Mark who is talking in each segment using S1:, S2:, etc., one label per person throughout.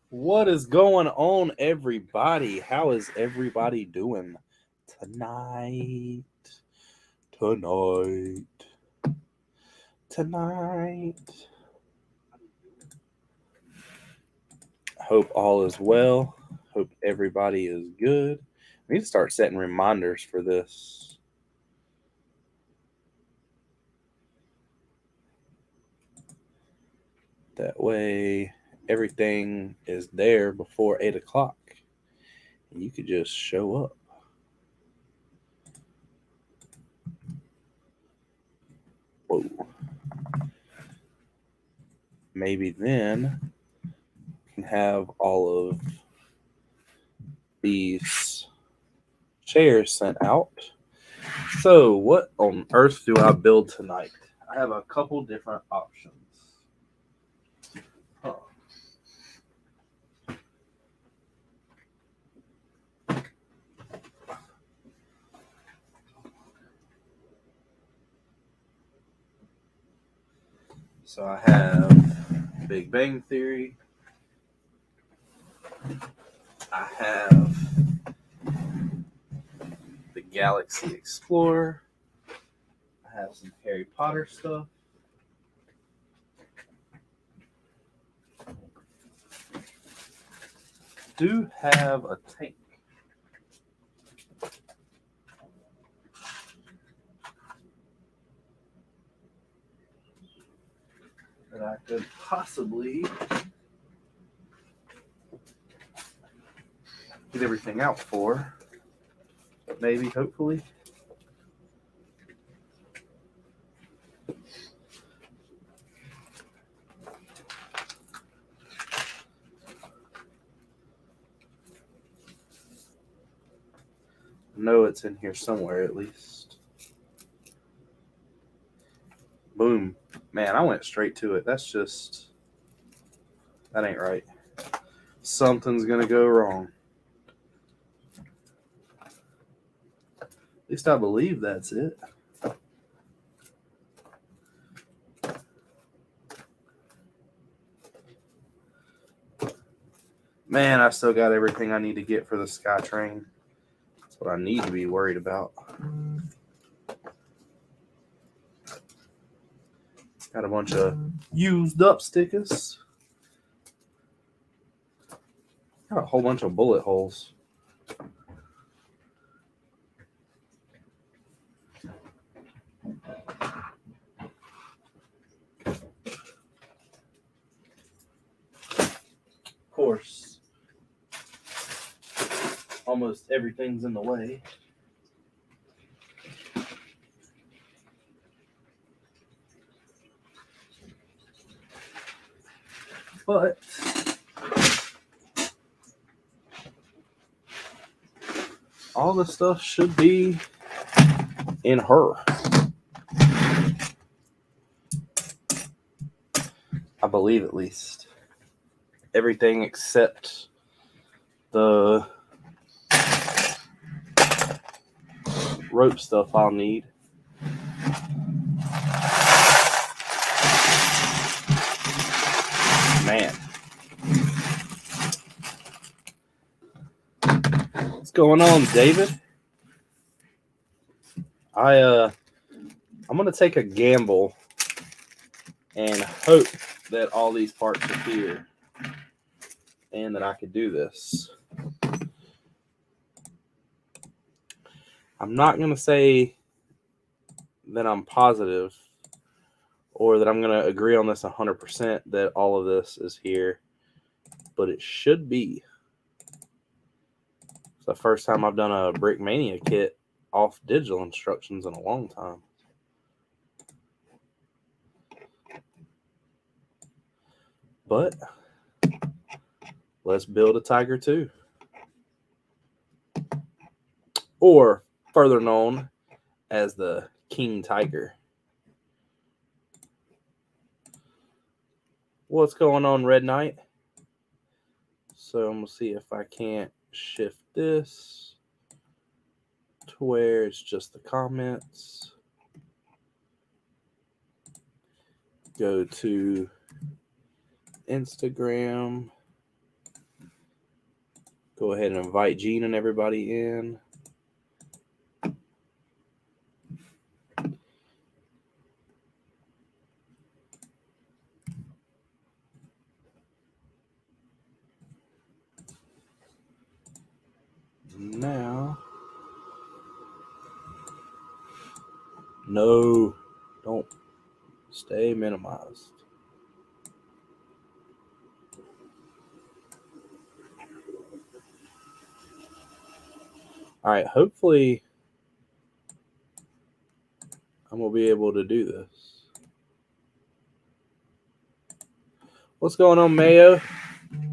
S1: What is going on, everybody? How is everybody doing tonight? Tonight. Tonight. Hope all is well. Hope everybody is good. We need to start setting reminders for this. That way, everything is there before 8 o'clock. And you could just show up. Whoa. Maybe then can have all of these chairs sent out. So, what on earth do I build tonight? I have a couple different options. Huh. So, I have Big Bang Theory. I have the Galaxy Explorer. I have some Harry Potter stuff. Do have a tank. That I could possibly get everything out for. Maybe, hopefully. I know it's in here somewhere at least. Boom. Man, I went straight to it. That ain't right. Something's gonna go wrong. At least I believe that's it. Man, I still got everything I need to get for the SkyTrain. That's what I need to be worried about. Got a bunch of used up stickers. Got a whole bunch of bullet holes. Of course, almost everything's in the way. But all the stuff should be in her. I believe, at least. Everything except the rope stuff I'll need. Man. What's going on, David? I'm gonna take a gamble and hope that all these parts are here and that I could do this. I'm not gonna say that I'm positive or that I'm gonna agree on this 100% that all of this is here, but it should be. It's the first time I've done a Brickmania kit off digital instructions in a long time. But let's build a Tiger 2. Or further known as the King Tiger. What's going on, Red Knight? So I'm going to see if I can't shift this to where it's just the comments. Go to Instagram. Go ahead and invite Gene and everybody in. Now, no, don't stay minimized. All right, hopefully I'm going to be able to do this. What's going on, Mayo?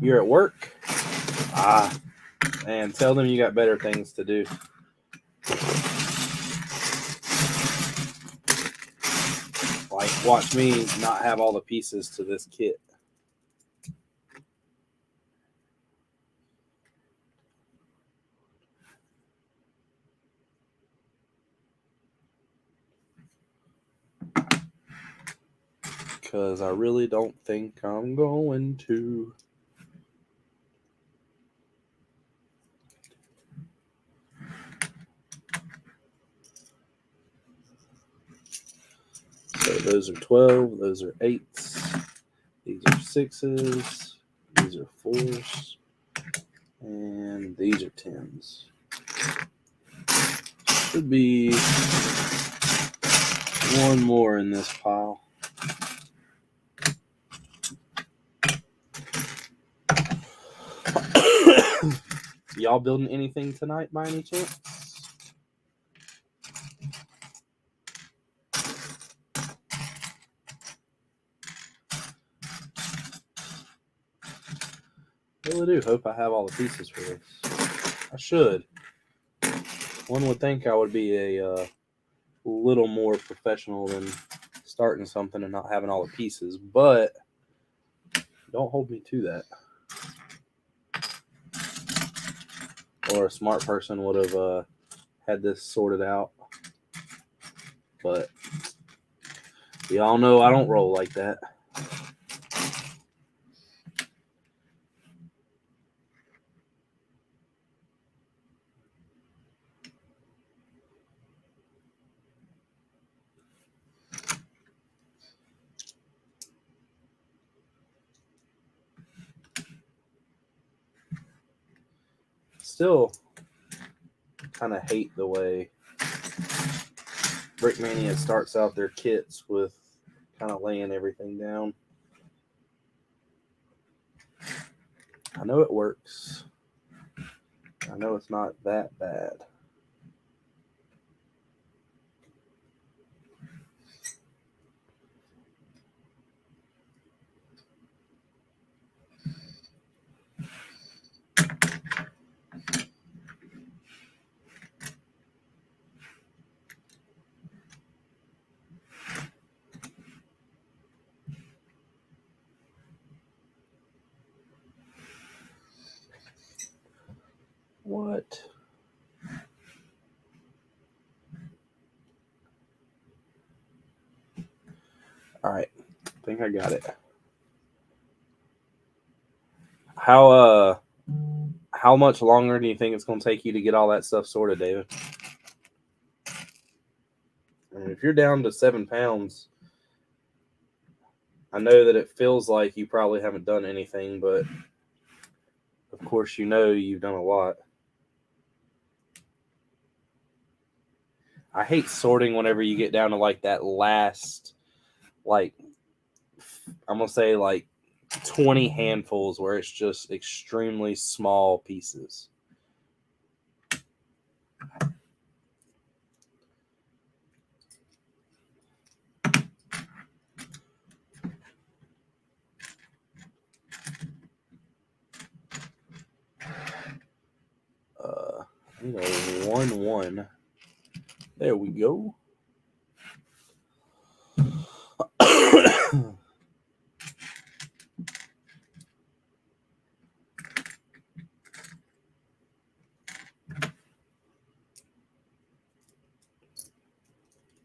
S1: You're at work? Ah, man, tell them you got better things to do. Like, watch me not have all the pieces to this kit. Because I really don't think I'm going to. So those are 12, those are 8s, these are 6s, these are 4s, and these are 10s. Should be one more in this pile. Y'all building anything tonight by any chance? I really do hope I have all the pieces for this. I should. One would think I would be a little more professional than starting something and not having all the pieces, but don't hold me to that. Or a smart person would have had this sorted out. But y'all know I don't roll like that. Still kind of hate the way Brickmania starts out their kits with kind of laying everything down. I know it works. I know it's not that bad. What? All right. I think I got it. How much longer do you think it's going to take you to get all that stuff sorted, David? I mean, if you're down to 7 pounds, I know that it feels like you probably haven't done anything, but of course you know you've done a lot. I hate sorting whenever you get down to like that last, like, I'm going to say like 20 handfuls where it's just extremely small pieces. You know, 1-1. There we go.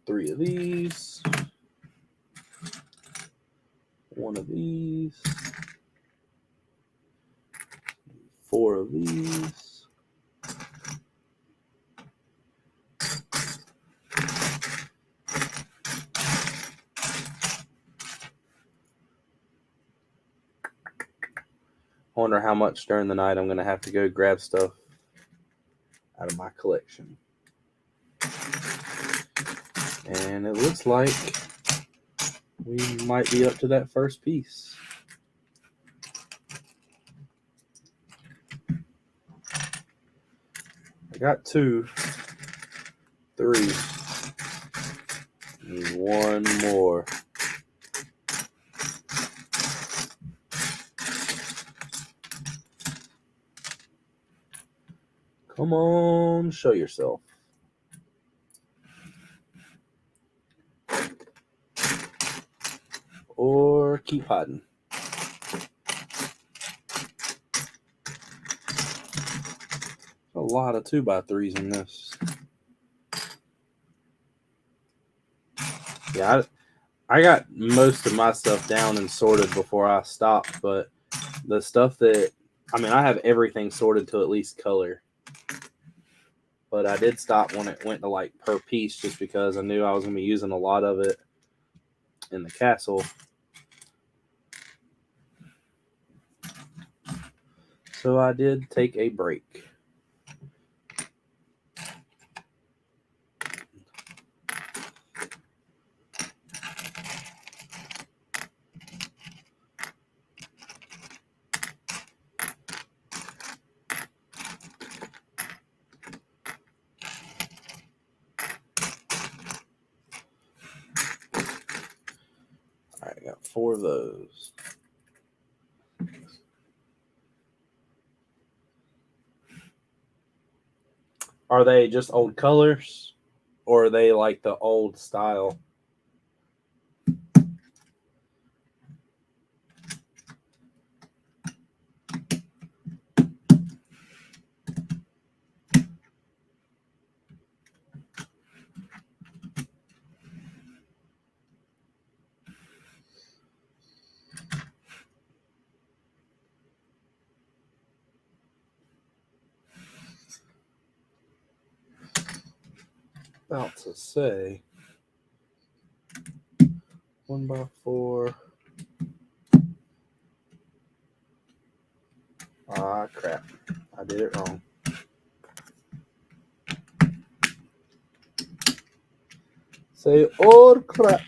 S1: Three of these. One of these. 4 of these. I wonder how much during the night I'm going to have to go grab stuff out of my collection. And it looks like we might be up to that first piece. I got 2, 3, and 1 more. Come on, show yourself. Or keep hiding. A lot of 2x3s in this. Yeah, I got most of my stuff down and sorted before I stopped, but the stuff that, I have everything sorted to at least color. But I did stop when it went to like per piece just because I knew I was going to be using a lot of it in the castle. So I did take a break. All right, I got 4 of those. Are they just old colors, or are they like the old style? About to say 1x4. Ah, crap. I did it wrong. Say, oh, crap.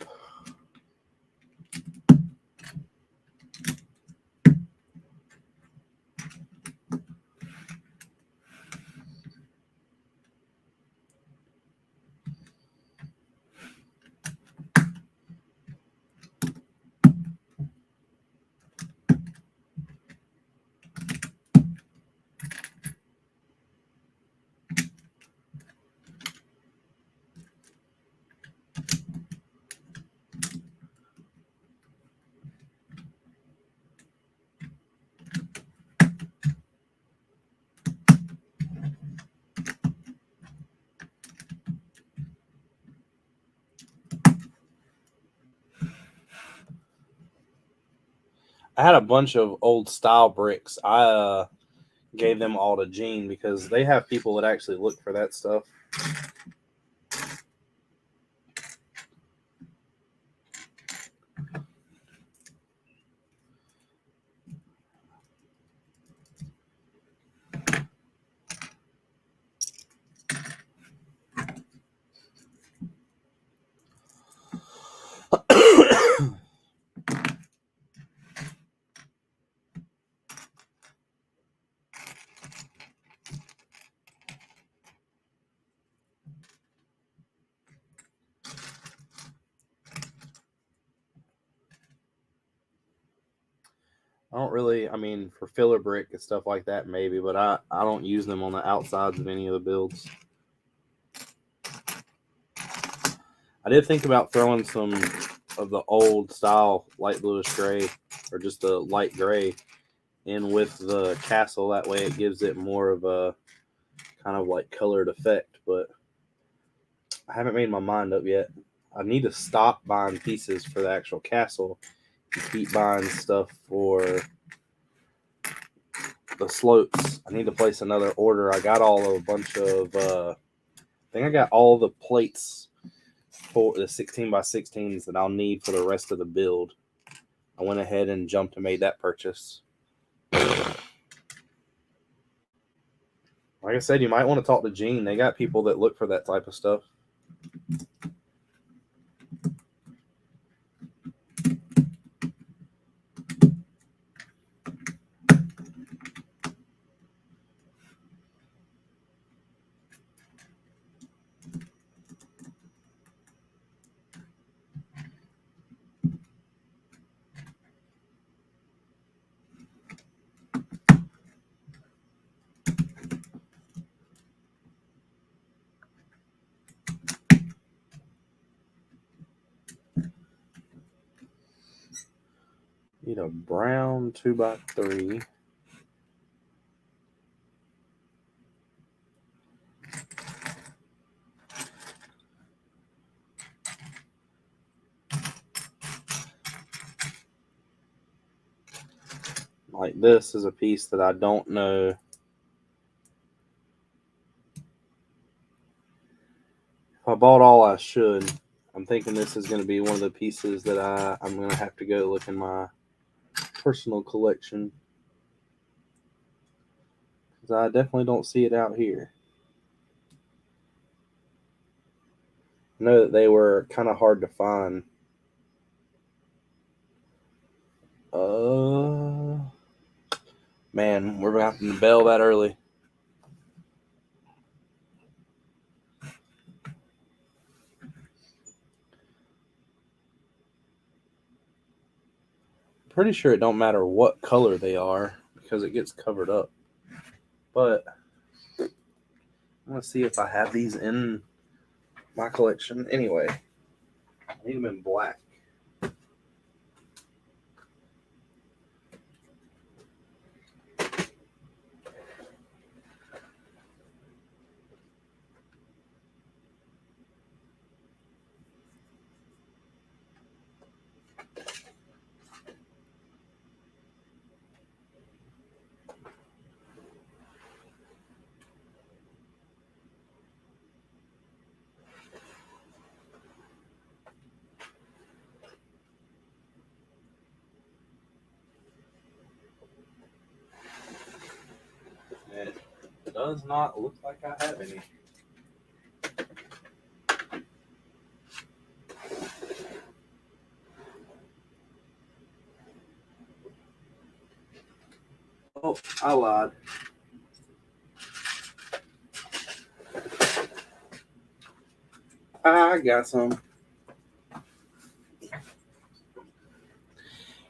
S1: I had a bunch of old style bricks. I gave them all to Gene because they have people that actually look for that stuff. I don't really, for filler brick and stuff like that, maybe, but I don't use them on the outsides of any of the builds. I did think about throwing some of the old style light bluish gray, or just the light gray, in with the castle. That way it gives it more of a kind of like colored effect, but I haven't made my mind up yet. I need to stop buying pieces for the actual castle and keep buying stuff for the slopes. I need to place another order. I got a bunch of I think I got all the plates for the 16x16s that I'll need for the rest of the build. I went ahead and jumped and made that purchase. Like I said, you might want to talk to Gene. They got people that look for that type of stuff. Need a brown 2x3. Like this is a piece that I don't know if I bought all I should. I'm thinking this is going to be one of the pieces that I'm going to have to go look in my personal collection. Because I definitely don't see it out here. I know that they were kind of hard to find. Man, we're going to have to bell that early. Pretty sure it don't matter what color they are because it gets covered up. But I'm going to see if I have these in my collection. Anyway, I need them in black. It does not look like I have any. Oh, I lied. I got some.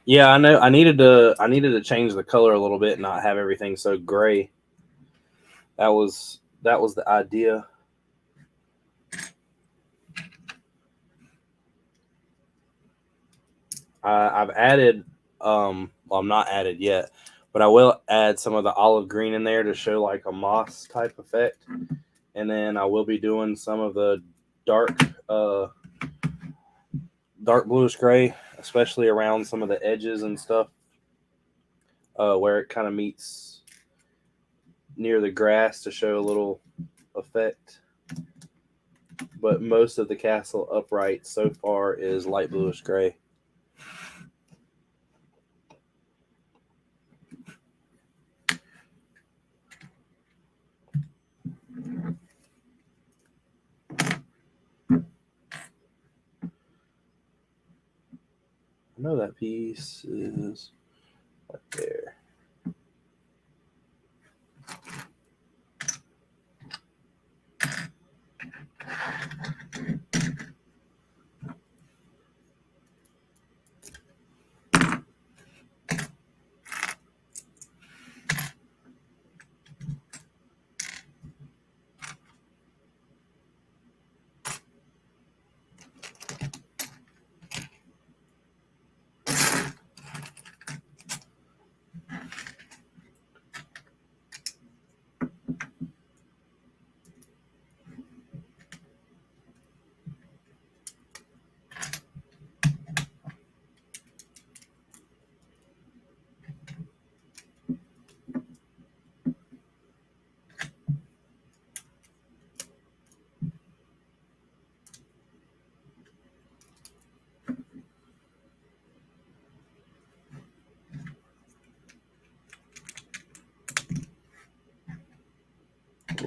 S1: Yeah, I know. I needed to change the color a little bit and not have everything so gray. That was the idea. I've added well, I'm not added yet, but I will add some of the olive green in there to show like a moss type effect. And then I will be doing some of the dark bluish gray, especially around some of the edges and stuff, where it kind of meets near the grass to show a little effect. But most of the castle upright so far is light bluish gray. I know that piece is right there.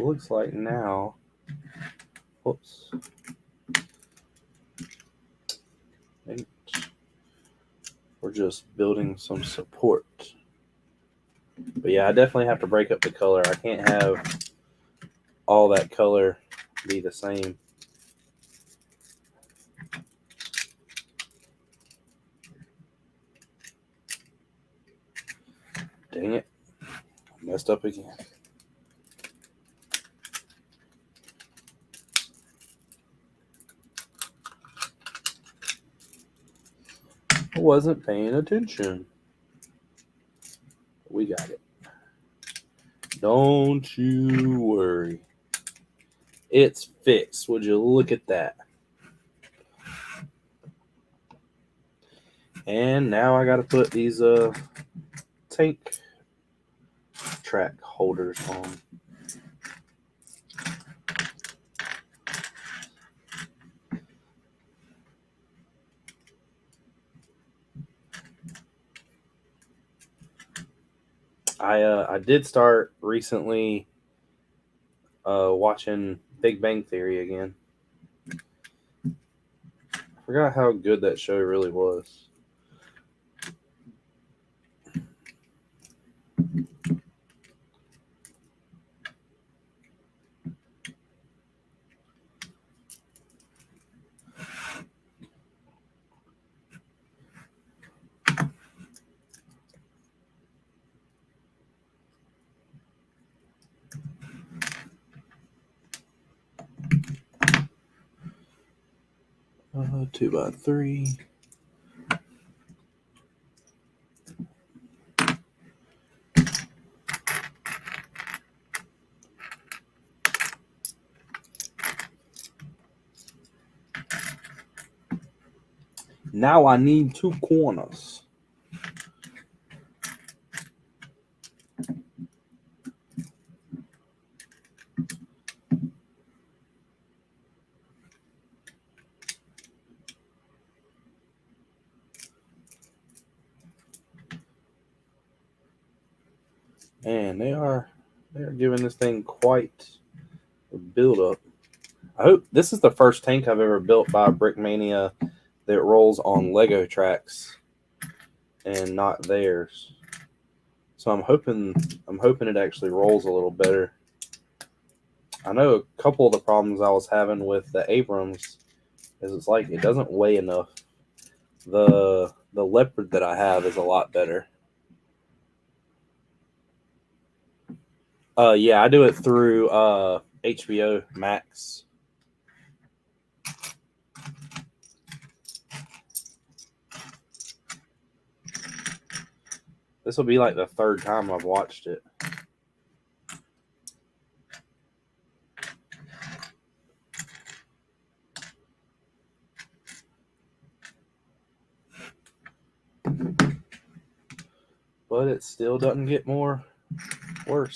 S1: looks like now, whoops, we're just building some support. But yeah, I definitely have to break up the color. I can't have all that color be the same. Dang it. I messed up again. I wasn't paying attention. We got it. Don't you worry. It's fixed. Would you look at that? And now I got to put these tank track holders on. I did start recently watching Big Bang Theory again. I forgot how good that show really was. Uh, 2x3. Now I need 2 corners. And they are giving this thing quite a build up. I hope this is the first tank I've ever built by Brickmania that rolls on Lego tracks and not theirs. So I'm hoping it actually rolls a little better. I know a couple of the problems I was having with the Abrams is it's like it doesn't weigh enough. The Leopard that I have is a lot better. Yeah, I do it through HBO Max. This will be like the 3rd time I've watched it. But it still doesn't get worse.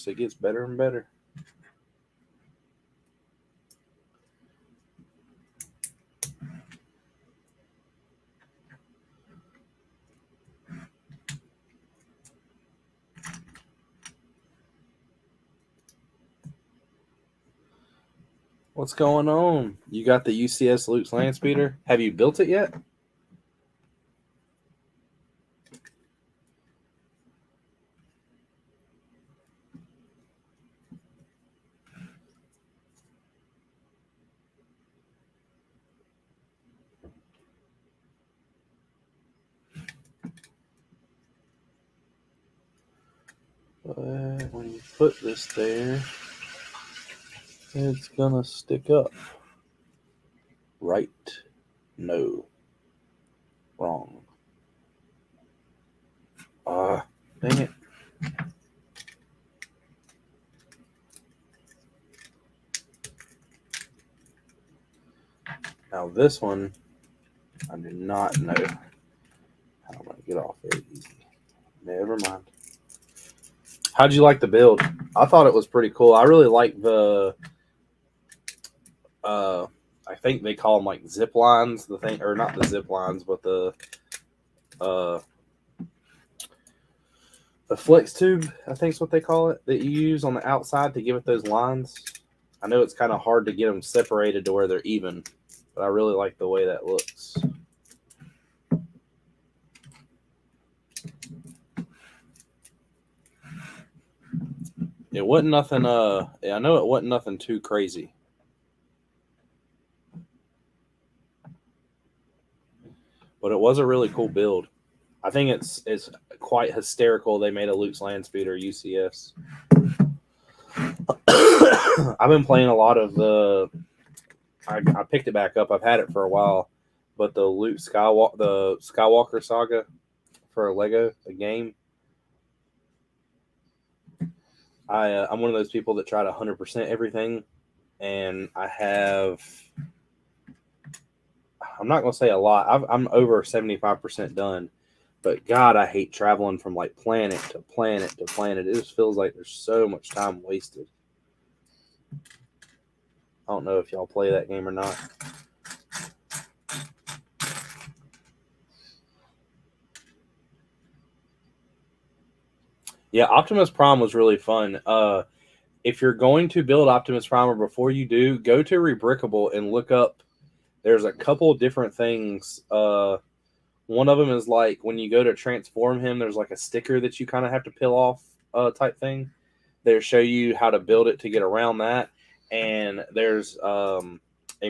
S1: It gets better and better. What's going on? You got the UCS Luke's land speeder? Have you built it yet? But when you put this there, it's gonna stick up. Right? No. Wrong. Dang it. Now this one, I do not know how I'm gonna get off there easy. Never mind. How'd you like the build? I thought it was pretty cool. I really like the I think they call them like zip lines, the thing, or not the zip lines, but the flex tube, I think is what they call it, that you use on the outside to give it those lines. I know it's kind of hard to get them separated to where they're even, but I really like the way that looks. It wasn't nothing. I know it wasn't nothing too crazy. But it was a really cool build. I think it's quite hysterical. They made a Luke's Land Speeder UCS. I've been playing a lot of the. I picked it back up. I've had it for a while, but the Skywalker Saga for Lego, the game. I'm one of those people that try to 100% everything, and I have. I'm not gonna say a lot. I'm over 75% done, but God, I hate traveling from like planet to planet to planet. It just feels like there's so much time wasted. I don't know if y'all play that game or not. Yeah, Optimus Prime was really fun. If you're going to build Optimus Prime, or before you do, go to Rebrickable and look up. There's a couple different things. One of them is like when you go to transform him, there's like a sticker that you kind of have to peel off, type thing. They show you how to build it to get around that. And there's a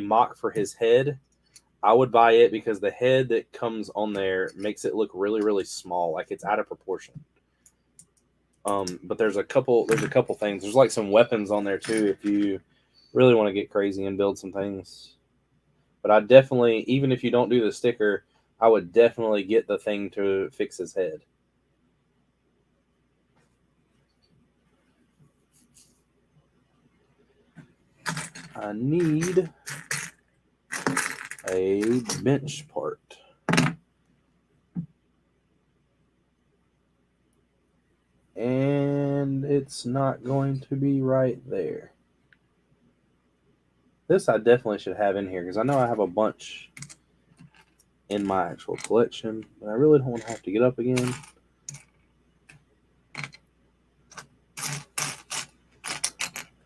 S1: mock for his head. I would buy it because the head that comes on there makes it look really, really small, like it's out of proportion. But there's a couple things. There's like some weapons on there too if you really want to get crazy and build some things. But I definitely, even if you don't do the sticker, I would definitely get the thing to fix his head. I need a bench part. And it's not going to be right there. This I definitely should have in here because I know I have a bunch in my actual collection, but I really don't want to have to get up again.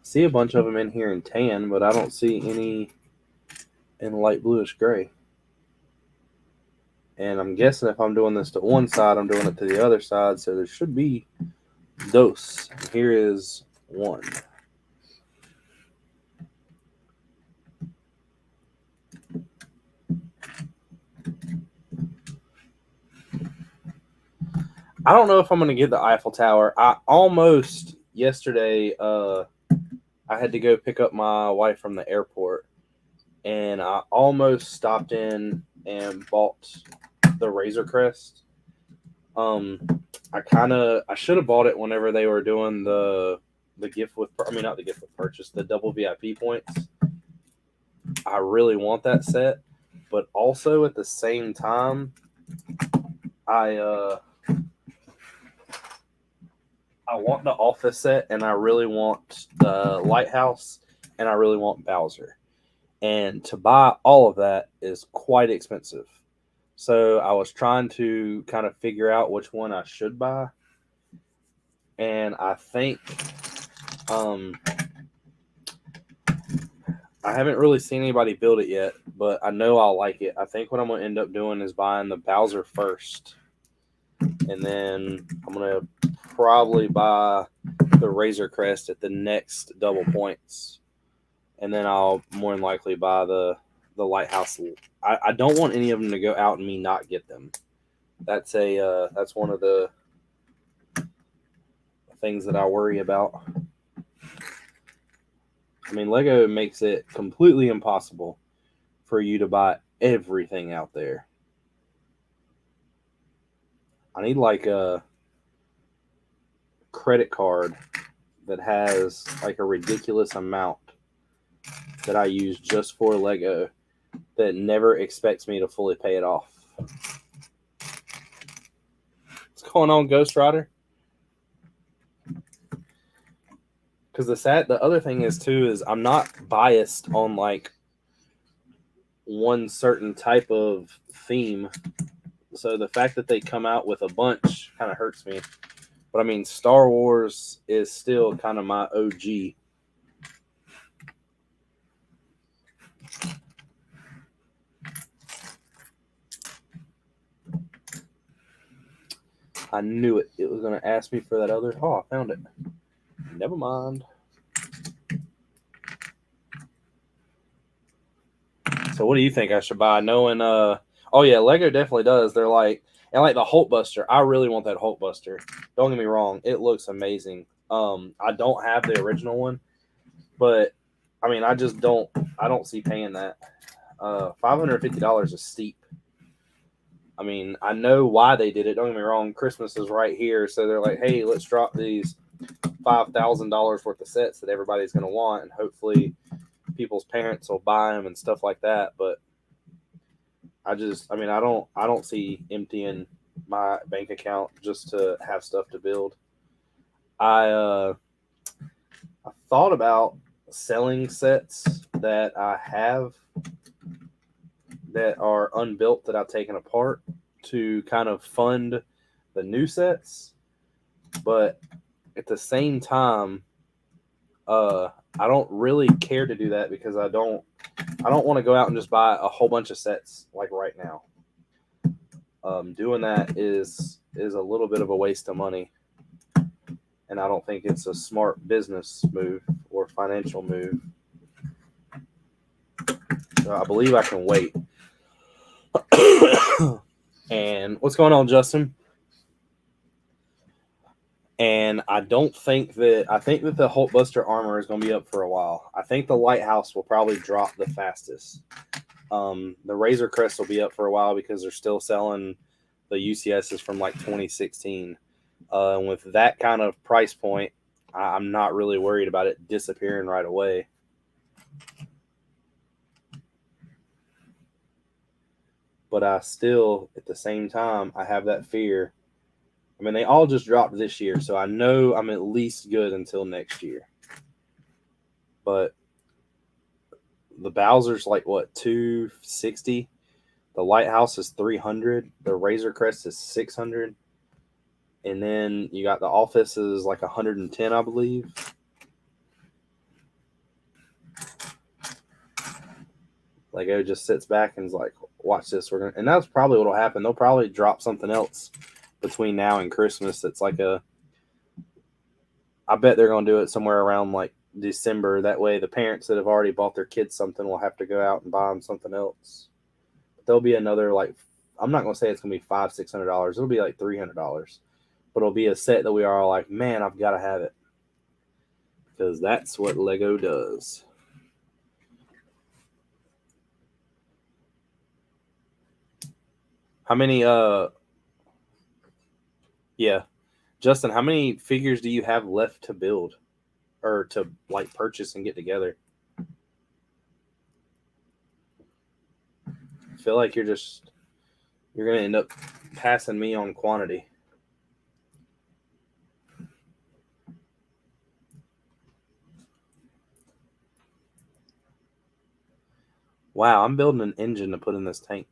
S1: See a bunch of them in here in tan, but I don't see any in light bluish gray. And I'm guessing if I'm doing this to one side, I'm doing it to the other side, so there should be those. Here is one. I don't know if I'm going to get the Eiffel Tower. I almost yesterday, I had to go pick up my wife from the airport, and I almost stopped in and bought the Razor Crest. I should have bought it whenever they were doing the gift with, I mean, not the gift with purchase, the double VIP points. I really want that set, but also at the same time, I want the office set, and I really want the lighthouse, and I really want Bowser. And to buy all of that is quite expensive. So I was trying to kind of figure out which one I should buy. And I think I haven't really seen anybody build it yet, but I know I'll like it. I think what I'm going to end up doing is buying the Bowser first. And then I'm going to probably buy the Razor Crest at the next double points. And then I'll more than likely buy the lighthouse. I don't want any of them to go out and me not get them. That's one of the things that I worry about. I mean, Lego makes it completely impossible for you to buy everything out there. I need like a credit card that has like a ridiculous amount that I use just for Lego that never expects me to fully pay it off. What's going on, Ghost Rider? Because the other thing is too is I'm not biased on like one certain type of theme. So the fact that they come out with a bunch kind of hurts me. But I mean, Star Wars is still kind of my OG. I knew it. It was going to ask me for that other. Oh, I found it. Never mind. So what do you think I should buy? Knowing, oh yeah, Lego definitely does. They're like, and like the Hulk Buster. I really want that Hulk Buster. Don't get me wrong. It looks amazing. I don't have the original one, but I mean, I just don't. I don't see paying that. $550 is steep. I mean, I know why they did it. Don't get me wrong. Christmas is right here, so they're like, hey, let's drop these $5,000 worth of sets that everybody's going to want, and hopefully people's parents will buy them and stuff like that. But I mean, I don't see emptying my bank account just to have stuff to build. I thought about selling sets that I have that are unbuilt that I've taken apart to kind of fund the new sets, but at the same time, I don't really care to do that because I don't want to go out and just buy a whole bunch of sets like right now. Doing that is a little bit of a waste of money, and I don't think it's a smart business move or financial move. So I believe I can wait. And what's going on, Justin? And I think that the Hulkbuster armor is going to be up for a while. I think the Lighthouse will probably drop the fastest. The Razor Crest will be up for a while because they're still selling the UCSs from like 2016. And with that kind of price point, I'm not really worried about it disappearing right away. But I still, at the same time, I have that fear. I mean, they all just dropped this year, so I know I'm at least good until next year. But the Bowser's like, what, 260? The Lighthouse is 300. The Razor Crest is 600. And then you got the Office is like 110, I believe. Lego just sits back and is like, watch this. And that's probably what will happen. They'll probably drop something else between now and Christmas that's like I bet they're going to do it somewhere around like December. That way the parents that have already bought their kids something will have to go out and buy them something else. But there'll be another, like, I'm not going to say it's going to be $500-$600. It'll be like $300. But it'll be a set that we are all like, man, I've got to have it. Because that's what Lego does. How many, yeah. Justin, how many figures do you have left to build? Or to, like, purchase and get together? I feel like you're going to end up passing me on quantity. Wow, I'm building an engine to put in this tank.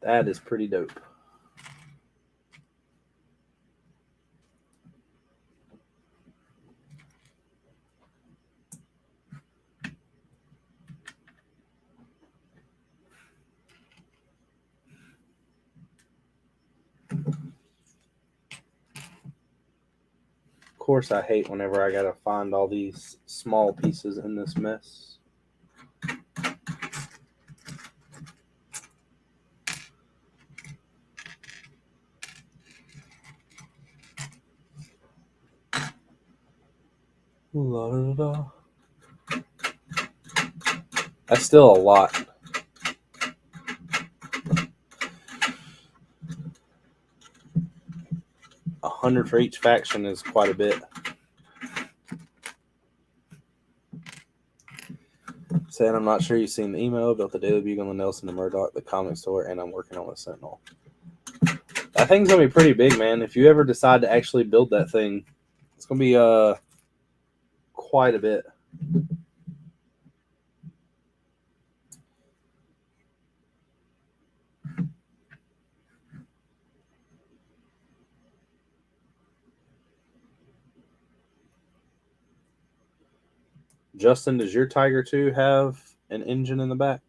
S1: That is pretty dope. Of course, I hate whenever I gotta find all these small pieces in this mess. La, da, da. That's still a lot. 100 for each faction is quite a bit. Saying I'm not sure you've seen the email about the Daily Bugle and Nelson and Murdoch, the comic store, and I'm working on the Sentinel. That thing's gonna be pretty big, man. If you ever decide to actually build that thing, it's gonna be quite a bit. Justin, does your Tiger 2 have an engine in the back?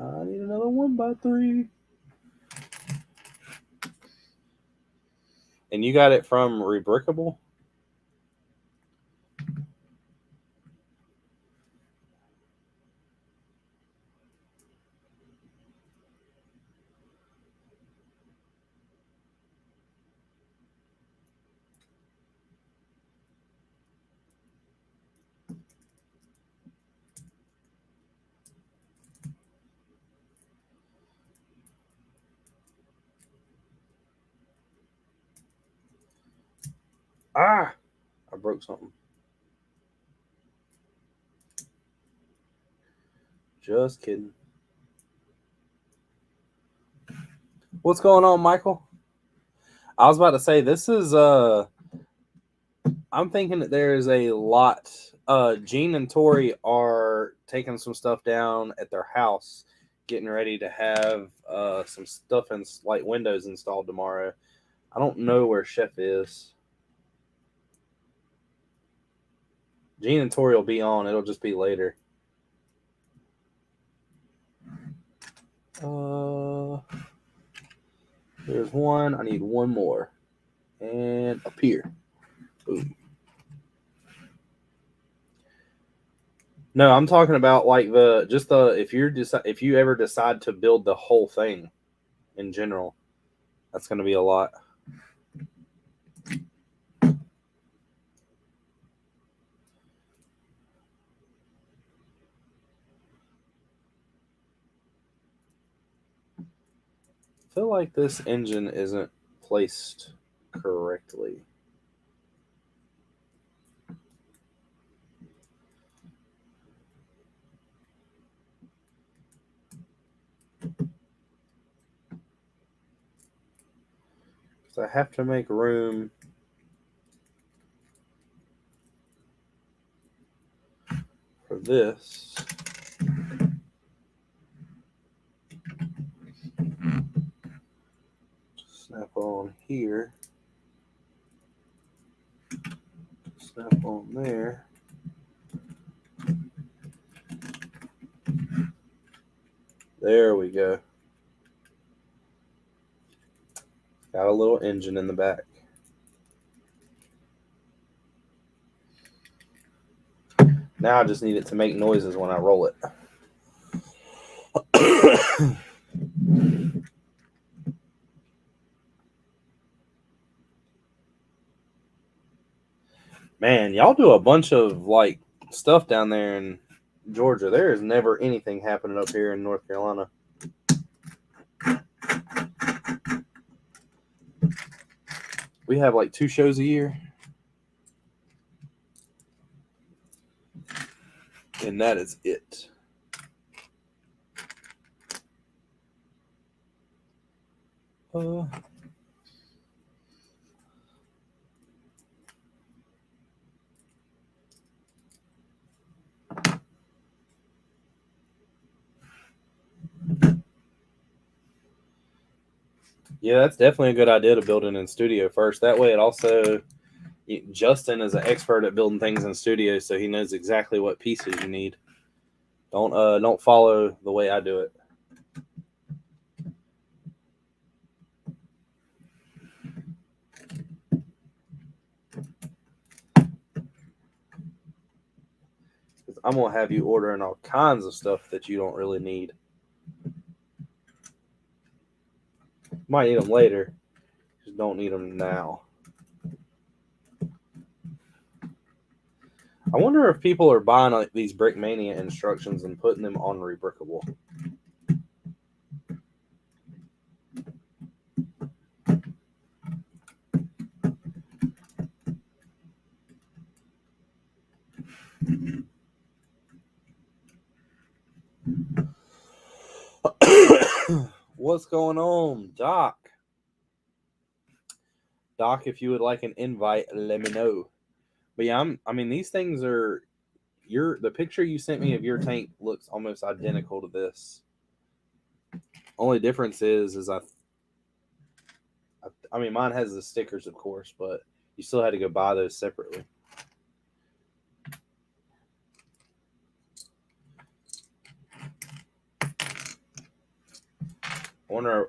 S1: I need another 1x3. And you got it from Rebrickable? Ah! I broke something. Just kidding. What's going on, Michael? I was about to say, this is I'm thinking that there is a lot. Gene and Tori are taking some stuff down at their house, getting ready to have some stuff and like windows installed tomorrow. I don't know where Chef is. Gene and Tori will be on. It'll just be later. There's one. I need one more. And up here. Boom. No, I'm talking about like if you ever decide to build the whole thing in general, that's going to be a lot. I feel like this engine isn't placed correctly. So I have to make room for this. Snap on here. Snap on there. There we go. Got a little engine in the back. Now I just need it to make noises when I roll it. Man, y'all do a bunch of like stuff down there in Georgia. There is never anything happening up here in North Carolina. We have like 2 shows a year. And that is it. Yeah, that's definitely a good idea to build it in studio first. That way, it also Justin is an expert at building things in studio, so he knows exactly what pieces you need. Don't follow the way I do it. I'm gonna have you ordering all kinds of stuff that you don't really need. Might need them later. Just don't need them now. I wonder if people are buying like these Brickmania instructions and putting them on Rebrickable. What's going on, Doc? Doc, if you would like an invite, let me know. But yeah, I mean, these things are the picture you sent me of your tank looks almost identical to this. Only difference is I mean, mine has the stickers, of course, but you still had to go buy those separately.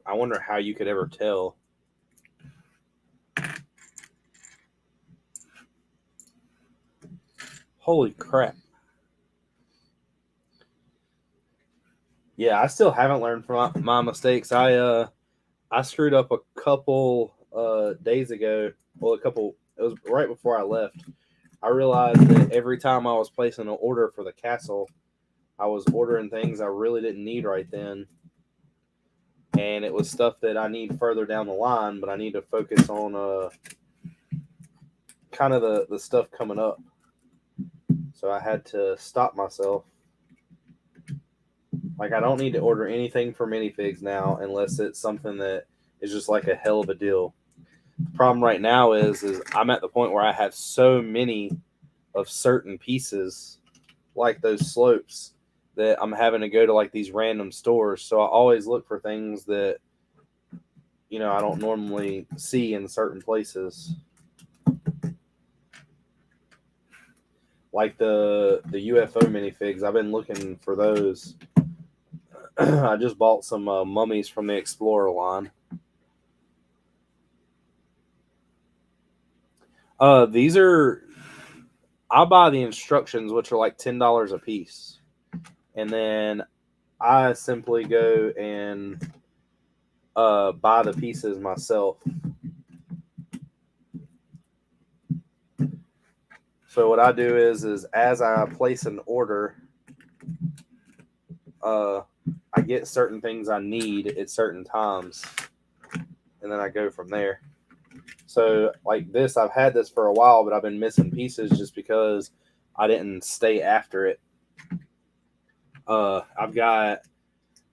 S1: I wonder how you could ever tell. Holy crap. Yeah, I still haven't learned from my mistakes. I screwed up a couple days ago. Well, it was right before I left. I realized that every time I was placing an order for the castle, I was ordering things I really didn't need right then. And it was stuff that I need further down the line, but I need to focus on kind of the stuff coming up. So I had to stop myself. Like, I don't need to order anything for minifigs now unless it's something that is just like a hell of a deal. The problem right now is I'm at the point where I have so many of certain pieces, like those slopes, that I'm having to go to like these random stores. So I always look for things that, you know, I don't normally see in certain places. Like the UFO minifigs, I've been looking for those. I just bought some mummies from the Explorer line. These are, I buy the instructions, which are like $10 a piece, and then I simply go and buy the pieces myself. So what I do is as I place an order, I get certain things I need at certain times, and then I go from there. So like this, I've had this for a while, but I've been missing pieces just because I didn't stay after it. I've got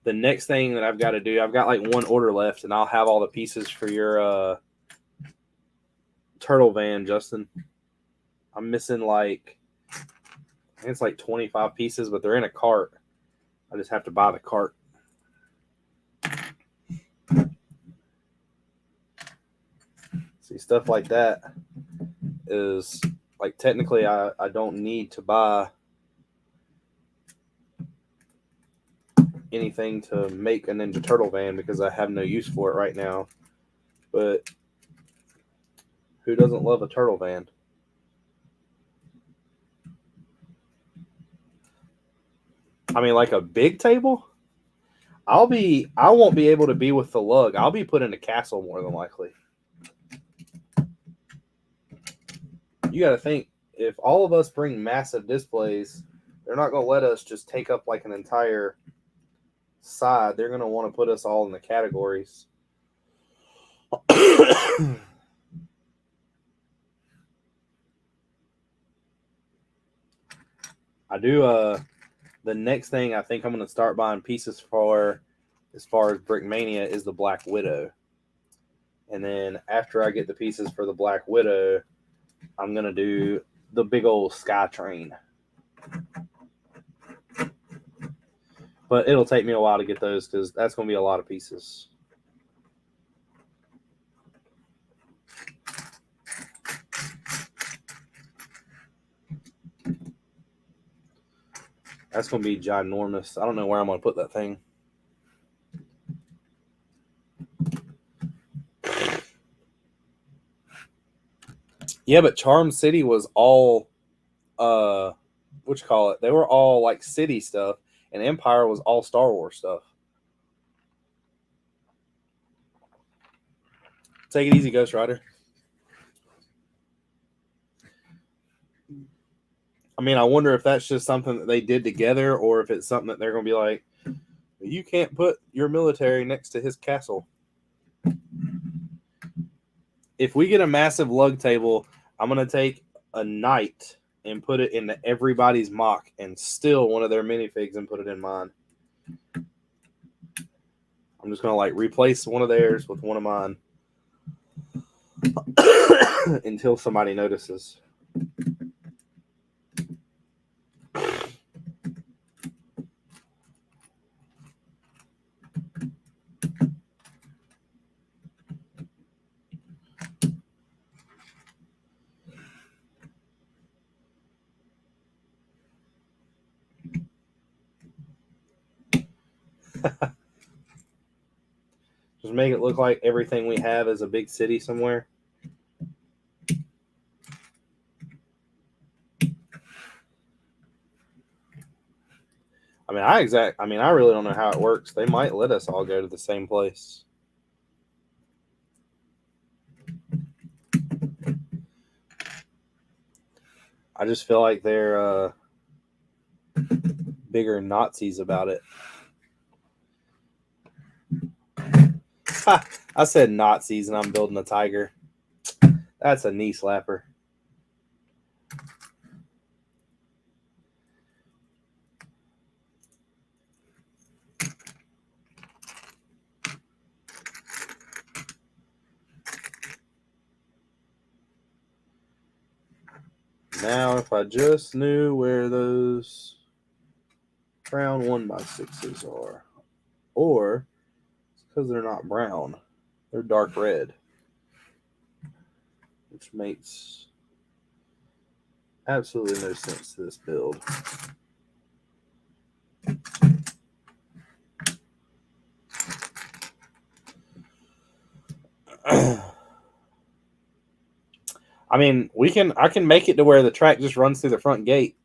S1: the next thing that I've got to do. I've got like one order left, and I'll have all the pieces for your turtle van, Justin. I'm missing like, I think it's like 25 pieces, but they're in a cart. I just have to buy the cart. See, stuff like that is like, technically I don't need to buy anything to make a Ninja Turtle van because I have no use for it right now. But who doesn't love a turtle van? I mean, like a big table? I won't be able to be with the lug. I'll be put in a castle more than likely. You got to think, if all of us bring massive displays, they're not going to let us just take up like an entire side. They're going to want to put us all in the categories. I do the next thing I think I'm going to start buying pieces for, as far as Brickmania, is the Black Widow. And then after I get the pieces for the Black Widow, I'm going to do the big old Sky Train. But it'll take me a while to get those because that's going to be a lot of pieces. That's going to be ginormous. I don't know where I'm going to put that thing. Yeah, but Charm City was all, what you call it? They were all like city stuff, and Empire was all Star Wars stuff. Take it easy, Ghost Rider. I mean, I wonder if that's just something that they did together, or if it's something that they're going to be like, you can't put your military next to his castle. If we get a massive lug table, I'm going to take a knight and put it into everybody's mock and steal one of their minifigs and put it in mine. I'm just going to like replace one of theirs with one of mine until somebody notices. Just make it look like everything we have is a big city somewhere. I really don't know how it works. They might let us all go to the same place. I just feel like they're bigger Nazis about it. Ha, I said Nazis and I'm building a tiger. That's a knee slapper. Now, if I just knew where those brown 1x6s are, or it's because they're not brown, they're dark red, which makes absolutely no sense to this build. I mean, I can make it to where the track just runs through the front gate.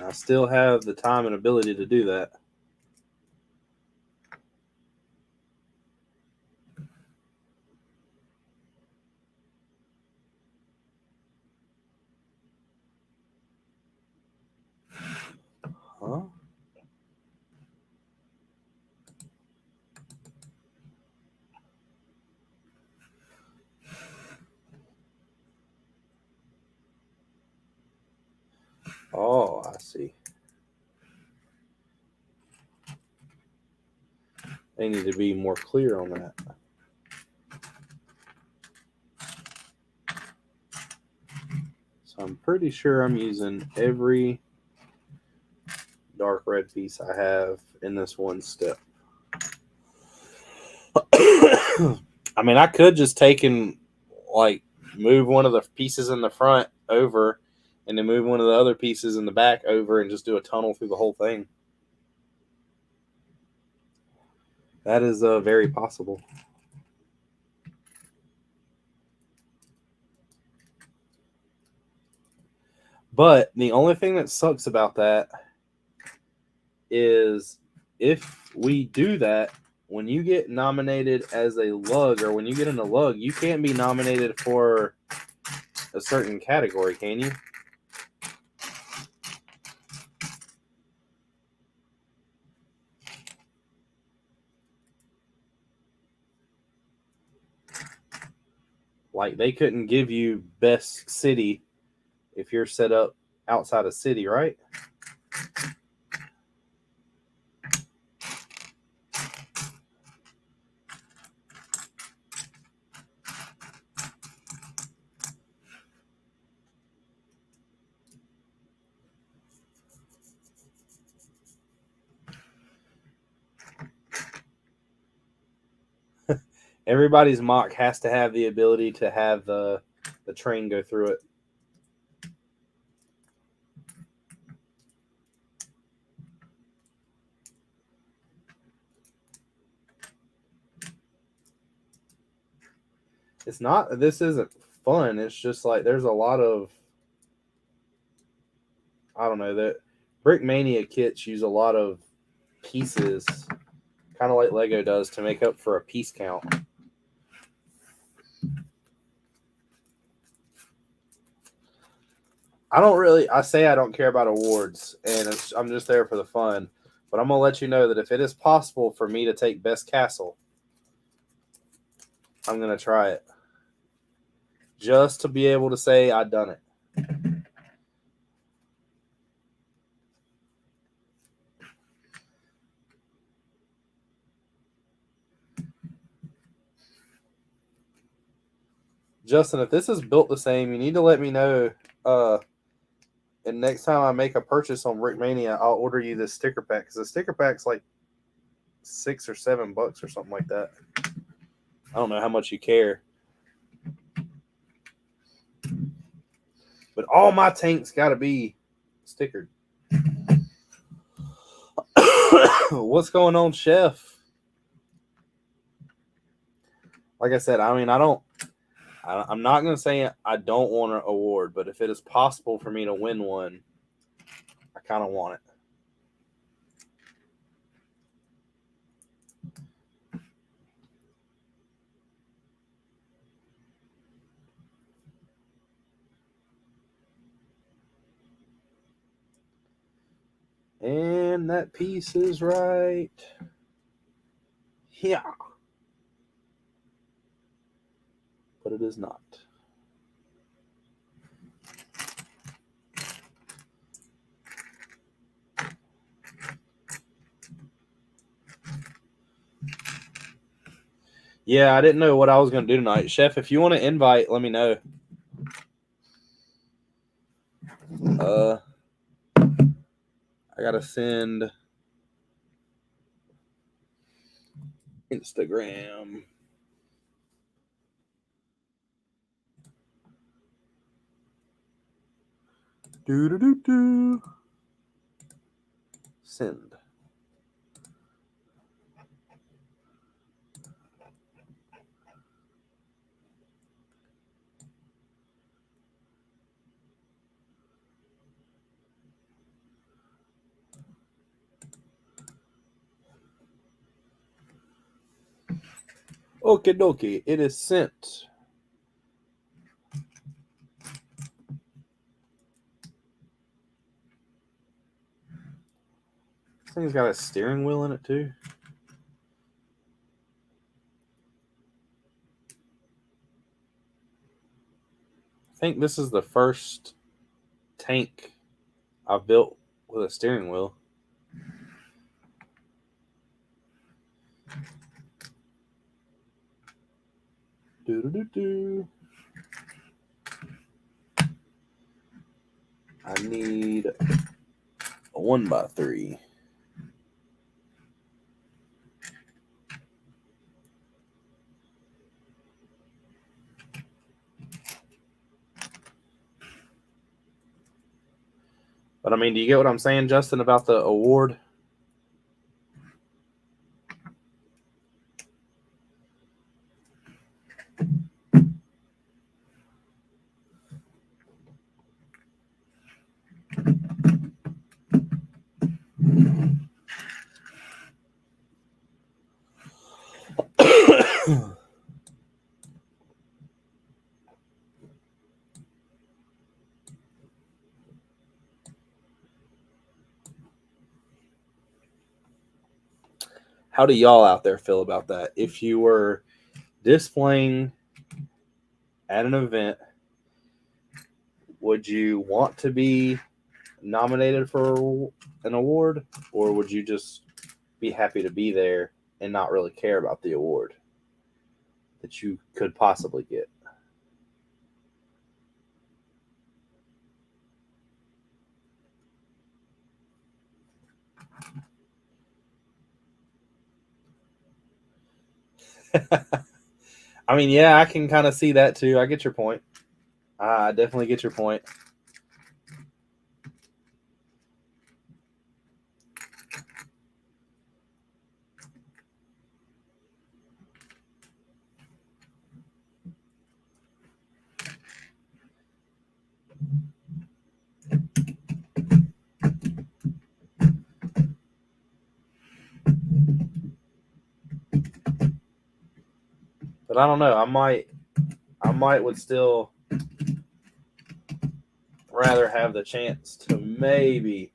S1: I still have the time and ability to do that. Huh? Oh, I see. They need to be more clear on that. So I'm pretty sure I'm using every dark red piece I have in this one step. I mean, I could just take and like move one of the pieces in the front over and then move one of the other pieces in the back over and just do a tunnel through the whole thing. That is very possible. But the only thing that sucks about that is if we do that, when you get nominated as a lug or when you get in a lug, you can't be nominated for a certain category, can you? Like they couldn't give you best city if you're set up outside a city, right? Everybody's mock has to have the ability to have the train go through it. It's not. This isn't fun. It's just like there's a lot of. I don't know that Brickmania kits use a lot of pieces, kind of like Lego does, to make up for a piece count. I say I don't care about awards, and I'm just there for the fun. But I'm going to let you know that if it is possible for me to take Best Castle, I'm going to try it. Just to be able to say I've done it. Justin, if this is built the same, you need to let me know. And next time I make a purchase on Brickmania, I'll order you this sticker pack because the sticker pack's like $6 or $7 or something like that. I don't know how much you care. But all my tanks got to be stickered. What's going on, Chef? Like I said, I mean, I'm not going to say I don't want an award, but if it is possible for me to win one, I kind of want it. And that piece is right. Yeah. But it is not. Yeah, I didn't know what I was going to do tonight. Chef, if you want to invite, let me know. I got to send Instagram. Send. Okie dokie, it is sent. This thing's got a steering wheel in it too. I think this is the first tank I've built with a steering wheel. I need a 1x3. But I mean, do you get what I'm saying, Justin, about the award? How do y'all out there feel about that? If you were displaying at an event, would you want to be nominated for an award, or would you just be happy to be there and not really care about the award that you could possibly get? I mean, yeah, I can kind of see that too. I get your point. I definitely get your point. But I don't know. I might would still rather have the chance to maybe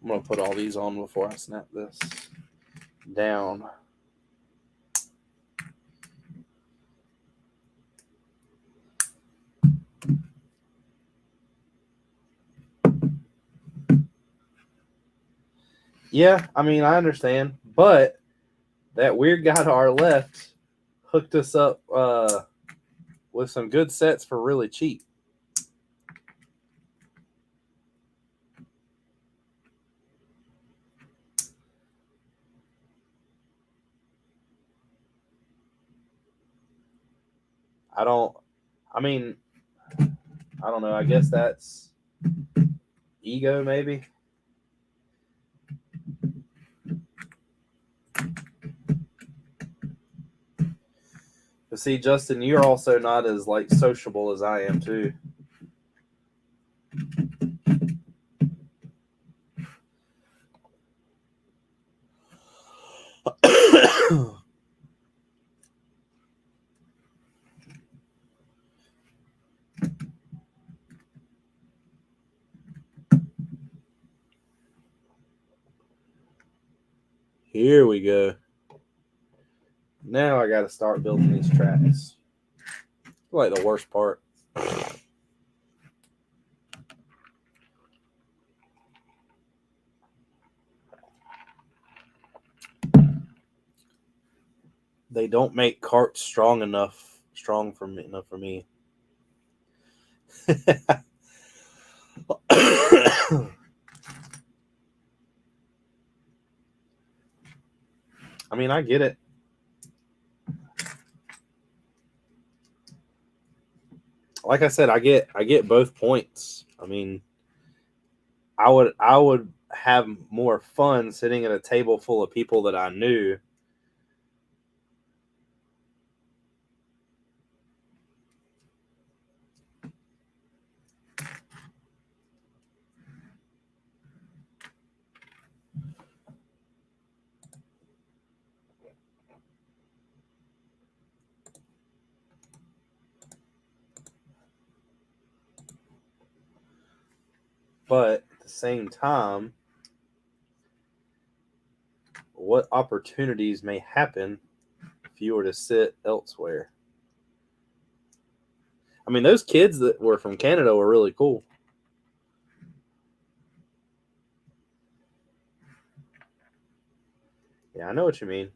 S1: I'm going to put all these on before I snap this down. Yeah, I mean, I understand. But that weird guy to our left hooked us up with some good sets for really cheap. I don't. I mean, I don't know. I guess that's ego, maybe. But see, Justin, you're also not as like sociable as I am too. Here we go. Now I got to start building these tracks. Like the worst part. They don't make carts strong for me. I mean, I get it. Like I said, I get both points. I mean, I would have more fun sitting at a table full of people that I knew. But at the same time, what opportunities may happen if you were to sit elsewhere? I mean, those kids that were from Canada were really cool. Yeah, I know what you mean.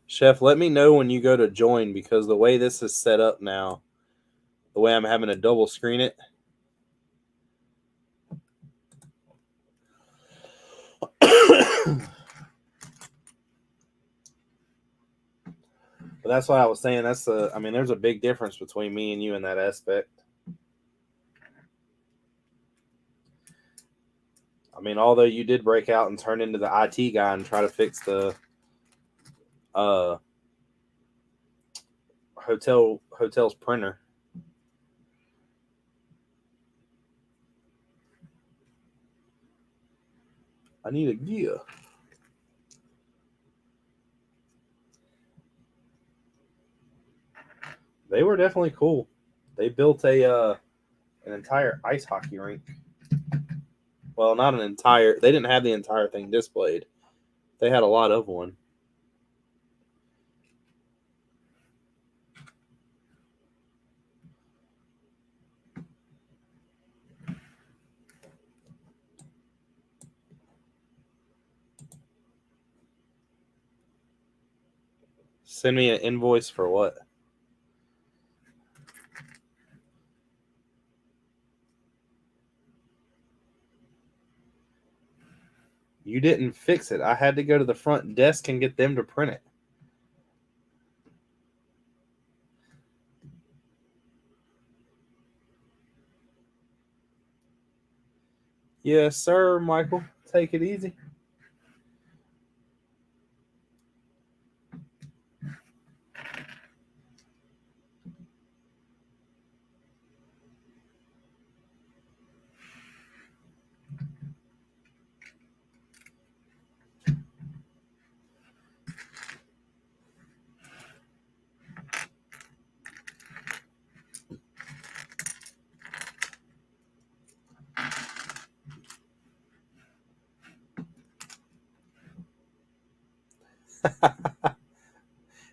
S1: Chef, let me know when you go to join because the way this is set up now, the way I'm having to double screen it. But that's what I was saying. I mean, there's a big difference between me and you in that aspect. I mean, although you did break out and turn into the IT guy and try to fix the hotel's printer. I need a gear. They were definitely cool. They built an entire ice hockey rink. Well, not an entire. They didn't have the entire thing displayed. They had a lot of one. Send me an invoice for what? You didn't fix it. I had to go to the front desk and get them to print it. Yes, sir, Michael. Take it easy.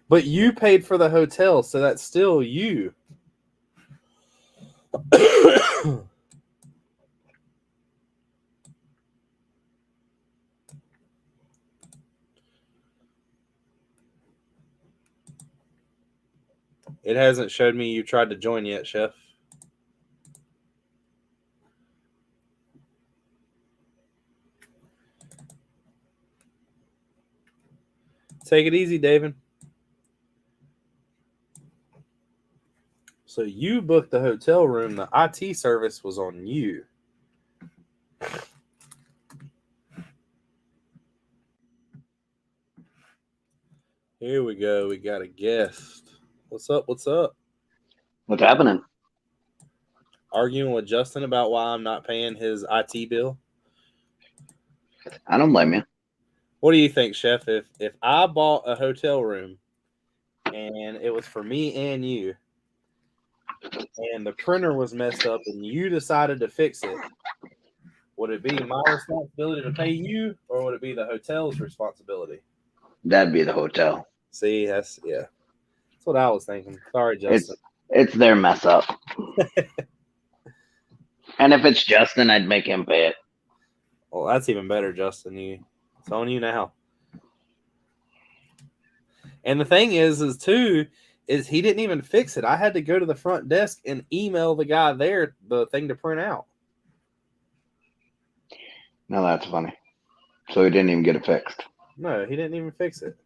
S1: But you paid for the hotel, so that's still you. It hasn't showed me you tried to join yet, Chef. Take it easy, David. So you booked the hotel room. The IT service was on you. Here we go. We got a guest. What's up? What's up?
S2: What's happening?
S1: Arguing with Justin about why I'm not paying his IT bill.
S2: I don't blame you.
S1: What do you think, Chef? If I bought a hotel room and it was for me and you, and the printer was messed up and you decided to fix it, would it be my responsibility to pay you, or would it be the hotel's responsibility?
S2: That'd be the hotel.
S1: See, that's what I was thinking. Sorry, Justin.
S2: It's their mess up. And if it's Justin, I'd make him pay it.
S1: Well, that's even better, Justin. It's on you now. And the thing is he didn't even fix it. I had to go to the front desk and email the guy there the thing to print out.
S2: No, that's funny. So he didn't even get it fixed.
S1: No, he didn't even fix it.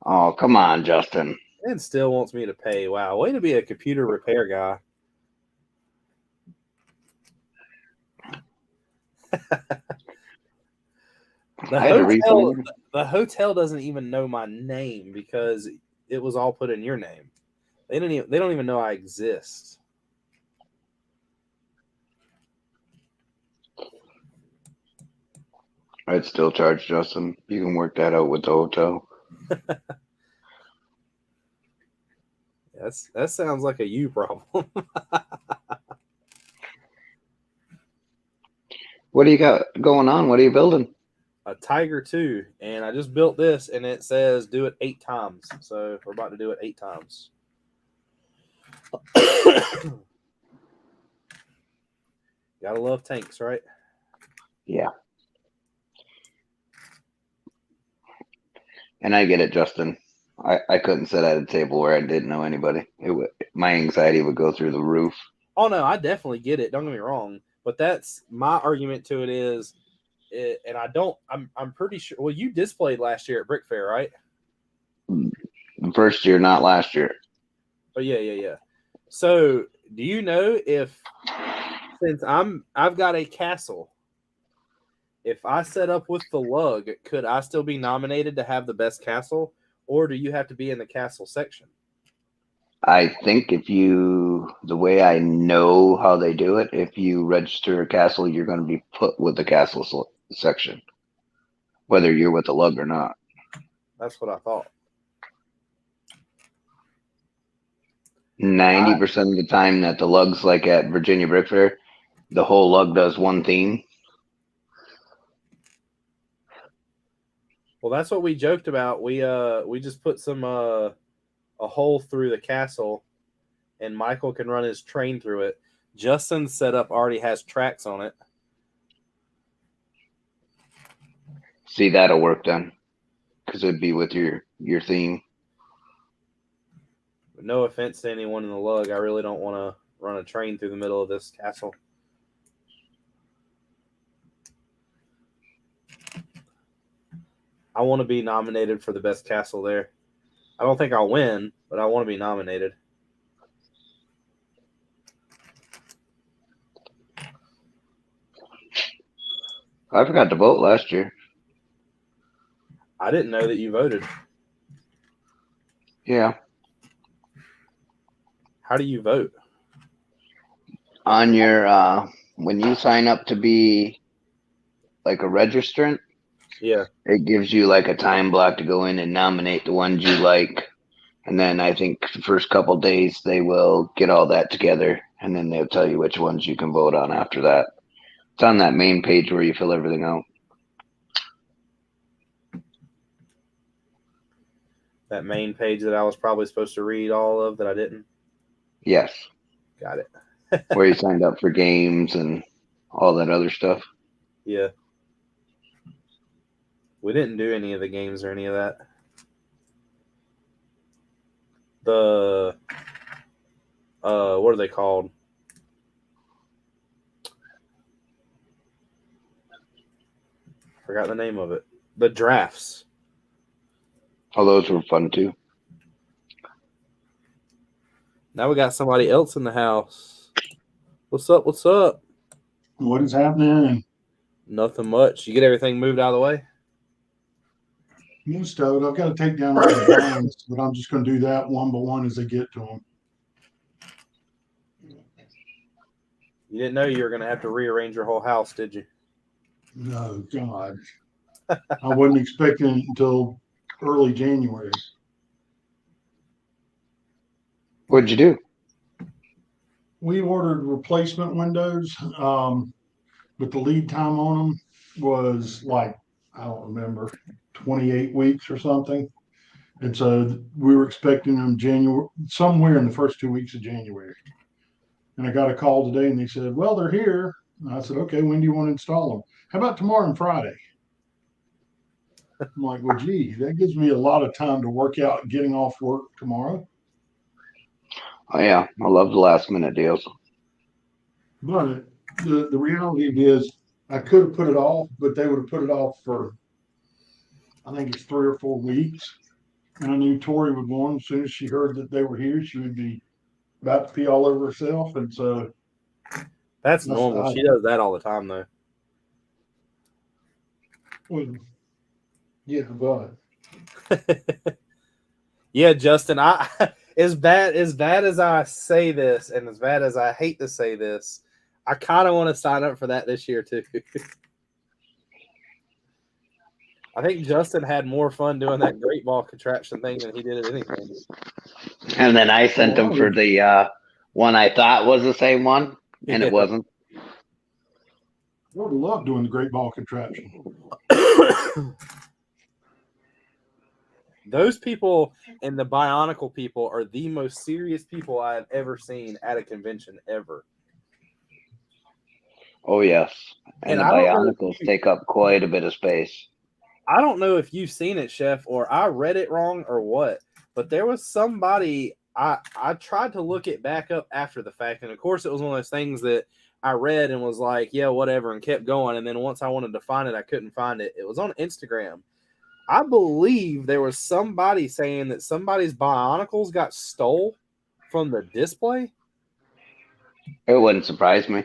S2: Oh, come on, Justin.
S1: And still wants me to pay. Wow, way to be a computer repair guy. The hotel doesn't even know my name because it was all put in your name. They don't even know I exist.
S2: I'd still charge Justin. You can work that out with the hotel.
S1: That sounds like a you problem.
S2: What do you got going on? What are you building?
S1: A Tiger 2, and I just built this, and it says do it 8 times. So we're about to do it 8 times. Gotta love tanks, right?
S2: Yeah. And I get it, Justin. I couldn't sit at a table where I didn't know anybody. My anxiety would go through the roof.
S1: Oh, no, I definitely get it. Don't get me wrong. But that's my argument to it is, and I'm pretty sure. Well, you displayed last year at Brick Fair, right?
S2: The first year, not last year.
S1: Oh, yeah. So, do you know since I've got a castle, if I set up with the lug, could I still be nominated to have the best castle, or do you have to be in the castle section?
S2: I think the way I know how they do it, if you register a castle, you're going to be put with the castle section, whether you're with the lug or not.
S1: That's what I thought.
S2: 90% of the time that the lug's like at Virginia Brick Fair, the whole lug does one theme.
S1: Well, that's what we joked about. We just put some a hole through the castle, and Michael can run his train through it. Justin's setup already has tracks on it.
S2: See, that'll work then, because it'd be with your theme.
S1: No offense to anyone in the lug, I really don't want to run a train through the middle of this castle. I want to be nominated for the best castle there. I don't think I'll win, but I want to be nominated.
S2: I forgot to vote last year.
S1: I didn't know that you voted.
S2: Yeah.
S1: How do you vote?
S2: On your when you sign up to be like a registrant,
S1: yeah,
S2: it gives you like a time block to go in and nominate the ones you like. And then I think the first couple days they will get all that together, and then they'll tell you which ones you can vote on after that. It's on that main page where you fill everything out.
S1: That main page that I was probably supposed to read all of that I didn't?
S2: Yes.
S1: Got it.
S2: Where you signed up for games and all that other stuff.
S1: Yeah. We didn't do any of the games or any of that. The what are they called? Forgot the name of it. The drafts.
S2: Oh, those were fun too.
S1: Now we got somebody else in the house. What's up? What's up?
S3: What is happening?
S1: Nothing much. You get everything moved out of the way?
S3: Most of it. I've got to take down all the blinds, but I'm just going to do that one by one as they get to them.
S1: You didn't know you were going to have to rearrange your whole house, did you?
S3: No, God. I wasn't expecting it until early January.
S2: What'd you do?
S3: We ordered replacement windows, but the lead time on them was like, I don't remember, 28 weeks or something. And so we were expecting them January, somewhere in the first 2 weeks of January. And I got a call today and they said, well, they're here. And I said, okay, when do you want to install them? How about tomorrow and Friday? I'm like, well, gee, that gives me a lot of time to work out getting off work tomorrow.
S2: Oh yeah, I love the last minute deals.
S3: But the reality is I could have put it off, but they would have put it off for, I think it's 3 or 4 weeks. And I knew Tori would want them. As soon as she heard that they were here, she would be about to pee all over herself. And so
S1: That's normal. She does that all the time, though.
S3: Well, yeah, but
S1: yeah, Justin, I as bad as I say this, and as bad as I hate to say this, I kind of want to sign up for that this year too. I think Justin had more fun doing that great ball contraption thing than he did at anything.
S2: And then I sent him for the one I thought was the same one, and it wasn't.
S3: I would love doing the great ball contraption.
S1: Those people and the Bionicle people are the most serious people I have ever seen at a convention ever.
S2: Oh, yes. And the Bionicles take up quite a bit of space.
S1: I don't know if you've seen it, Chef, or I read it wrong or what, but there was somebody, I tried to look it back up after the fact, and of course it was one of those things that I read and was like, yeah, whatever, and kept going, and then once I wanted to find it, I couldn't find it. It was on Instagram. I believe there was somebody saying that somebody's Bionicles got stole from the display.
S2: It wouldn't surprise me.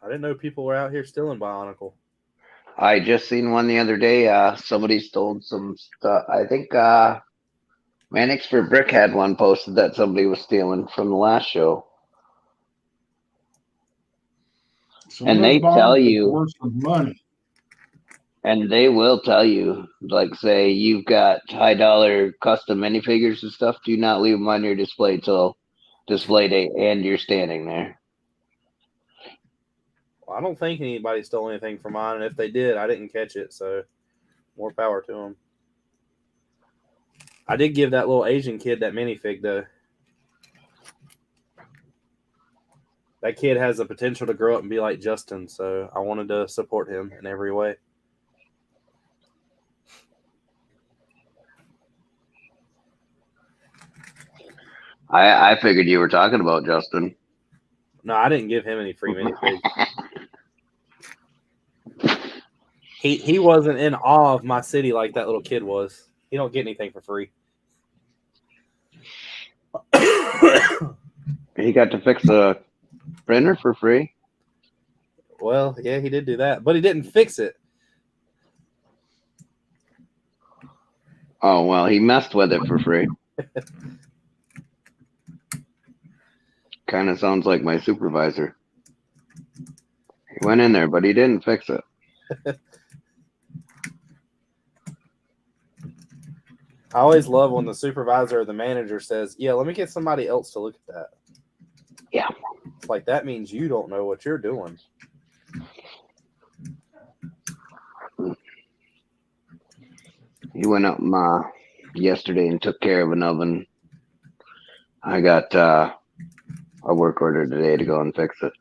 S1: I didn't know people were out here stealing Bionicle.
S2: I just seen one the other day. Somebody stole some stuff. I think Mannix for Brick had one posted that somebody was stealing from the last show. And they tell you,
S3: worth some money.
S2: and they will tell you, like, say you've got high dollar custom minifigures and stuff. Do not leave them on your display till display day, and you're standing there.
S1: Well, I don't think anybody stole anything from mine, and if they did, I didn't catch it. So, more power to them. I did give that little Asian kid that minifig though. That kid has the potential to grow up and be like Justin, so I wanted to support him in every way.
S2: I figured you were talking about Justin.
S1: No, I didn't give him any free minifigs. He wasn't in awe of my city like that little kid was. He don't get anything for free.
S2: He got to fix the printer for free.
S1: Well, yeah, he did do that, but he didn't fix it.
S2: Oh, well, he messed with it for free. Kind of sounds like my supervisor. He went in there, but he didn't fix it.
S1: I always love when the supervisor or the manager says, yeah, let me get somebody else to look at that.
S2: Yeah.
S1: It's like, that means you don't know what you're doing.
S2: He went up yesterday and took care of an oven. I got a work order today to go and fix it.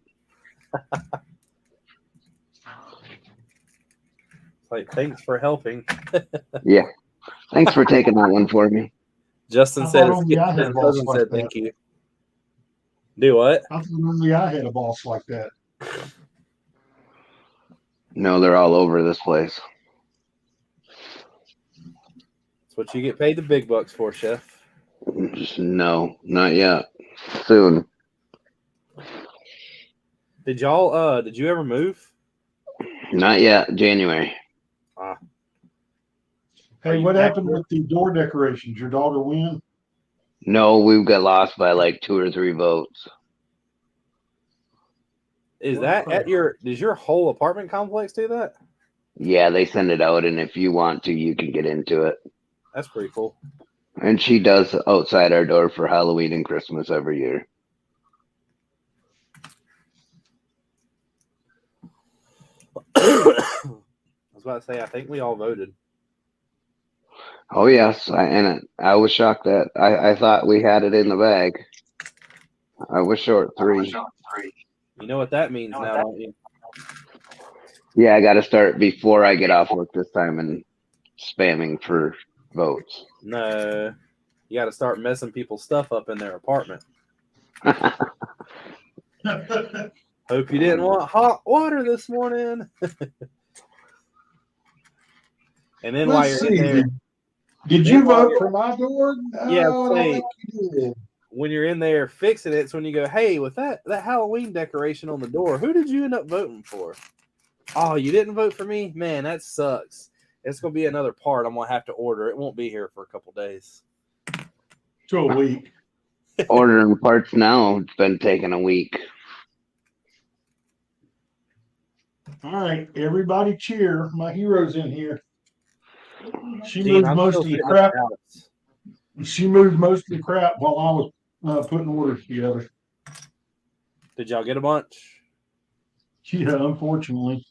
S1: It's like, thanks for helping.
S2: Yeah. Thanks for taking that one for me.
S1: Justin
S3: I
S1: said
S3: thought only I had
S1: his
S3: a boss
S1: cousin
S3: like
S1: said
S3: that.
S1: thank you. Do what?
S3: I thought only I had a boss like that.
S2: No, they're all over this place.
S1: That's what you get paid the big bucks for, Chef.
S2: No, not yet. Soon.
S1: Did y'all did you ever move?
S2: Not yet. January.
S1: Are
S3: Hey,
S1: you
S3: what
S1: back
S3: happened
S1: there?
S3: with the door decorations? Your daughter win?
S2: No, we've got lost by like 2 or 3 votes.
S1: Is
S3: What
S1: that
S3: crap?
S1: at does your whole apartment complex do that?
S2: Yeah, they send it out, and if you want to, you can get into it.
S1: That's pretty cool.
S2: And she does outside our door for Halloween and Christmas every year.
S1: I was about to say, I think we all voted.
S2: Oh yes, I was shocked that I thought we had it in the bag. I was short 3.
S1: You know what that means now, don't you?
S2: Yeah, I got to start before I get off work this time and spamming for votes.
S1: No. You got to start messing people's stuff up in their apartment. Hope you didn't want hot water this morning. And then while
S3: Let's
S1: you're in
S3: see.
S1: there,
S3: Did
S1: then
S3: you
S1: while
S3: vote
S1: you're-
S3: for my door?
S1: Yeah,
S3: No, I don't
S1: say-
S3: think you did.
S1: when you're in there fixing it, it's when you go, hey, with that Halloween decoration on the door, who did you end up voting for? Oh, you didn't vote for me? Man, that sucks. It's going to be another part I'm going to have to order. It won't be here for a couple days.
S3: To a week.
S2: Ordering parts now, it's been taking a week.
S3: All right, everybody cheer. My hero's in here. She
S1: Gene,
S3: moved
S1: I'm
S3: most
S1: still
S3: of the
S1: sitting at
S3: crap.
S1: the house.
S3: She moved most of the crap while I was putting orders together.
S1: Did y'all get a bunch?
S3: Yeah, unfortunately.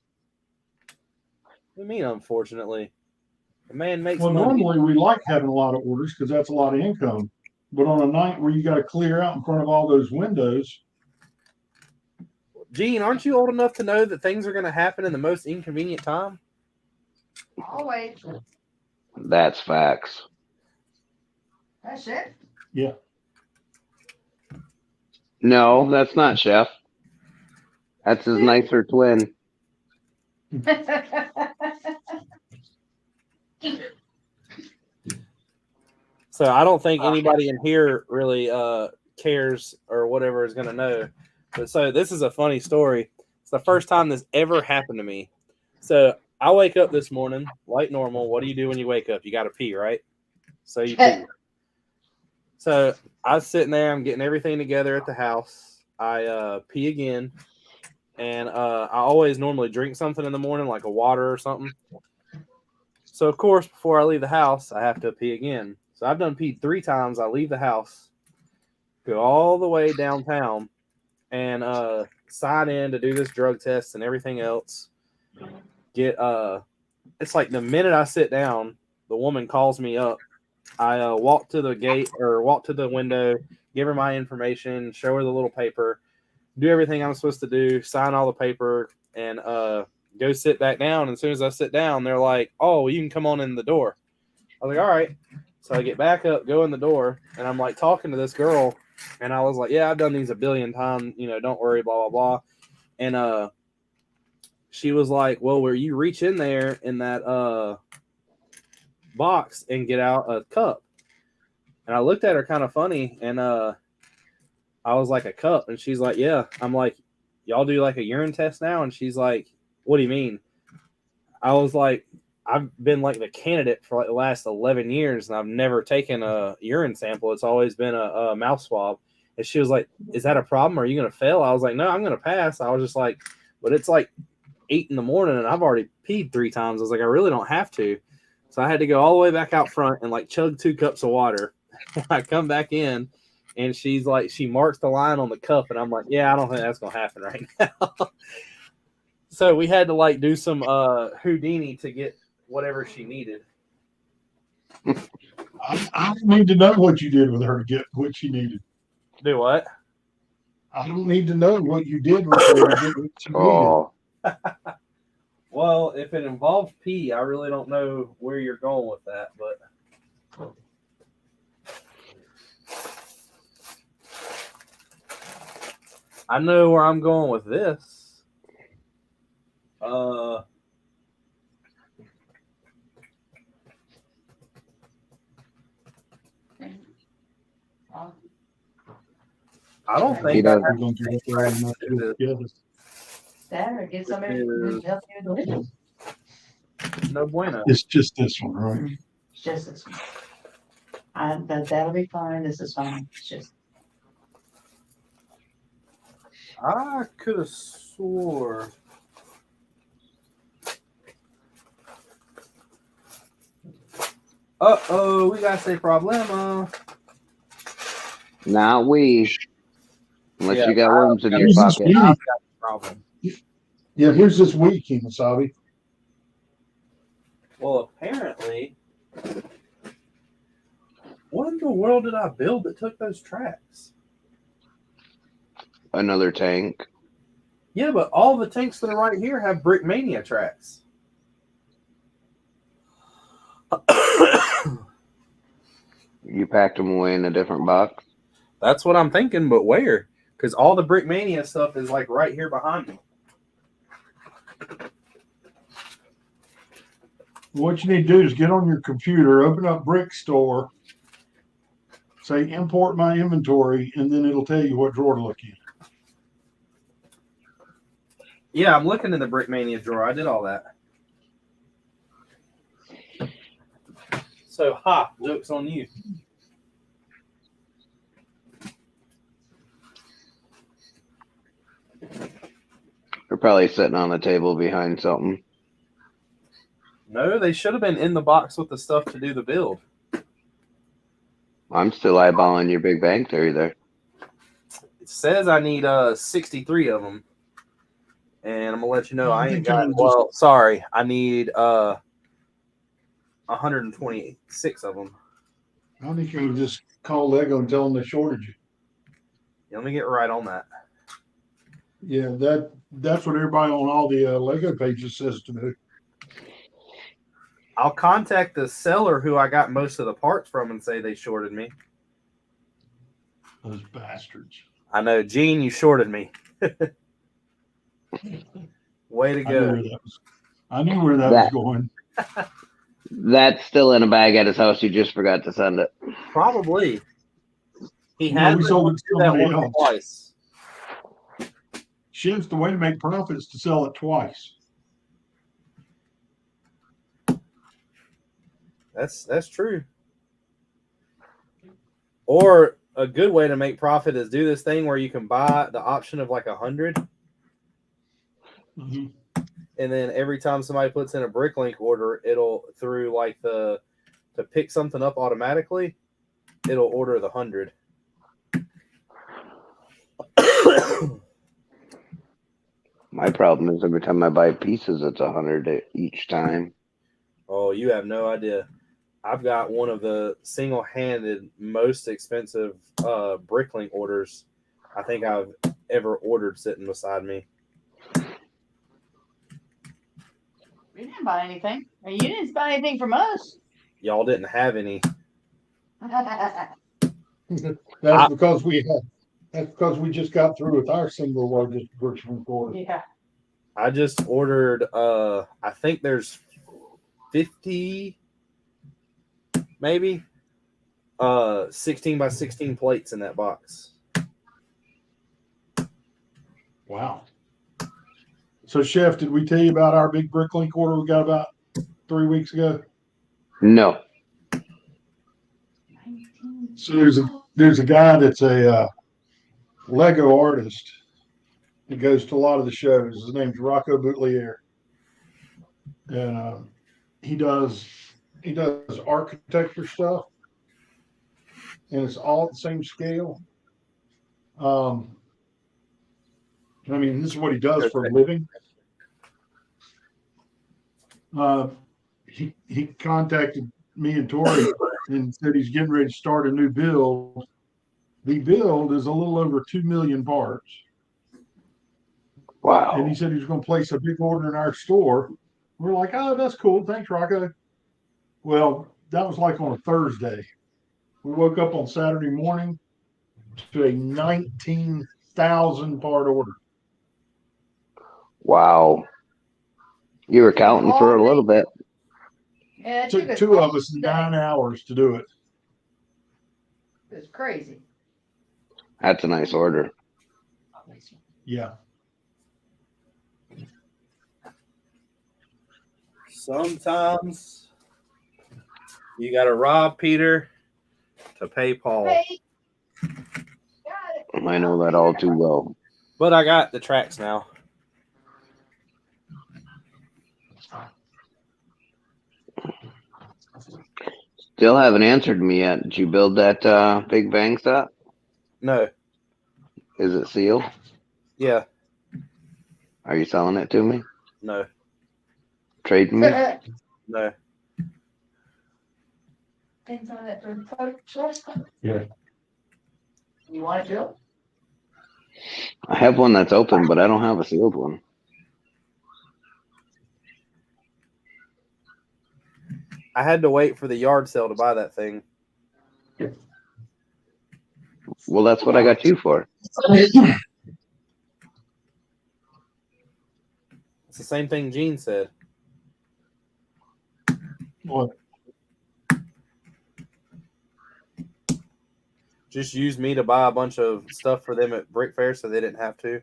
S1: What do you mean, unfortunately? The man makes
S3: Well,
S1: money.
S3: normally we like having a lot of orders because that's a lot of income. But on a night where you got to clear out in front of all those windows,
S1: Gene, aren't you old enough to know that things are going to happen in the most inconvenient time?
S4: Always.
S2: That's facts.
S4: That's it.
S3: yeah.
S2: No, that's not Chef. That's his nicer twin.
S1: So I don't think anybody in here really cares or whatever is going to know. But so this is a funny story. It's the first time this ever happened to me. So I wake up this morning, like normal. What do you do when you wake up? You got to pee, right? So you pee. So I was sitting there. I'm getting everything together at the house. I pee again. And I always normally drink something in the morning, like a water or something. So, of course, before I leave the house, I have to pee again. So I've done peed 3 times. I leave the house, go all the way downtown, and sign in to do this drug test and everything else. It's like the minute I sit down, the woman calls me up. I walk to the gate or walk to the window, give her my information, show her the little paper, do everything I'm supposed to do, sign all the paper, and go sit back down. And as soon as I sit down, they're like, oh, well, you can come on in the door. I was like, all right. So I get back up, go in the door, and I'm like talking to this girl. And I was like, yeah, I've done these a billion times. You know, don't worry, blah, blah, blah. And she was like, well, where you reach in there in that box and get out a cup. And I looked at her kind of funny, and I was like, a cup? And she's like, yeah. I'm like, y'all do like a urine test now? And she's like, what do you mean? I was like, I've been like the candidate for like the last 11 years, and I've never taken a urine sample. It's always been a mouth swab. And she was like, is that a problem? Are you going to fail? I was like, no, I'm going to pass. I was just like, but it's like 8 in the morning, and I've already peed 3 times. I was like, I really don't have to. So I had to go all the way back out front and like chug 2 cups of water. I come back in, and she's like, she marks the line on the cup, and I'm like, yeah, I don't think that's going to happen right now. So we had to like do some Houdini to get whatever she needed.
S3: I don't need to know what you did with her to get what she needed.
S1: Do what?
S3: I don't need to know what you did with her to get what she needed.
S2: Oh,
S1: Well, if it involves P, I really don't know where you're going with that, but I know where I'm going with this. I don't
S2: He
S1: think I
S2: does.
S3: We're
S1: have
S3: going to get there and not do it together.
S4: That or get somebody who can help you with it.
S1: no bueno.
S3: It's just this one, right?
S4: It's just this one. That'll be fine. This is fine. It's just
S1: I could have swore. Uh-oh, we got a problema.
S2: Not we. Unless
S1: Yeah,
S2: you got worms in your
S3: Here's this
S2: pocket.
S3: week.
S1: I've got a problem.
S3: Yeah, here's this week, Kimasabi.
S1: Well, apparently, what in the world did I build that took those tracks?
S2: Another tank.
S1: Yeah, but all the tanks that are right here have Brickmania tracks.
S2: You packed them away in a different box.
S1: That's what I'm thinking, but where? Because all the Brickmania stuff is like right here behind me.
S3: What you need to do is get on your computer, open up Brick Store, say import my inventory, and then it'll tell you what drawer to look in.
S1: Yeah, I'm looking in the Brickmania drawer. I did all that. So, joke's on you.
S2: They're probably sitting on the table behind something.
S1: No, they should have been in the box with the stuff to do the build.
S2: I'm still eyeballing your Big Bang Theory there.
S1: It says I need 63 of them. And I'm going to let you know I ain't got, I need 126 of them.
S3: I think you can just call Lego and tell them they shorted you.
S1: Yeah, let me get right on that.
S3: Yeah, that's what everybody on all the Lego pages says to do.
S1: I'll contact the seller who I got most of the parts from and say they shorted me.
S3: Those bastards.
S1: I know, Gene, you shorted me. Way to go.
S3: I knew where that was going.
S2: That's still in a bag at his house. You just forgot to send it.
S1: Probably. He
S3: No,
S1: had
S3: we sold it to
S1: that
S3: somebody
S1: one
S3: else.
S1: twice.
S3: Shiv's the way to make profits to sell it twice.
S1: That's true. Or a good way to make profit is do this thing where you can buy the option of like 100.
S3: Mm-hmm.
S1: And then every time somebody puts in a Bricklink order, it'll through like to pick something up automatically, it'll order the 100.
S2: My problem is every time I buy pieces, it's 100 each time.
S1: Oh, you have no idea. I've got one of the single-handed most expensive Bricklink orders I think I've ever ordered sitting beside me.
S4: we didn't buy anything. Or you didn't buy anything from us.
S1: Y'all didn't have any.
S3: That's because we just got through with our single largest virtual order.
S4: Yeah.
S1: I just ordered I think there's 50 maybe 16 by 16 plates in that box.
S3: Wow. So, Chef, did we tell you about our big Bricklink order we got about 3 weeks ago?
S2: No.
S3: So there's a guy that's a Lego artist. He goes to a lot of the shows. His name's Rocco Boutelier, and he does architecture stuff, and it's all at the same scale. I mean, this is what he does for a living. He contacted me and Tori and said he's getting ready to start a new build. The build is a little over 2 million parts.
S2: Wow.
S3: And he said he was going to place a big order in our store. We're like, oh, that's cool. Thanks, Rocco. Well, that was like on a Thursday. We woke up on Saturday morning to a 19,000 part order.
S2: Wow. You were counting for a little bit.
S4: Yeah,
S3: It took two of us 9 hours to do it.
S4: It's crazy.
S2: That's a nice order.
S3: Yeah.
S1: Sometimes you got to rob Peter to pay Paul.
S4: Hey. Got it.
S2: I know that all too well.
S1: But I got the tracks now.
S2: Still haven't answered me yet. Did you build that Big Bang set?
S1: No.
S2: Is it sealed?
S1: Yeah.
S2: Are you selling it to me?
S1: No.
S2: Trading me?
S1: No.
S4: Things on it for photo.
S3: Yeah.
S4: You want it, Bill?
S2: I have one that's open, but I don't have a sealed one.
S1: I had to wait for the yard sale to buy that thing.
S2: Well, that's what I got you for.
S1: It's the same thing Gene said.
S3: What?
S1: Just use me to buy a bunch of stuff for them at Brick Fair so they didn't have to.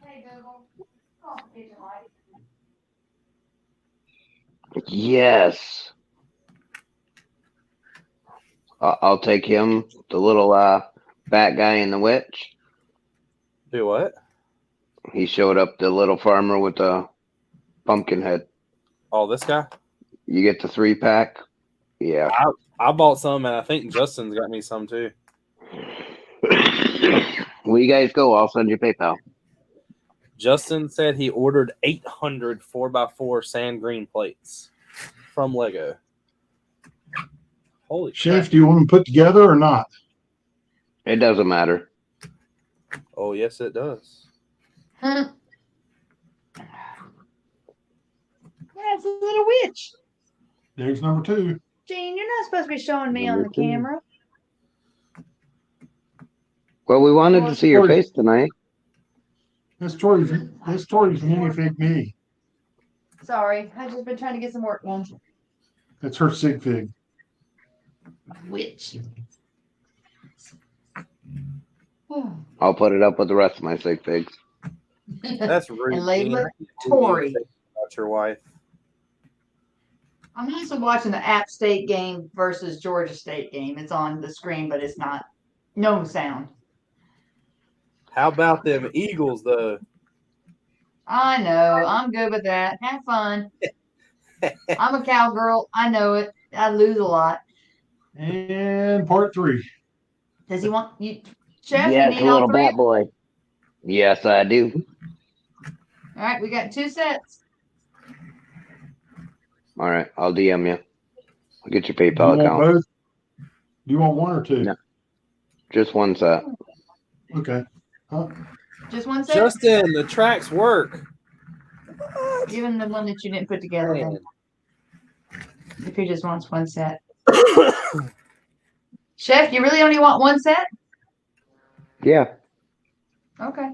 S4: Hey, Google. Oh, pigeon light.
S2: Yes. I'll take him, the little fat guy in the witch.
S1: Do what?
S2: He showed up, the little farmer with the pumpkin head.
S1: Oh, this guy?
S2: You get the 3-pack. Yeah.
S1: I bought some, and I think Justin's got me some too.
S2: Where you guys go? I'll send you PayPal.
S1: Justin said he ordered 800 4x4 sand green plates from Lego. Holy
S3: Chef,
S1: crap.
S3: do you want them put together or not?
S2: It doesn't matter.
S1: Oh, yes, it does.
S4: Yeah, it's a little witch.
S3: There's number 2.
S4: Gene, you're not supposed to be showing me
S2: Number
S4: on the
S2: 2.
S4: camera.
S2: Well, we wanted to see your face tonight.
S3: This Tori's minifig me.
S4: Sorry, I've just been trying to get some work done.
S3: That's her sig fig.
S4: Witch.
S2: I'll put it up with the rest of my sig figs.
S1: That's rude.
S4: And label
S1: Gene.
S4: it Tori.
S1: About your wife.
S4: I'm also watching the App State game versus Georgia State game. It's on the screen, but it's not no sound.
S1: How about them Eagles, though?
S4: I know. I'm good with that. Have fun. I'm a cowgirl. I know it. I lose a lot.
S3: And part 3.
S4: Does he want you? Chef,
S2: Yes,
S4: you need
S2: a little
S4: all 3?
S2: bat boy. Yes, I do.
S4: All right, we got 2 sets.
S2: All right, I'll DM you. I'll get your
S3: Do you
S2: PayPal
S3: want
S2: account.
S3: both? Do you want 1 or 2?
S2: No. Just one set.
S3: Okay. Huh?
S4: Just one set?
S1: Justin, the tracks work.
S4: Give him the one that you didn't put together then. If he just wants 1 set. Chef, you really only want 1 set?
S2: Yeah.
S4: Okay.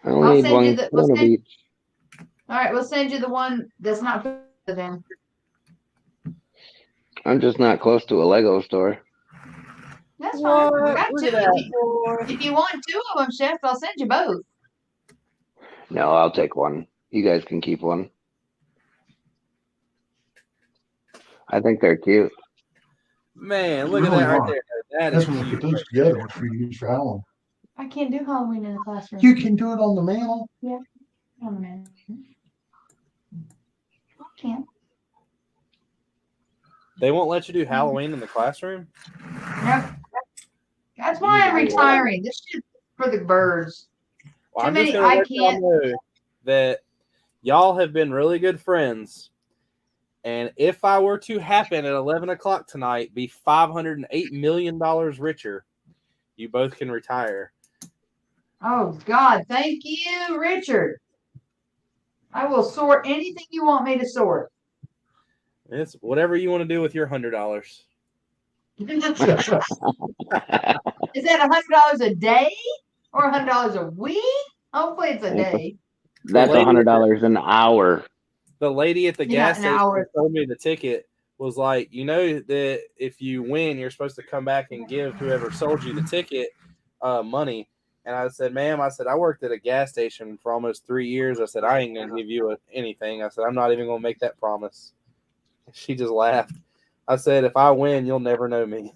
S2: I only
S4: I'll
S2: need
S4: send
S2: one,
S4: you the-
S2: one of each.
S4: All right, we'll send you the one that's not put then.
S2: I'm just not close to a Lego store.
S4: That's fine. We
S1: What?
S4: got
S1: Look
S4: 2
S1: at
S4: of
S1: that,
S4: them.
S1: boy.
S4: If you want 2 of them, Chef, I'll send you both.
S2: No, I'll take one. You guys can keep one. I think they're cute.
S1: Man, look at
S3: Really
S1: that right
S3: are.
S1: there. That
S3: That's
S1: is
S3: when we
S1: cute.
S3: put those together for you to use for Halloween.
S4: I can't do Halloween in the classroom.
S3: You can do it on the mantle.
S4: Oh, man. I can't.
S1: They won't let you do Halloween in the classroom?
S4: Nope. That's why I'm retiring. This shit's for the birds.
S1: Well,
S4: Too
S1: I'm
S4: many,
S1: just going to
S4: I
S1: let y'all
S4: can't.
S1: know that y'all have been really good friends. And if I were to happen at 11 o'clock tonight, be $508 million richer, You both can retire.
S4: Oh God, thank you, Richard. I will sort anything you want me to sort.
S1: It's whatever you want to do with your $100.
S4: Is that $100 a day or $100 a week? Hopefully it's a day.
S2: That's $100 an hour.
S1: The lady at the
S4: Yeah,
S1: gas
S4: an
S1: station
S4: hour.
S1: who sold me the ticket was like, you know that if you win, you're supposed to come back and give whoever sold you the ticket money. And I said, ma'am, I said, I worked at a gas station for almost 3 years. I said, I ain't going to give you anything. I said, I'm not even going to make that promise. She just laughed. I said, if I win, you'll never know me.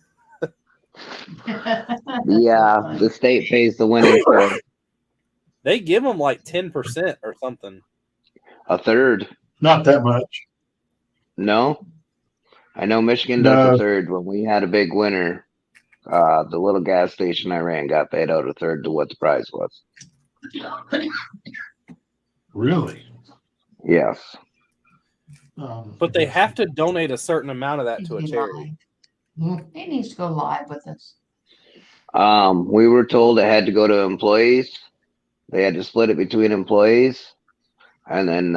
S2: Yeah, the state pays the winning for
S1: They give them like 10% or something.
S2: a third.
S3: Not that much.
S2: No, I know Michigan does
S3: No.
S2: a third. When we had a big winner, the little gas station I ran got paid out a third to what the prize was.
S3: Really?
S2: Yes.
S1: But they have to donate a certain amount of that to a charity.
S4: He needs to go live with us.
S2: We were told it had to go to employees. They had to split it between employees, and then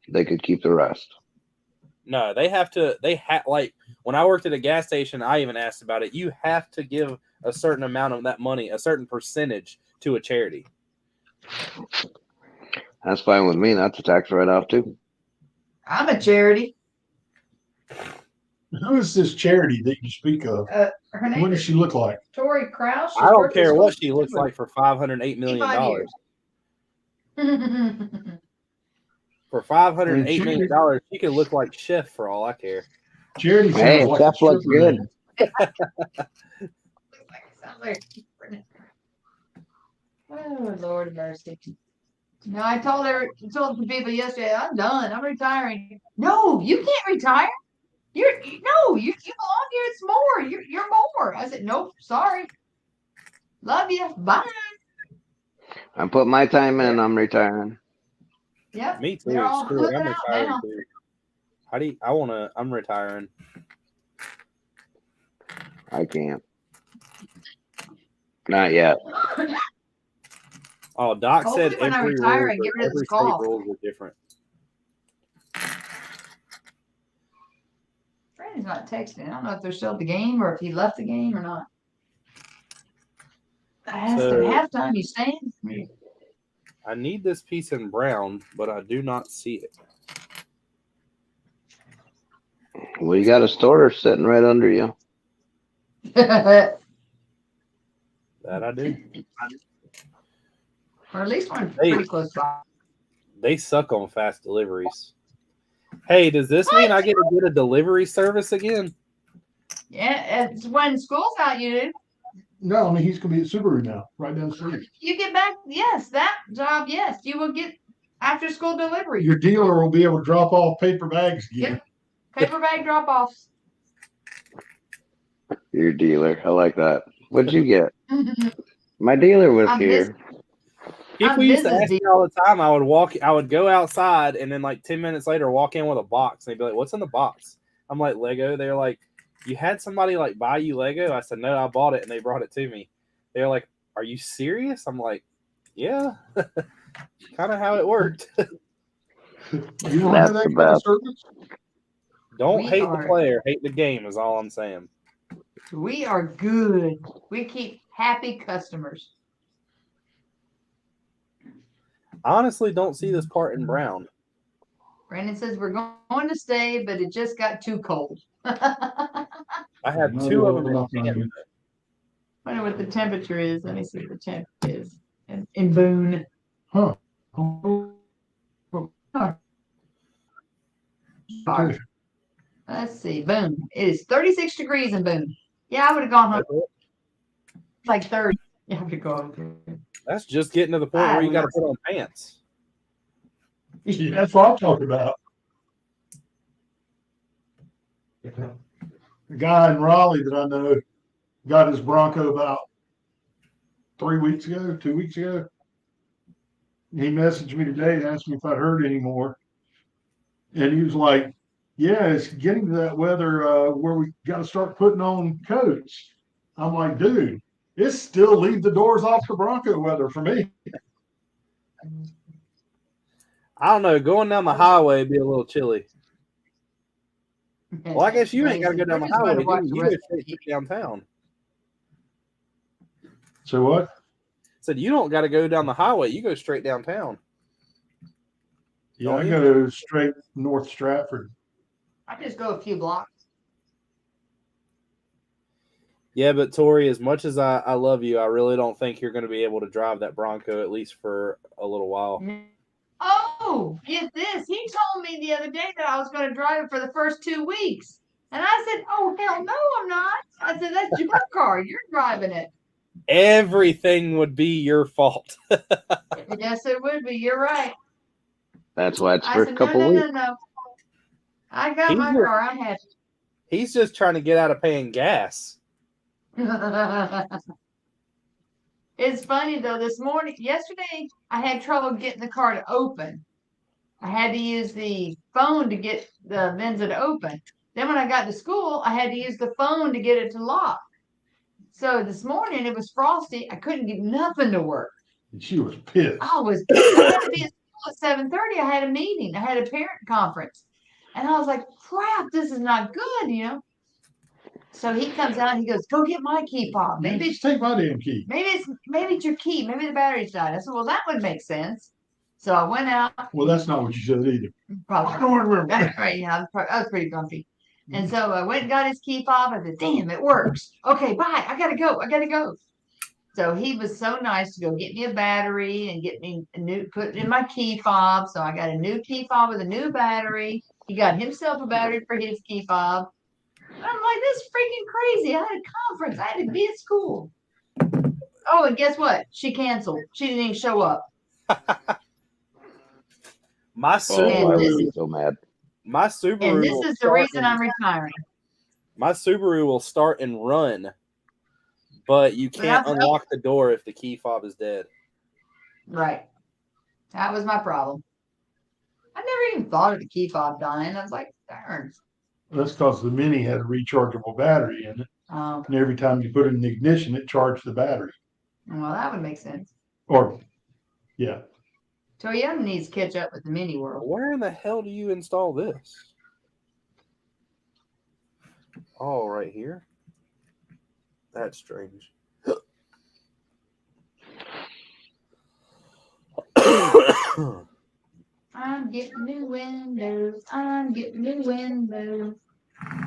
S2: they could keep the rest.
S1: No, they have to. Like when I worked at a gas station, I even asked about it. You have to give a certain amount of that money, a certain percentage, to a charity.
S2: That's fine with me. That's a tax write-off too.
S4: I'm a charity.
S3: Who is this charity that you speak of?
S4: Her name
S3: What does
S4: is
S3: she look like?
S4: Tori Krause.
S1: I don't care what she looks like for $508 million. For $508 million, she could look like Chef for all I care.
S3: Charity sounds
S2: Hey,
S3: like
S2: Chef
S3: a
S2: looks
S3: stripper
S2: good.
S3: name.
S4: Oh, Lord of mercy. No, I told the people yesterday, I'm done. I'm retiring. No, you can't retire. You belong here. It's more. You're more. I said, nope, sorry. Love you. Bye.
S2: I put my time in and I'm retiring.
S4: Yep.
S1: Me too.
S4: They're all
S1: Screw it. I'm
S4: flipping out
S1: retiring
S4: now.
S1: too. I'm retiring.
S2: I can't. Not yet.
S1: Oh, Doc
S4: Hopefully
S1: said
S4: when I
S1: every
S4: retire,
S1: rule,
S4: I get rid of
S1: every
S4: this
S1: state
S4: cough.
S1: rules are different.
S4: Brandon's not texting. I don't know if they're still at the game or if he left the game or not. I asked
S1: So-
S4: at halftime, you staying?
S1: I need this piece in brown, but I do not see it.
S2: Well, you got a store sitting right under you.
S1: That I do.
S4: Or at least one
S1: Hey.
S4: pretty close by.
S1: They suck on fast deliveries. Hey, does this mean I get to get a delivery service again?
S4: Yeah, it's when school's out, you do.
S3: No, I mean he's gonna be at Subaru now, right down the street.
S4: You get back, yes, that job, yes. You will get after school delivery.
S3: Your dealer will be able to drop off paper bags again.
S4: Yep. Paper bag drop offs.
S2: Your dealer. I like that. What'd you get? My dealer was
S4: I'm
S2: here.
S1: People used to ask me all the time. I would go outside and then like 10 minutes later walk in with a box. And they'd be like, "What's in the box?" I'm like, "Lego." They're like, "You had somebody like buy you Lego?" I said, "No, I bought it," and they brought it to me. They're like, "Are you serious?" I'm like, "Yeah." Kind of how it worked.
S3: You don't have that kind of service?
S1: Don't hate the player, hate the game is all I'm saying.
S4: We are good. We keep happy customers.
S1: I honestly don't see this part in brown.
S4: Brandon says we're going to stay, but it just got too cold.
S1: I have two of them in Canada.
S4: I wonder what the temperature is. Let me see what the temp is in Boone.
S3: Huh.
S4: Let's see, Boone. It is 36 degrees in Boone. Yeah, I would have gone home. It's like 30. Yeah, I would go home.
S1: That's just getting to the point where you got to put on pants.
S3: Yeah, that's what I'm talking about. The guy in Raleigh that I know got his Bronco about 2 weeks ago. He messaged me today and asked me if I'd heard any more. And he was like, yeah, it's getting to that weather where we got to start putting on coats. I'm like, dude, It's still leave the doors off the Bronco weather for me.
S1: I don't know. Going down the highway would be a little chilly. Well, I guess you ain't got to go down the highway, do you? You go straight downtown.
S3: So what?
S1: Said you don't got to go down the highway. You go straight downtown.
S3: Yeah, I go straight North Stratford.
S4: I just go a few blocks.
S1: Yeah, but Tori, as much as I love you, I really don't think you're going to be able to drive that Bronco, at least for a little while.
S4: Oh, get this. He told me the other day that I was going to drive it for the first 2 weeks. And I said, oh, hell no, I'm not. I said, that's your car. You're driving it.
S1: Everything would be your fault.
S4: Yes, it would be. You're right.
S2: That's why it's
S4: I
S2: first
S4: said,
S2: couple weeks.
S4: No. I got my car. I'm happy.
S1: He's just trying to get out of paying gas.
S4: It's funny though, yesterday, I had trouble getting the car to open. I had to use the phone to get the Venza to open. Then when I got to school, I had to use the phone to get it to lock. So this morning it was frosty. I couldn't get nothing to work.
S3: And she was pissed.
S4: I was pissed. I had to be at school at 7:30. I had a meeting. I had a parent conference. And I was like, crap, this is not good, you know. So he comes out and he goes, go get my key fob.
S3: Maybe just take my damn key.
S4: Maybe it's your key. Maybe the battery's died. I said, well, that would make sense. So I went out.
S3: Well, that's not what you said either.
S4: Probably. I don't remember. Right, yeah, I was pretty grumpy. And so I went and got his key fob. I said, damn, it works. Okay, bye. I gotta go. So he was so nice to go get me a battery and get me put it in my key fob. So I got a new key fob with a new battery. He got himself a battery for his key fob. I'm like, this is freaking crazy. I had a conference. I had to be at school. Oh, and guess what? She canceled. She didn't even show up.
S1: My Subaru,
S2: why were you so mad?
S1: My Subaru.
S4: And this is the reason I'm retiring.
S1: My Subaru will start and run, but you can't unlock the door if the key fob is dead.
S4: Right. That was my problem. I never even thought of the key fob dying. I was like, darn.
S3: That's because the Mini had a rechargeable battery in it.
S4: Oh,
S3: And every time you put it in the ignition, it charged the battery.
S4: well, that would make sense.
S3: Or, yeah.
S4: Toyota needs to catch up with the Mini world.
S1: Where in the hell do you install this? Oh, right here. That's strange.
S4: I'm getting new windows. I'm getting new windows.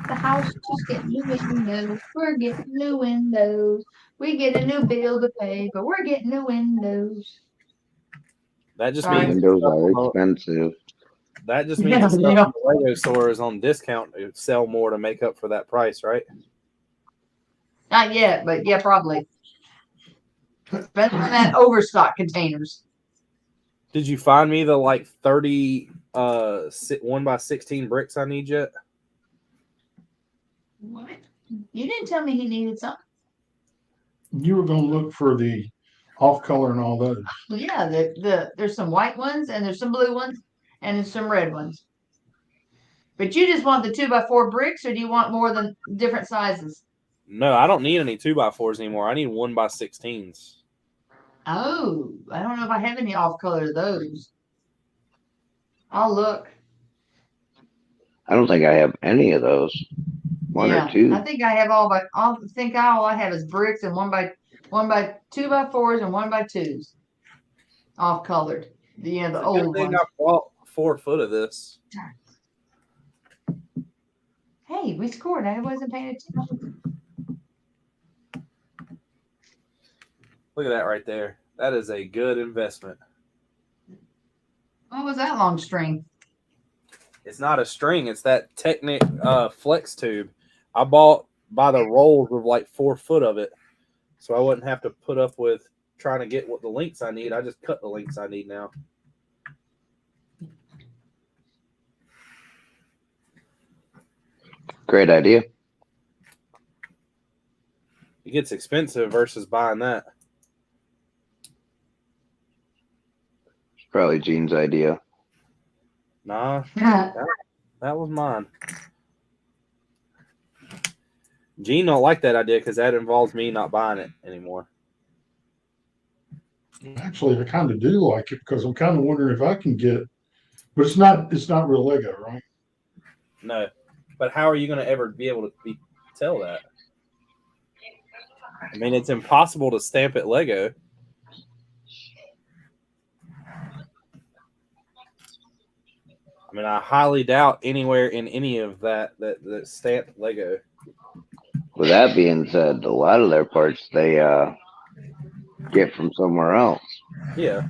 S4: The house just getting new windows. We're getting new windows. We get a new bill to pay, but we're getting new windows.
S1: That just
S4: Sorry.
S1: means
S2: Windows are expensive.
S1: that just means the stuff in the Lego store is on discount to sell more to make up for that price, right?
S4: Not yet, but yeah, probably. Better than that overstock containers.
S1: Did you find me the like 30 1x16 bricks I need yet?
S4: What? You didn't tell me he needed something.
S3: You were going to look for the off color and all those.
S4: Yeah, there's some white ones and there's some blue ones and there's some red ones. But you just want the 2x4 bricks, or do you want more than different sizes?
S1: No, I don't need any 2x4s anymore. I need 1x16s.
S4: Oh, I don't know if I have any off color of those. I'll look.
S2: I don't think I have any of those. One or two.
S4: I think I have all I have is bricks and 2x4s and 1x2s. Off colored. The old ones.
S1: I bought 4 foot of this.
S4: Hey, we scored. I wasn't paying attention.
S1: Look at that right there. That is a good investment.
S4: What was that long string?
S1: It's not a string. It's that Technic flex tube. I bought by the rolls of like 4 foot of it, so I wouldn't have to put up with trying to get what the lengths I need. I just cut the lengths I need now.
S2: Great idea.
S1: It gets expensive versus buying that.
S2: It's probably Gene's idea.
S1: Nah, that was mine. Gene don't like that idea because that involves me not buying it anymore.
S3: Actually, I kind of do like it because I'm kind of wondering if I can get, but it's not real Lego, right?
S1: No, but how are you going to ever be able to tell that? I mean, it's impossible to stamp it Lego. I mean, I highly doubt anywhere in any of that stamped Lego.
S2: With that being said, a lot of their parts they get from somewhere else.
S1: Yeah.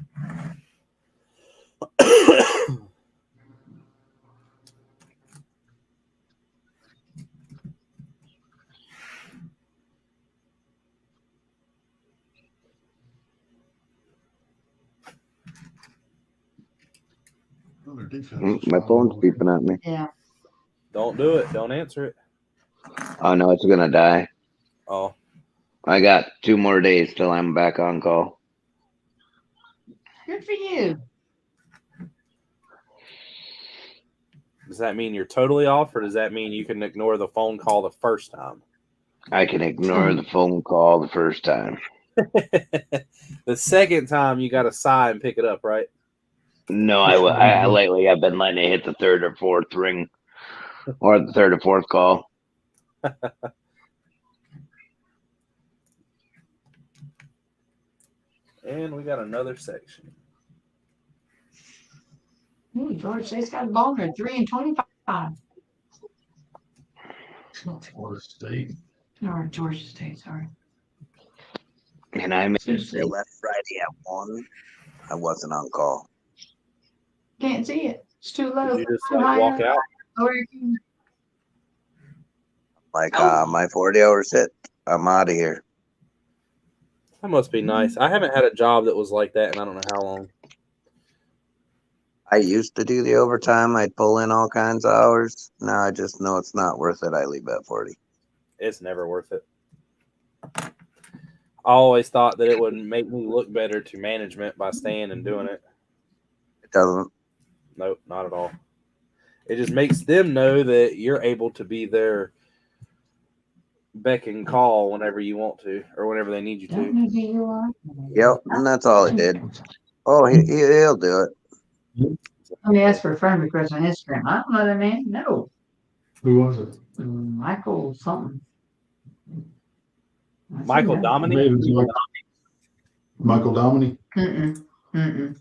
S3: Their defense is
S2: My
S3: fine.
S2: phone's beeping at me.
S4: Yeah.
S1: Don't do it. Don't answer it.
S2: Oh no, it's gonna die.
S1: Oh,
S2: I got 2 more days till I'm back on call.
S4: Good for you.
S1: does that mean you're totally off, or does that mean you can ignore the phone call the first time?
S2: I can ignore the phone call the first time.
S1: The second time, you got to sigh and pick it up, right?
S2: No, I lately I've been letting it hit the 3rd or 4th ring, or the 3rd or 4th call.
S1: And we got another section.
S4: Ooh, Georgia State's got a boner at 3-25.
S3: It's not Florida State.
S4: Or Georgia State, sorry.
S2: And I missed
S4: Seriously.
S2: it last Friday at 1. I wasn't on call.
S4: Can't see it. It's too low.
S1: Did you just
S4: Too
S1: like
S4: high
S1: walk
S4: up.
S1: out?
S4: Or you can-
S2: Like my 40 hours hit, I'm out of here.
S1: That must be nice. I haven't had a job that was like that, and I don't know how long.
S2: I used to do the overtime. I'd pull in all kinds of hours. Now I just know it's not worth it. I leave at 40.
S1: It's never worth it. I always thought that it would make me look better to management by staying and doing it.
S2: It doesn't.
S1: Nope, not at all. It just makes them know that you're able to be their beck and call whenever you want to, or whenever they need you
S4: Don't
S1: to.
S4: you do you are?
S2: Yep, and that's all it did. Oh, he'll do it.
S4: Let me ask for a friend request on Instagram. I don't know that man. No.
S3: Who was it?
S4: Michael something.
S1: Michael Dominic?
S3: Maybe it's Michael Dominic.
S4: Mm-mm.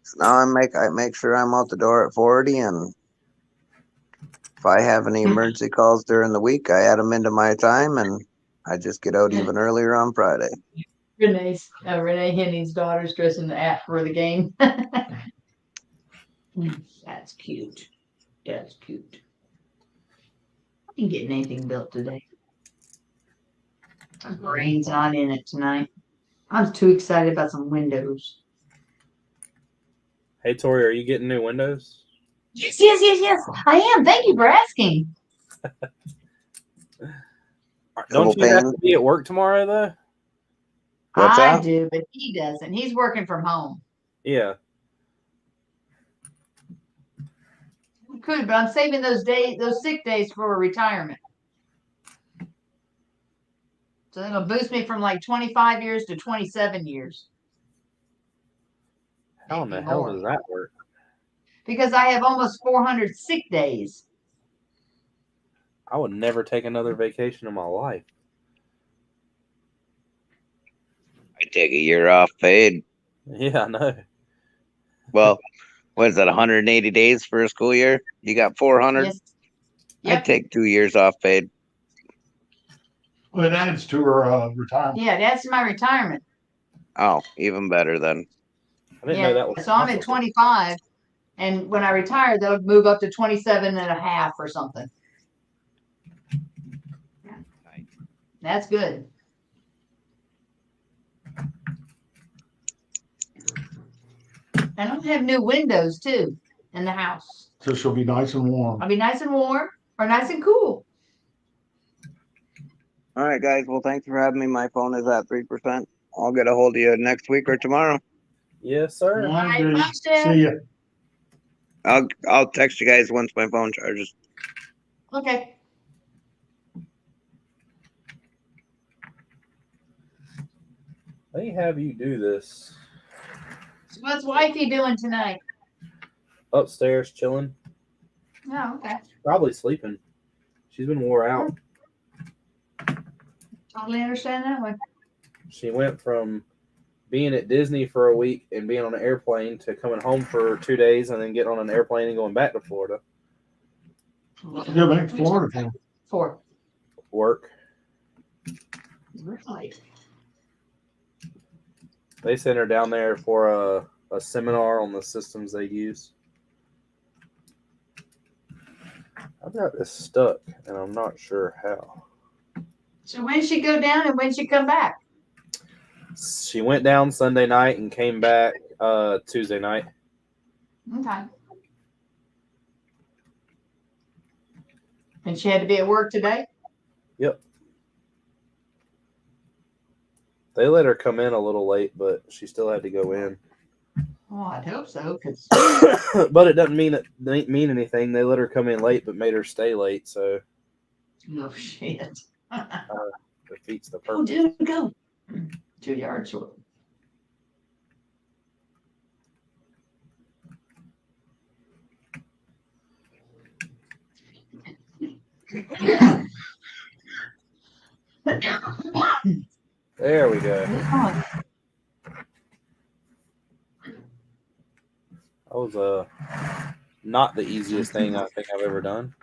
S2: So now I make sure I'm out the door at 40, and if I have any emergency calls during the week, I add them into my time, and I just get out even earlier on Friday.
S4: Renee Henney's daughter's dressing the app for the game. That's cute. That's cute. I ain't getting anything built today. My brain's not in it tonight. I'm too excited about some windows.
S1: Hey, Tori, are you getting new windows?
S4: Yes. I am. Thank you for asking.
S1: Don't you have to be at work tomorrow, though?
S2: What's
S4: I
S2: that?
S4: do, but he doesn't. He's working from home.
S1: Yeah.
S4: Could, but I'm saving those sick days for retirement. So they're gonna boost me from like 25 years to 27 years.
S1: How in the hell does that work?
S4: Because I have almost 400 sick days.
S1: I would never take another vacation in my life.
S2: I take a year off paid.
S1: Yeah, I know.
S2: Well, what is that, 180 days for a school year? You got 400?
S4: Yes.
S2: I'd take 2 years off paid.
S3: Well, it adds to her retirement.
S4: Yeah, that's my retirement.
S2: Oh, even better then.
S1: I didn't know that was
S4: so I'm at
S1: possible.
S4: 25, and when I retire, they'll move up to 27 and a half or something. That's good. And I'll have new windows too in the house.
S3: So she'll be nice and warm.
S4: I'll be nice and warm or nice and cool.
S2: All right, guys. Well, thanks for having me. My phone is at 3%. I'll get a hold of you next week or tomorrow.
S1: Yes, sir.
S3: All right,
S4: Bye,
S3: dude.
S4: Tim.
S3: See ya.
S2: I'll text you guys once my phone charges.
S4: Okay.
S1: They have you do this.
S4: So what's wifey doing tonight?
S1: Upstairs chilling.
S4: Oh, okay.
S1: Probably sleeping. She's been wore out.
S4: Totally understand that one.
S1: She went from being at Disney for a week and being on an airplane to coming home for 2 days and then getting on an airplane and going back to Florida.
S3: Yeah, back to Florida.
S4: 4.
S1: Work.
S4: Right.
S1: They sent her down there for a seminar on the systems they use. I've got this stuck and I'm not sure how.
S4: So when she go down and when she come back?
S1: She went down Sunday night and came back Tuesday night.
S4: Okay. And she had to be at work today?
S1: Yep. They let her come in a little late, but she still had to go in.
S4: Oh, I'd hope so, because
S1: But it doesn't mean anything. They let her come in late, but made her stay late, so
S4: no shit.
S1: defeats the
S4: Oh,
S1: purpose.
S4: dude, go. 2 yards short.
S1: There we go. That was not the easiest thing I think I've ever done.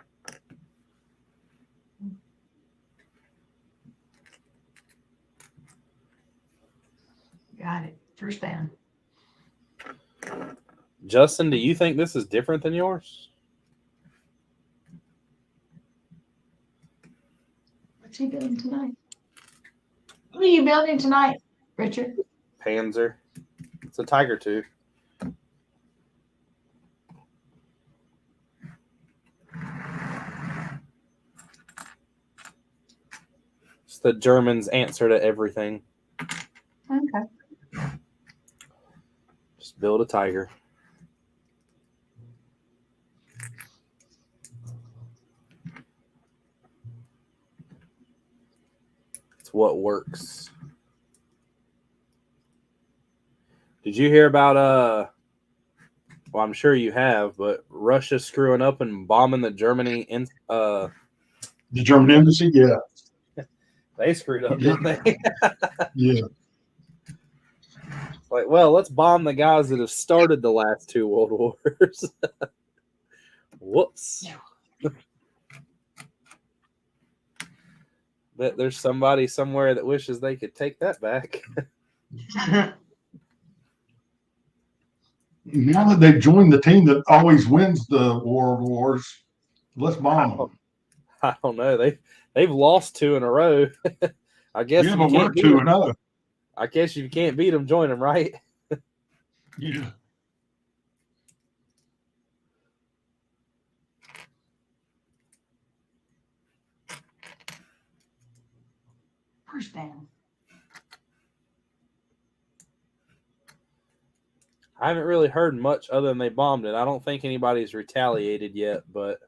S4: Got it. First down.
S1: Justin, do you think this is different than yours?
S4: What's he building tonight? What are you building tonight, Richard?
S1: Panzer. It's a Tiger too. It's the Germans' answer to everything.
S4: Okay.
S1: Just build a Tiger. It's what works. Did you hear about well, I'm sure you have, but Russia screwing up and bombing the Germany
S3: The German embassy, yeah.
S1: they screwed up, didn't they?
S3: Yeah.
S1: Like, well, let's bomb the guys that have started the last 2 world wars. Whoops. Bet there's somebody somewhere that wishes they could take that back.
S3: Now that they've joined the team that always wins the world wars, let's bomb them.
S1: I don't know. They've lost 2 in a row. I guess
S3: Yeah,
S1: you
S3: but we're
S1: can't beat
S3: 2
S1: them.
S3: and 0.
S1: I guess if you can't beat them, join them, right?
S3: Yeah.
S4: First down.
S1: I haven't really heard much other than they bombed it. I don't think anybody's retaliated yet, but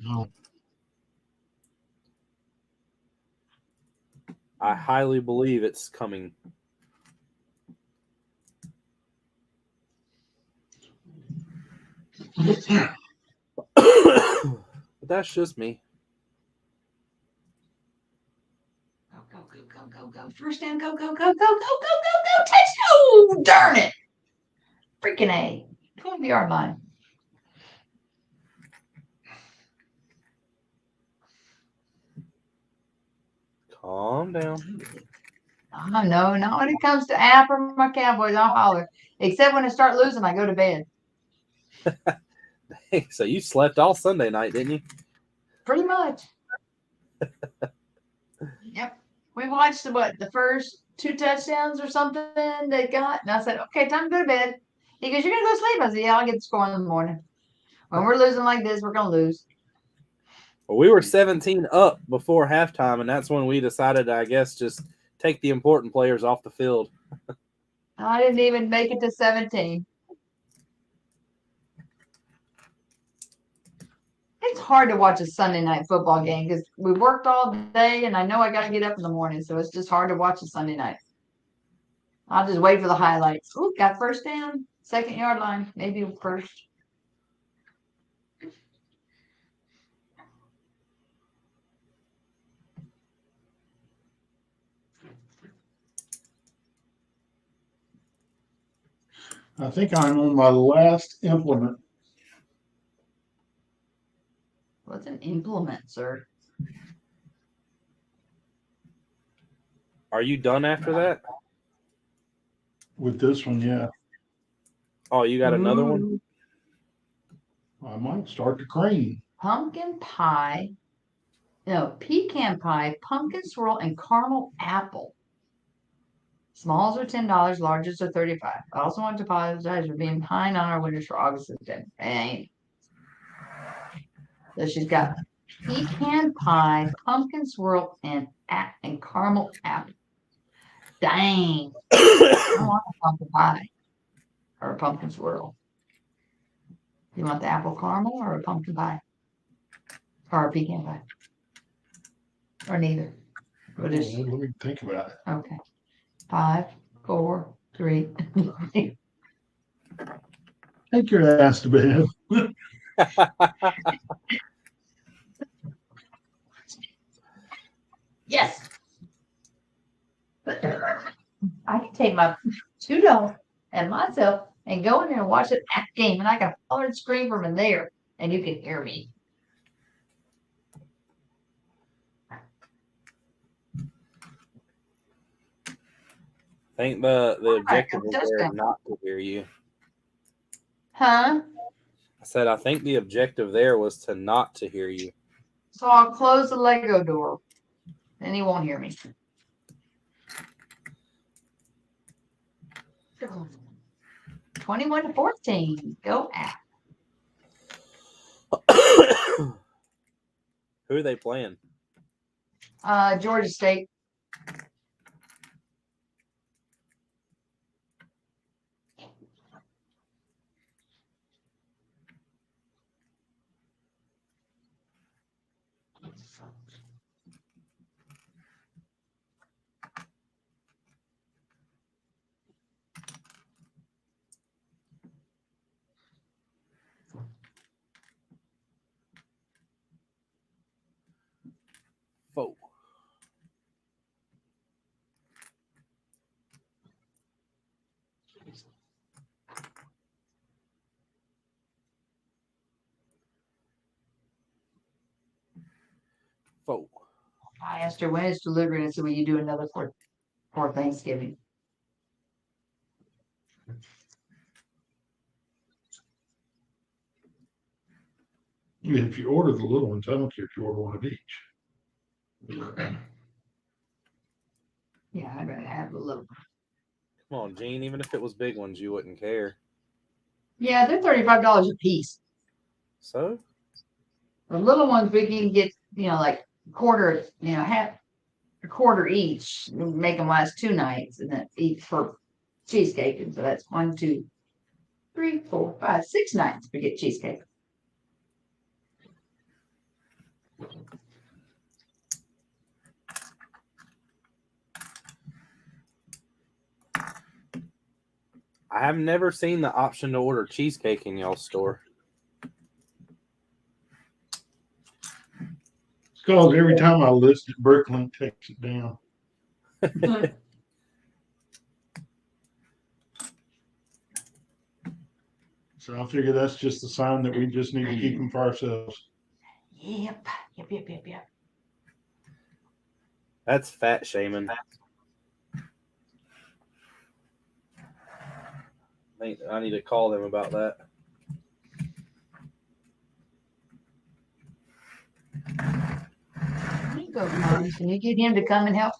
S3: No.
S1: I highly believe it's coming. But that's just me.
S4: Go. First down, go. Touch. Oh, darn it. Freaking A. 12-yard line.
S1: Calm down.
S4: Oh, no, not when it comes to app or my Cowboys. I'll holler. Except when I start losing, I go to bed.
S1: Hey, so you slept all Sunday night, didn't you?
S4: Pretty much. Yep. We watched the first 2 touchdowns or something they got. And I said, okay, time to go to bed. He goes, you're going to go sleep? I said, yeah, I'll get the score in the morning. When we're losing like this, we're going to lose.
S1: Well, we were 17 up before halftime, and that's when we decided, I guess, just take the important players off the field.
S4: I didn't even make it to 17. It's hard to watch a Sunday night football game because we worked all day and I know I got to get up in the morning. So it's just hard to watch a Sunday night. I'll just wait for the highlights. Ooh, got first down, 2nd-yard line, maybe first.
S3: I think I'm on my last implement.
S4: What's an implement, sir?
S1: Are you done after that?
S3: With this one, yeah.
S1: Oh, you got another one?
S4: Ooh,
S3: I might start the crane.
S4: pumpkin pie. No, pecan pie, pumpkin swirl, and caramel apple. Smalls are $10, larges are $35. I also want to apologize for being behind on our winners for August 10th. Dang. So she's got pecan pie, pumpkin swirl, and caramel apple. Dang. I want a pumpkin pie or a pumpkin swirl. You want the apple caramel or a pumpkin pie? Or a pecan pie? Or neither? What is
S3: Let me think about it.
S4: okay. 5, 4, 3.
S3: Take your ass to bed.
S4: Yes. But I can take my $2 and myself and go in there and watch an act game, and I can holler and scream from in there, and you can hear me.
S1: I think the objective
S4: I'm
S1: is
S4: just
S1: there
S4: gonna-
S1: not to hear you.
S4: Huh?
S1: I said I think the objective there was to not to hear you.
S4: So I'll close the Lego door, and he won't hear me. 21-14. Go app.
S1: Who are they playing?
S4: Georgia State.
S1: Foe. Foe.
S4: I asked her when it's delivered, and said, "Will you do another for Thanksgiving?"
S3: If you order the little ones, I don't care if you order one of each.
S4: Yeah, I'd rather have the little.
S1: Come on, Gene. Even if it was big ones, you wouldn't care.
S4: Yeah, they're $35 a piece.
S1: So?
S4: The little ones we can get, like quarter, half a quarter each. Make them last 2 nights, and then eat for cheesecake. And so that's 1, 2, 3, 4, 5, 6 nights we get cheesecake.
S1: I have never seen the option to order cheesecake in y'all's store.
S3: It's because every time I list it, Bricklink takes it down. So I figure that's just a sign that we just need to keep them for ourselves.
S4: Yep.
S1: That's fat shaming. I need to call them about that.
S4: There you go, Mom. When you get him to come and help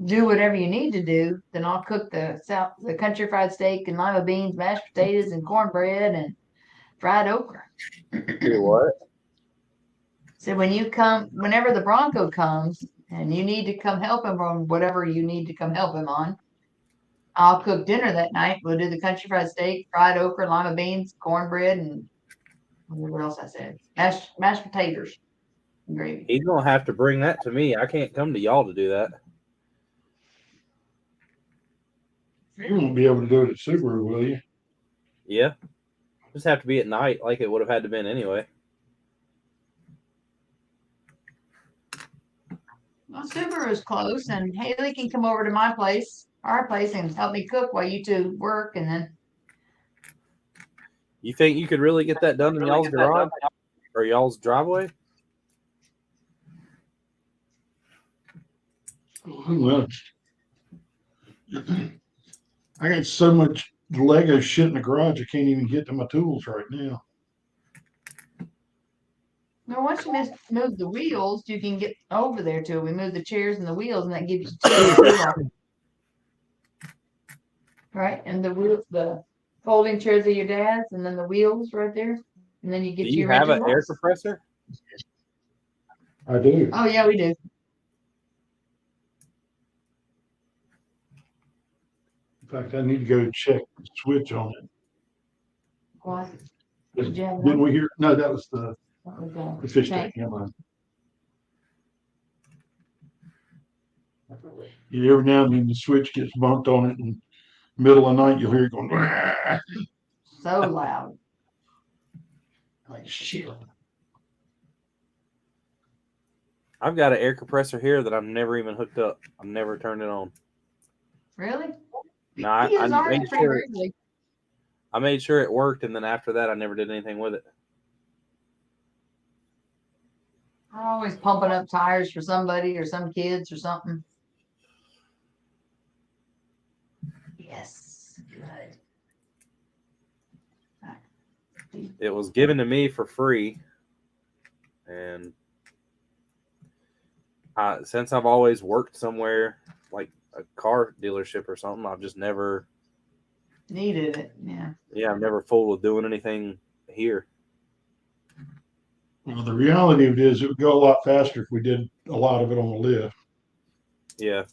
S4: do whatever you need to do, then I'll cook the country fried steak and lima beans, mashed potatoes, and cornbread and fried okra.
S1: Do what?
S4: So whenever the Bronco comes and you need to come help him on whatever you need to come help him on, I'll cook dinner that night. We'll do the country fried steak, fried okra, lima beans, cornbread, and Whatever else I said. Mashed potatoes. And gravy.
S1: He's gonna have to bring that to me. I can't come to y'all to do that.
S3: You won't be able to do it at Subaru, will you?
S1: Yeah. Just have to be at night like it would have had to been anyway.
S4: Well, Subaru's close, and Haley can come over to our place, and help me cook while you two work, and then.
S1: You think you could really get that done in y'all's garage or y'all's driveway?
S3: Well, I got so much Lego shit in the garage, I can't even get to my tools right now.
S4: No, once you move the wheels, you can get over there too. We move the chairs and the wheels, and that gives you two. Right, and the folding chairs are your dad's, and then the wheels right there, and then you get
S1: Do you
S4: your
S1: have
S4: rigid
S1: an air
S4: horse.
S1: compressor?
S3: I do.
S4: Oh yeah, we do.
S3: In fact, I need to go check the switch on it.
S4: What? Did you have
S3: Didn't
S4: one?
S3: we hear? No, that was the
S4: What was that?
S3: fish
S4: Tank.
S3: tank. Never mind. Yeah, every now and then the switch gets bumped on it, and middle of the night you'll hear it going. "Wah!"
S4: So loud.
S3: Like shit.
S1: I've got an air compressor here that I've never even hooked up. I've never turned it on.
S4: Really?
S1: No, I
S4: He is already
S1: made
S4: pretty
S1: sure
S4: regularly.
S1: I made sure it worked, and then after that, I never did anything with it.
S4: I'm always pumping up tires for somebody or some kids or something. Yes, good.
S1: It was given to me for free, and since I've always worked somewhere like a car dealership or something, I've just never
S4: Needed it, yeah.
S1: I've never fooled with doing anything here.
S3: Well, the reality of it is, it would go a lot faster if we did a lot of it on the lift.
S1: Yeah,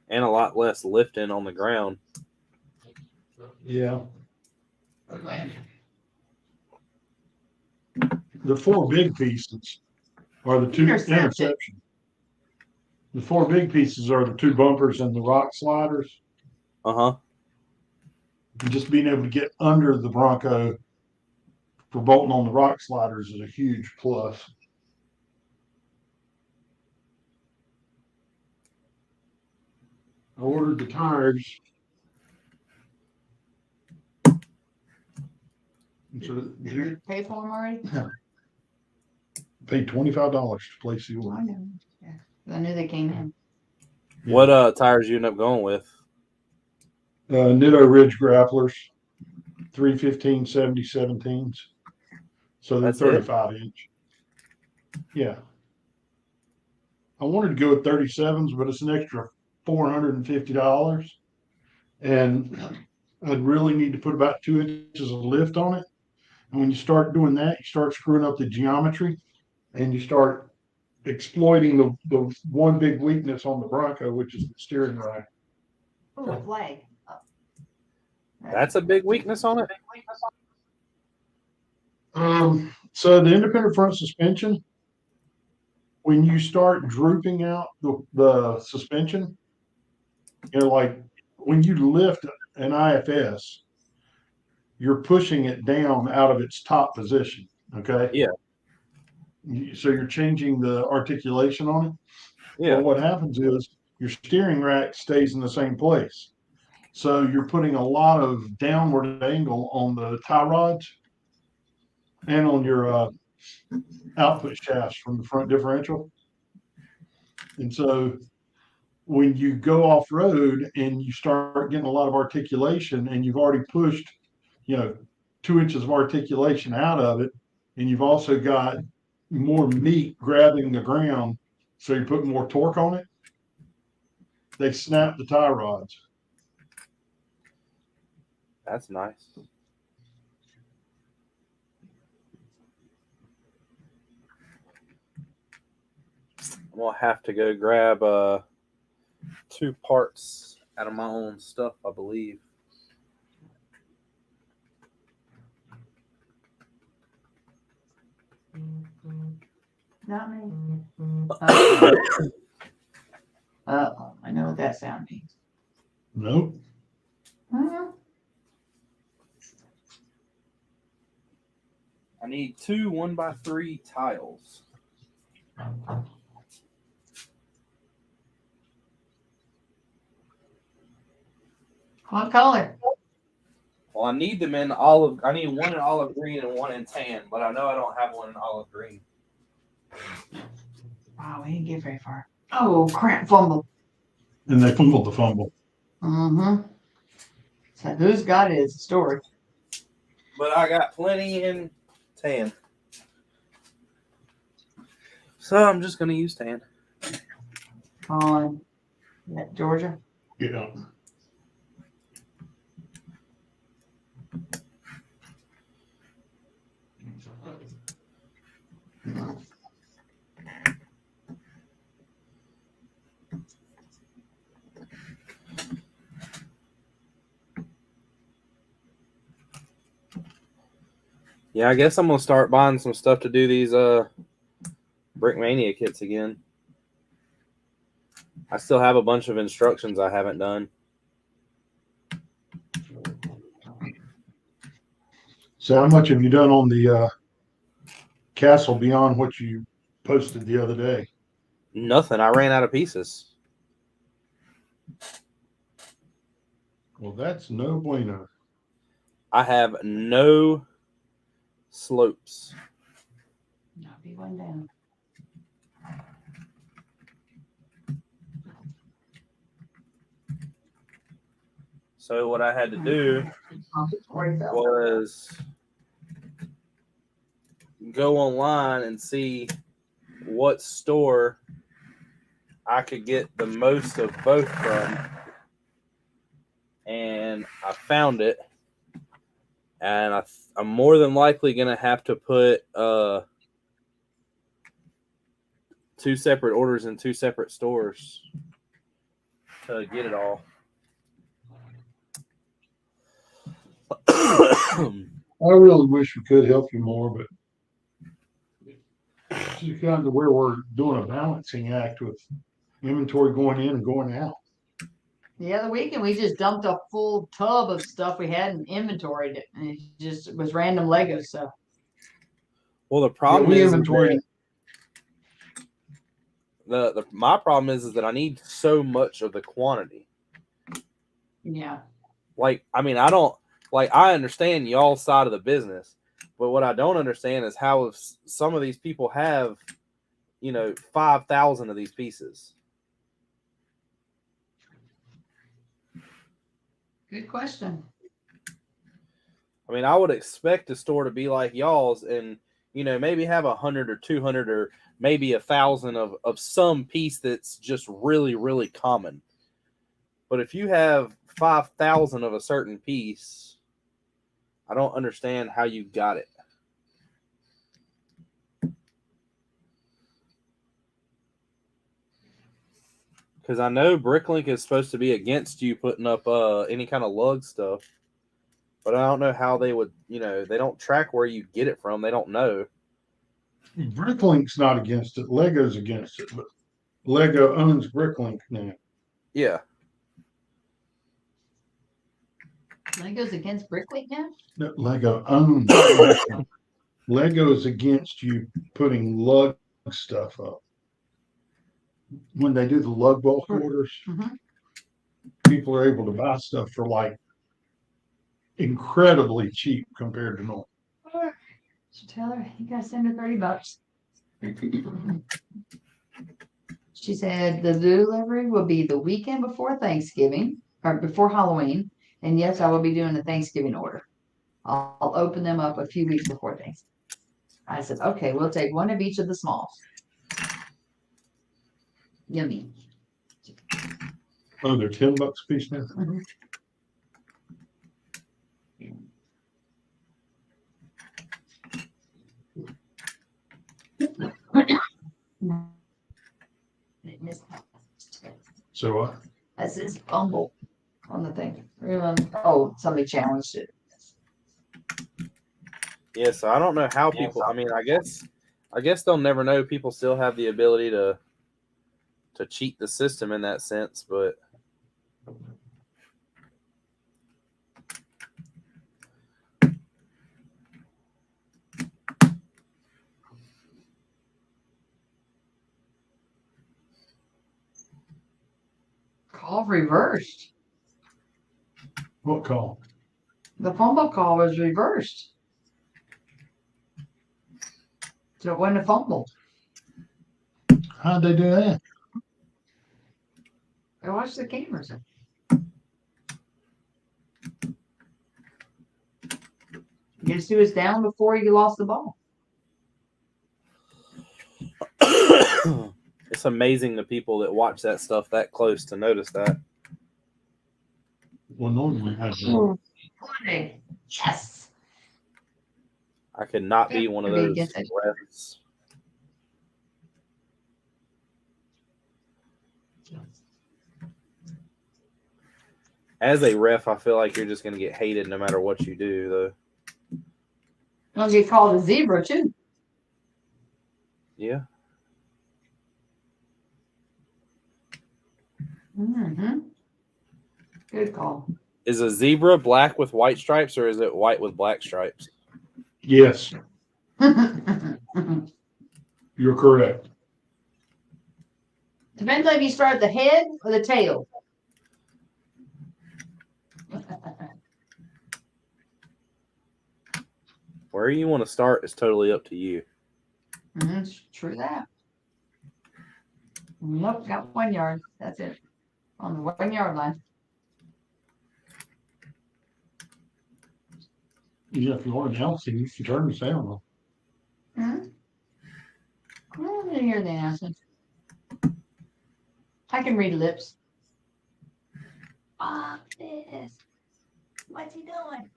S1: and a lot less lifting on the ground.
S3: Yeah. The four big pieces are the two interception. The four big pieces are the two bumpers and the rock sliders.
S1: Uh-huh.
S3: And just being able to get under the Bronco for bolting on the rock sliders is a huge plus. I ordered the tires. And so
S4: Did you pay for them already?
S3: paid $25 to place the
S4: I
S3: order.
S4: know. Yeah. I knew they came in.
S3: Yeah.
S1: What tires you end up going with?
S3: Nitto Ridge grapplers, 315/70/17s. So they're
S1: That's it?
S3: 35-inch. Yeah. I wanted to go with 37s, but it's an extra $450. And I'd really need to put about 2 inches of lift on it. And when you start doing that, you start screwing up the geometry and you start exploiting the one big weakness on the Bronco, which is the steering rack.
S4: Oh, a flag. Oh.
S1: That's a big weakness on it?
S3: So the independent front suspension, when you start drooping out the suspension, like when you lift an IFS, you're pushing it down out of its top position. Okay.
S1: Yeah.
S3: So you're changing the articulation on it.
S1: Yeah.
S3: Well, what happens is your steering rack stays in the same place. So you're putting a lot of downward angle on the tie rods and on your output shafts from the front differential. And so when you go off road and you start getting a lot of articulation and you've already pushed, 2 inches of articulation out of it, and you've also got more meat grabbing the ground, so you're putting more torque on it, they snap the tie rods.
S1: That's nice. I'm gonna have to go grab 2 parts out of my own stuff, I believe.
S4: Not me. Uh-oh. Uh-oh. I know what that sound means.
S3: Nope.
S1: I need 2 1x3 tiles.
S4: What color?
S1: Well, I need them in olive. I need one in olive green and one in tan, but I know I don't have one in olive green.
S4: Wow, we didn't get very far. Oh, crap, fumble.
S3: And they fumbled the fumble.
S4: Mm-hmm. So who's got it is a story.
S1: But I got plenty in tan. So I'm just going to use tan.
S4: On Georgia.
S3: Yeah.
S1: Yeah, I guess I'm going to start buying some stuff to do these Brickmania kits again. I still have a bunch of instructions I haven't done.
S3: So how much have you done on the castle beyond what you posted the other day?
S1: Nothing. I ran out of pieces.
S3: Well, that's no bueno.
S1: I have no slopes.
S4: Not be one down.
S1: So what I had to do was go online and see what store I could get the most of both from. And I found it. And I'm more than likely going to have to put 2 separate orders in 2 separate stores to get it all.
S3: I really wish we could help you more, but it's kind of where we're doing a balancing act with inventory going in and going out.
S4: The other weekend, we just dumped a full tub of stuff we hadn't inventoried, and it just was random Lego stuff.
S1: Well, the problem is
S3: inventory.
S1: My problem is that I need so much of the quantity.
S4: Yeah.
S1: Like, I mean, I understand y'all's side of the business, but what I don't understand is how if some of these people have, 5,000 of these pieces.
S4: Good question.
S1: I mean, I would expect a store to be like y'all's and, maybe have 100 or 200 or maybe 1,000 of some piece that's just really, really common. But if you have 5,000 of a certain piece, I don't understand how you got it. Because I know Bricklink is supposed to be against you putting up any kind of lug stuff. But I don't know how they would, they don't track where you get it from. They don't know.
S3: Bricklink's not against it. Lego's against it, but Lego owns Bricklink now.
S1: Yeah.
S4: Lego's against Bricklink now?
S3: No, Lego owns Lego's against you putting lug stuff up. When they do the lug bulk orders, people are able to buy stuff for like incredibly cheap compared to normal.
S4: So tell her you gotta send her $30. She said the delivery will be the weekend before Thanksgiving or before Halloween. And yes, I will be doing the Thanksgiving order. I'll open them up a few weeks before Thanksgiving. I said, okay, we'll take one of each of the smalls. Yummy.
S3: Oh, they're $10 a piece now. So what?
S4: That says fumble on the thing. Oh, somebody challenged it.
S1: Yeah, so I don't know how people. I mean, I guess I guess they'll never know. People still have the ability to cheat the system in that sense, but
S4: Call reversed.
S3: What call?
S4: The fumble call was reversed. So it wasn't a fumble.
S3: How'd they do that?
S4: I watched the cameras. Guess who was down before he lost the ball?
S1: it's amazing the people that watch that stuff that close to notice that.
S3: Well, normally I
S4: Yes.
S1: I could not be one of those refs. As a ref, I feel like you're just going to get hated no matter what you do, though.
S4: I'll get called a zebra too.
S1: Yeah.
S4: Mm-hmm. Good call.
S1: Is a zebra black with white stripes, or is it white with black stripes?
S3: Yes, you're correct.
S4: Depends on if you start at the head or the tail.
S1: Where you want to start is totally up to you.
S4: True that. Nope, got 1 yard. That's it. On the 1 yard line.
S3: Yeah, if you want to announce it, you can turn the sound on.
S4: I didn't hear the announcement. I can read lips. Fuck this. What's he doing?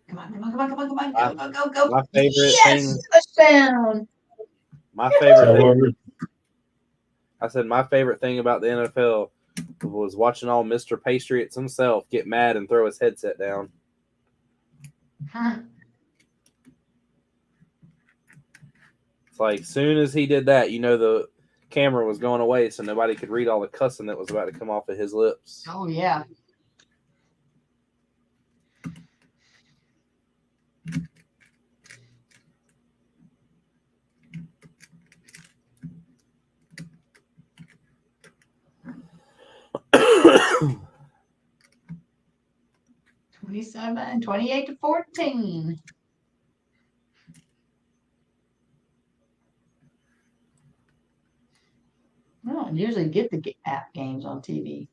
S4: Come on, come on, come on, come on, come on, go, go, go, go.
S1: My favorite
S4: yes!
S1: thing.
S4: Touchdown.
S1: My favorite
S3: So,
S1: thing. I said my favorite thing about the NFL was watching all Mr. Patriots himself get mad and throw his headset down. It's like soon as he did that, you know the camera was going away, so nobody could read all the cussing that was about to come off of his lips.
S4: Oh yeah. $27, 28-14. I don't usually get the app games on TV.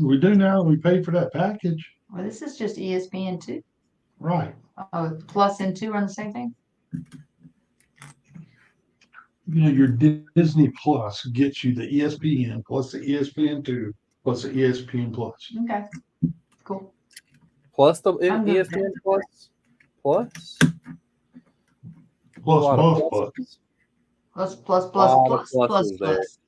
S3: we do now. We paid for that package.
S4: Well, this is just ESPN 2.
S3: Right.
S4: Oh, Plus and 2 are the same thing?
S3: You know, your Disney Plus gets you the ESPN plus the ESPN2 plus the ESPN Plus.
S4: Okay. Cool.
S1: Plus the
S4: I'm good with
S1: ESPN Plus? Plus?
S3: Plus
S1: A lot
S3: both
S1: of
S3: plus.
S1: pluses.
S4: Plus, plus,
S1: Lot
S4: plus,
S1: of
S4: plus, plus,
S1: pluses there.
S4: plus.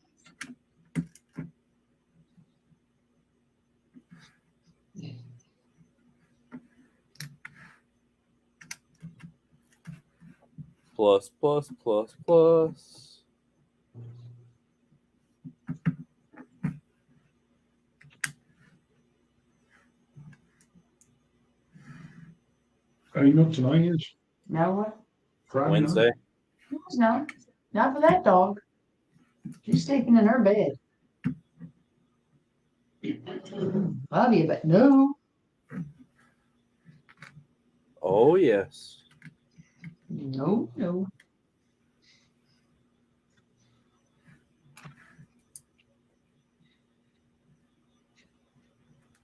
S1: Plus, plus, plus, plus.
S3: Oh, you know what tonight is?
S4: No what?
S3: Friday
S1: Wednesday.
S3: night.
S4: No, not for that dog. She's sleeping in her bed. Love you, but no.
S1: Oh, yes.
S4: No, no.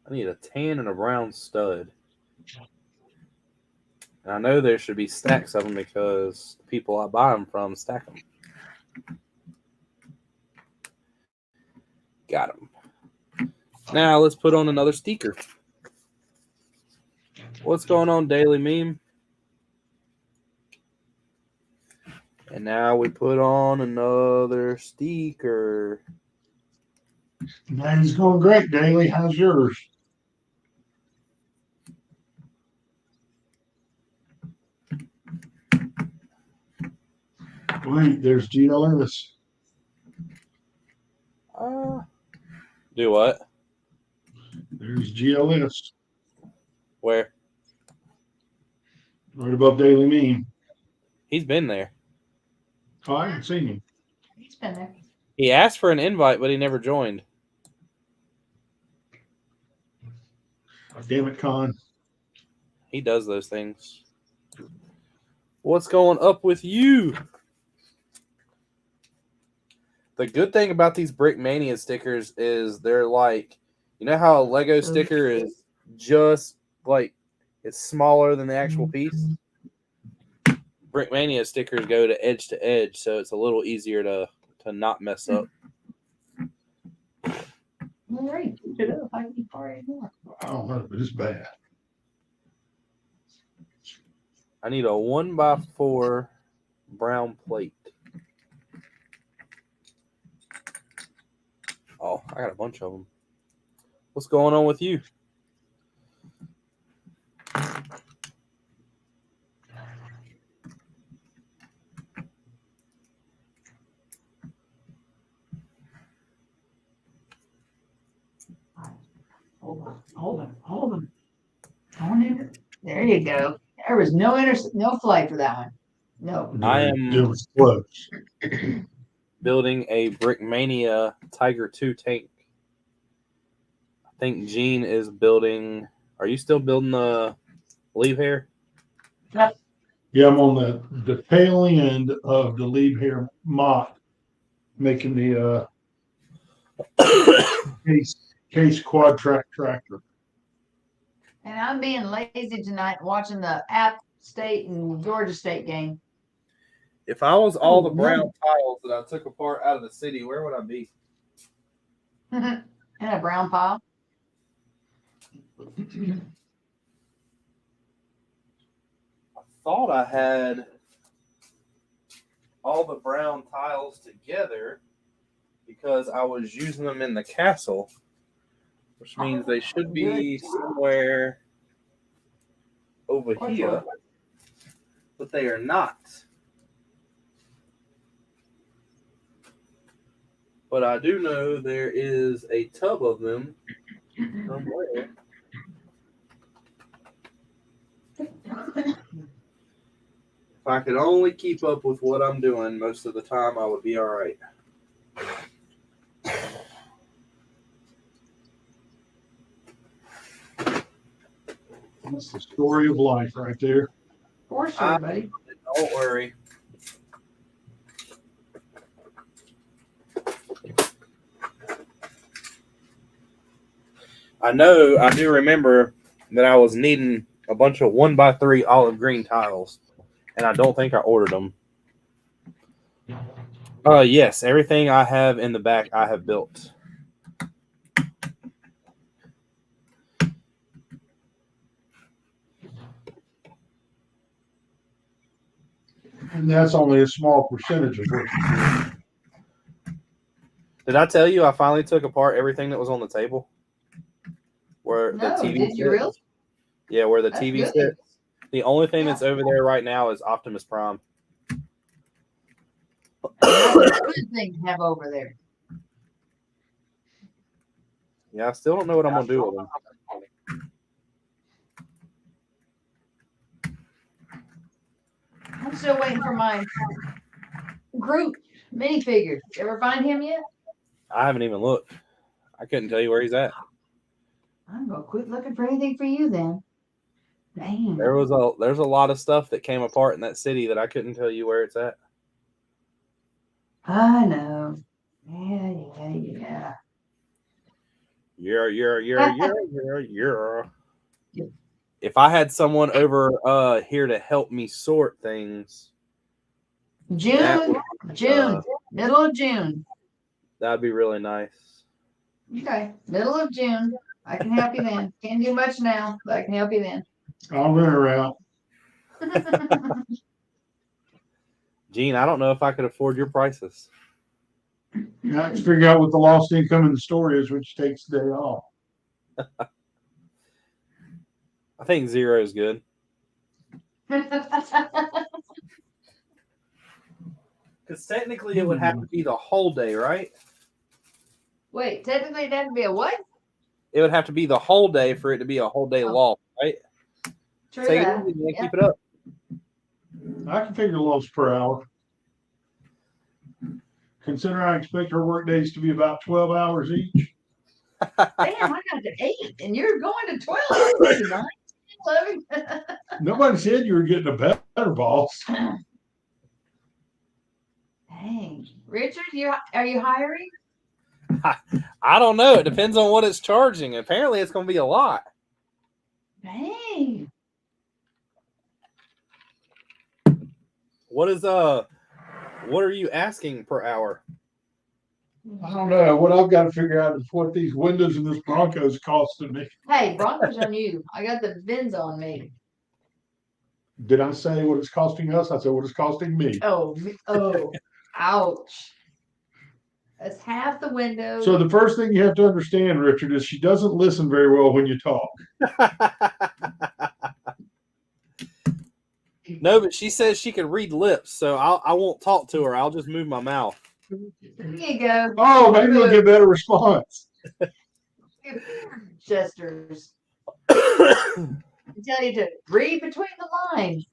S1: I need a tan and a brown stud. And I know there should be stacks of them because the people I buy them from stack them. Got them. Now let's put on another sticker. What's going on, Daily Meme? And now we put on another sticker.
S3: Mine's going great, Daly. How's yours? Wait, there's GLS.
S1: Do what?
S3: There's GLS
S1: Where?
S3: right above Daily Mean.
S1: He's been there.
S3: Oh, I haven't seen him.
S4: He's been there.
S1: He asked for an invite, but he never joined.
S3: Oh, damn it, Con.
S1: He does those things. What's going up with you? The good thing about these Brickmania stickers is they're like, you know how a Lego sticker is just like it's smaller than the actual piece? Brickmania stickers go to edge, so it's a little easier to not mess up.
S4: All right, keep it up. I can be far anymore.
S3: I don't know, but it's bad.
S1: I need a 1x4 brown plate. Oh, I got a bunch of them. What's going on with you?
S4: Hold on. On in. There you go. There was no flight for that one. No.
S1: I
S3: It
S1: am
S3: was close.
S1: building a Brickmania Tiger 2 tank. I think Gene is building. Are you still building the leave here?
S3: Yeah, I'm on the tail end of the leave here mott, making the case quad track tractor.
S4: And I'm being lazy tonight watching the App State and Georgia State game.
S1: If I was all the
S4: Oh,
S1: brown
S4: no.
S1: tiles that I took apart out of the city, where would I be?
S4: In a brown pile.
S1: I thought I had all the brown tiles together because I was using them in the castle, which means they should be somewhere over here, but they are not. But I do know there is a tub of them somewhere. If I could only keep up with what I'm doing most of the time, I would be all right.
S3: That's the story of life right there.
S4: For sure, buddy.
S1: Don't worry. I do remember that I was needing a bunch of 1x3 olive green tiles, and I don't think I ordered them. Yes, everything I have in the back I have built.
S3: And that's only a small percentage of what you do.
S1: Did I tell you I finally took apart everything that was on the table? Where the
S4: No,
S1: TV
S4: did you
S1: sits?
S4: really?
S1: Yeah, where the
S4: That's
S1: TV
S4: good.
S1: sits. The only thing that's over there right now is Optimus Prime.
S4: That's a good thing to have over there.
S1: Yeah, I still don't know what I'm gonna do with them.
S4: I'm still waiting for my Groot minifigure. You ever find him yet?
S1: I haven't even looked. I couldn't tell you where he's at.
S4: I'm gonna quit looking for anything for you then. Dang.
S1: There's a lot of stuff that came apart in that city that I couldn't tell you where it's at.
S4: I know. Yeah.
S1: Yeah. If I had someone over here to help me sort things,
S4: June, middle of June.
S1: that'd be really nice.
S4: Okay, middle of June. I can help you then. Can't do much now, but I can help you then.
S3: I'll rent her out.
S1: Gene, I don't know if I could afford your prices.
S3: You have to figure out what the lost income in the store is, which takes the day off.
S1: I think 0 is good. Because technically it would have to be the whole day, right?
S4: Wait, technically it had to be a what?
S1: It would have to be the whole day for it to be a whole day loss, right?
S4: True
S1: Take
S4: that.
S1: it easy, man.
S4: Yeah.
S1: Keep it up.
S3: I can figure loss per hour. Consider I expect our work days to be about 12 hours each.
S4: Damn, I got to 8, and you're going to 12. I was going to 9, 11.
S3: Nobody said you were getting a better boss.
S4: Dang, Richard, are you hiring?
S1: I don't know. It depends on what it's charging. Apparently, it's going to be a lot.
S4: Dang.
S1: What are you asking per hour?
S3: I don't know. What I've got to figure out is what these windows in this Bronco's costing me.
S4: Hey, Broncos on you. I got the bins on me.
S3: Did I say what it's costing us? I said what it's costing me.
S4: Oh, ouch. That's half the window.
S3: So the first thing you have to understand, Richard, is she doesn't listen very well when you talk.
S1: No, but she says she can read lips, so I won't talk to her. I'll just move my mouth.
S4: There you go.
S3: Oh, maybe we'll get better response.
S4: Gestures. I tell you to read between the lines.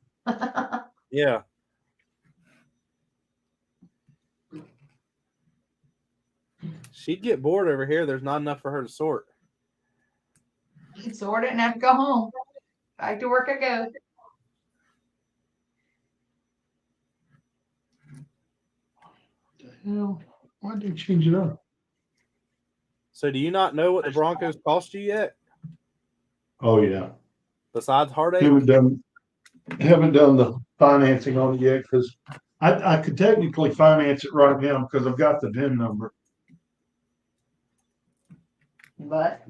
S1: Yeah. She'd get bored over here. There's not enough for her to sort.
S4: You can sort it and have to go home. Back to work I go.
S3: Hell, why'd they change it up?
S1: So do you not know what the Broncos cost you yet?
S3: Oh yeah.
S1: Besides heartache?
S3: Haven't done the financing on it yet because I could technically finance it right now because I've got the VIN number.
S4: But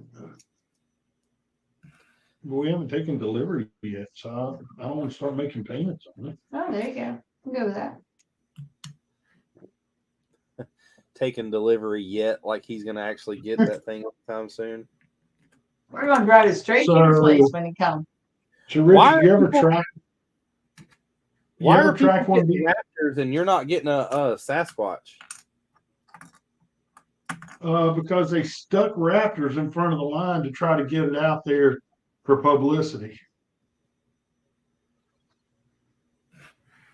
S3: We haven't taken delivery yet, so I don't want to start making payments on it.
S4: oh, there you go. I'm good with that.
S1: Taking delivery yet, like he's going to actually get that thing sometime soon.
S4: We're gonna drive it straight to your place when he comes.
S3: So Richard,
S1: Why
S3: you
S1: are
S3: ever
S1: people-
S3: track? You
S1: Why
S3: ever
S1: are people
S3: track one of
S1: getting
S3: these?
S1: Raptors and you're not getting a Sasquatch?
S3: Because they stuck Raptors in front of the line to try to get it out there for publicity.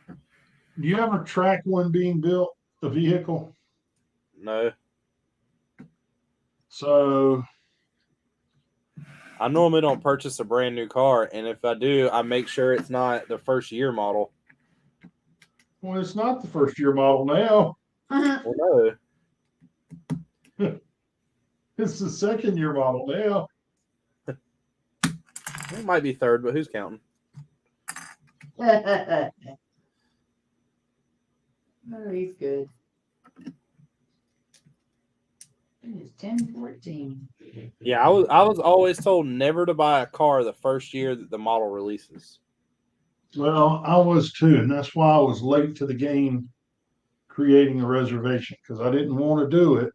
S3: Do you ever track one being built, a vehicle?
S1: No.
S3: So
S1: I normally don't purchase a brand new car, and if I do, I make sure it's not the first year model.
S3: well, it's not the first year model now.
S1: Well, no.
S3: It's the second year model now.
S1: It might be third, but who's counting?
S4: Oh, he's good. It is 10:14.
S1: Yeah, I was always told never to buy a car the first year that the model releases.
S3: Well, I was too, and that's why I was late to the game creating a reservation because I didn't want to do it.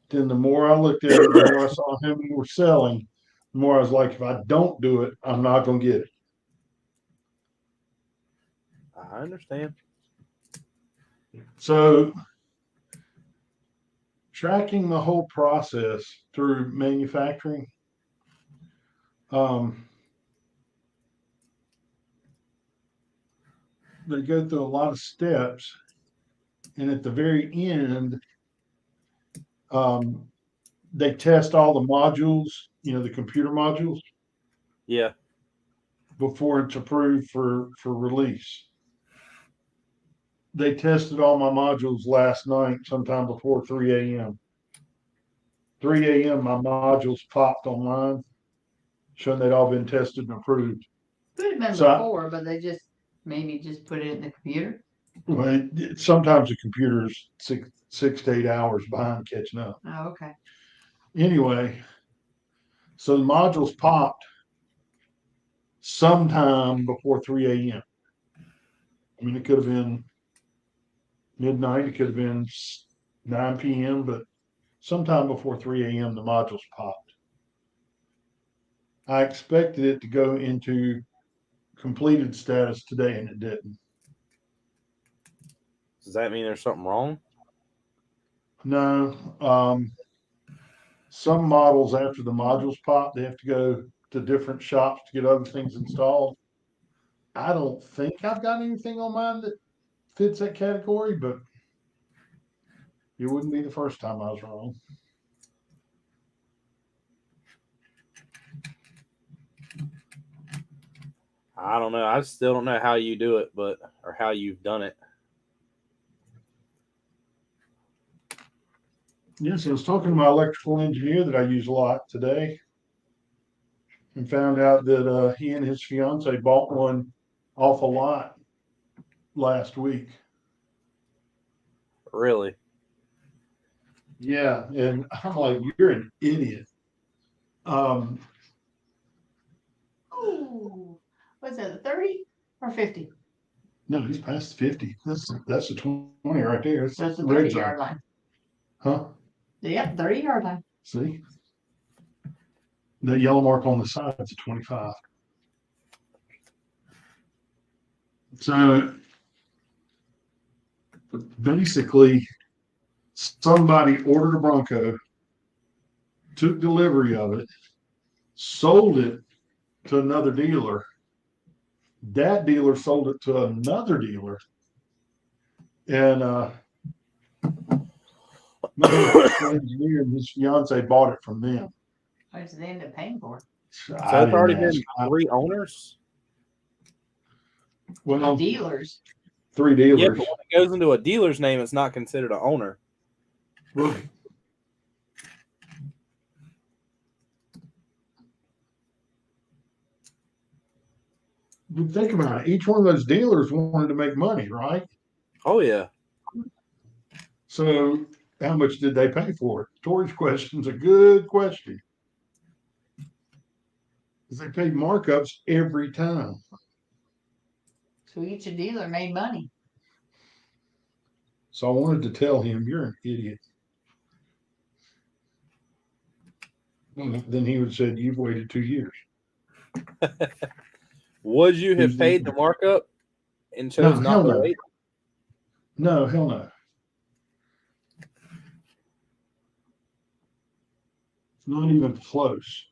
S3: Then the more I looked at it, the more I saw how many were selling, the more I was like, if I don't do it, I'm not going to get it.
S1: I understand.
S3: So tracking the whole process through manufacturing, they go through a lot of steps, and at the very end, they test all the modules, the computer modules,
S1: Yeah.
S3: before it's approved for release. They tested all my modules last night, sometime before 3 a.m. 3 a.m. my modules popped online, showing they'd all been tested and approved.
S4: Could have been
S3: So
S4: before, but they maybe just put it in the computer.
S3: Well, sometimes the computer's 6 to 8 hours behind catching up.
S4: Oh, okay.
S3: Anyway, so the modules popped sometime before 3 a.m. I mean, it could have been midnight. It could have been 9 p.m., but sometime before 3 a.m. the modules popped. I expected it to go into completed status today, and it didn't.
S1: Does that mean there's something wrong?
S3: No, some models after the modules pop, they have to go to different shops to get other things installed. I don't think I've got anything on mine that fits that category, but it wouldn't be the first time I was wrong.
S1: I don't know. I still don't know how you do it, or how you've done it.
S3: Yes, I was talking to my electrical engineer that I use a lot today, and found out that he and his fiance bought one off a lot last week.
S1: Really?
S3: Yeah, and I'm like, you're an idiot.
S4: Ooh, what's that, 30 or 50?
S3: No, he's past 50. That's a 20 right there. It's
S4: That's the
S3: red
S4: 30-yard
S3: zone.
S4: line.
S3: Huh?
S4: Yep, 30-yard line.
S3: See? The yellow mark on the side is a 25. So basically, somebody ordered a Bronco, took delivery of it, sold it to another dealer. That dealer sold it to another dealer. And my engineer and his fiance bought it from them.
S4: What did they end up paying for?
S1: So it's already been
S3: ask.
S1: 3 owners?
S3: Well,
S4: Dealers.
S3: 3
S1: Yeah,
S3: dealers.
S1: but when it goes into a dealer's name, it's not considered an owner.
S3: Right. But think about it. Each one of those dealers wanted to make money, right?
S1: Oh, yeah.
S3: So how much did they pay for it? Tori's question's a good question. Because they paid markups every time.
S4: So each dealer made money.
S3: So I wanted to tell him, you're an idiot. Then he would have said, you've waited 2 years.
S1: Would you have paid the markup and chose
S3: No,
S1: not
S3: hell
S1: to
S3: no.
S1: wait?
S3: No, hell no. It's not even close.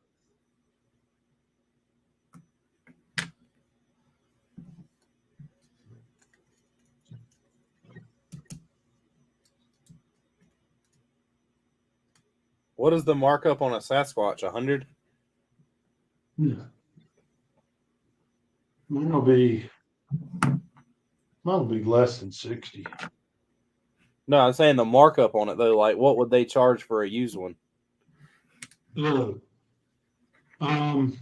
S1: What is the markup on a Sasquatch? 100?
S3: Yeah. Mine will be less than 60.
S1: No, I'm saying the markup on it, though. Like, what would they charge for a used one?
S3: I don't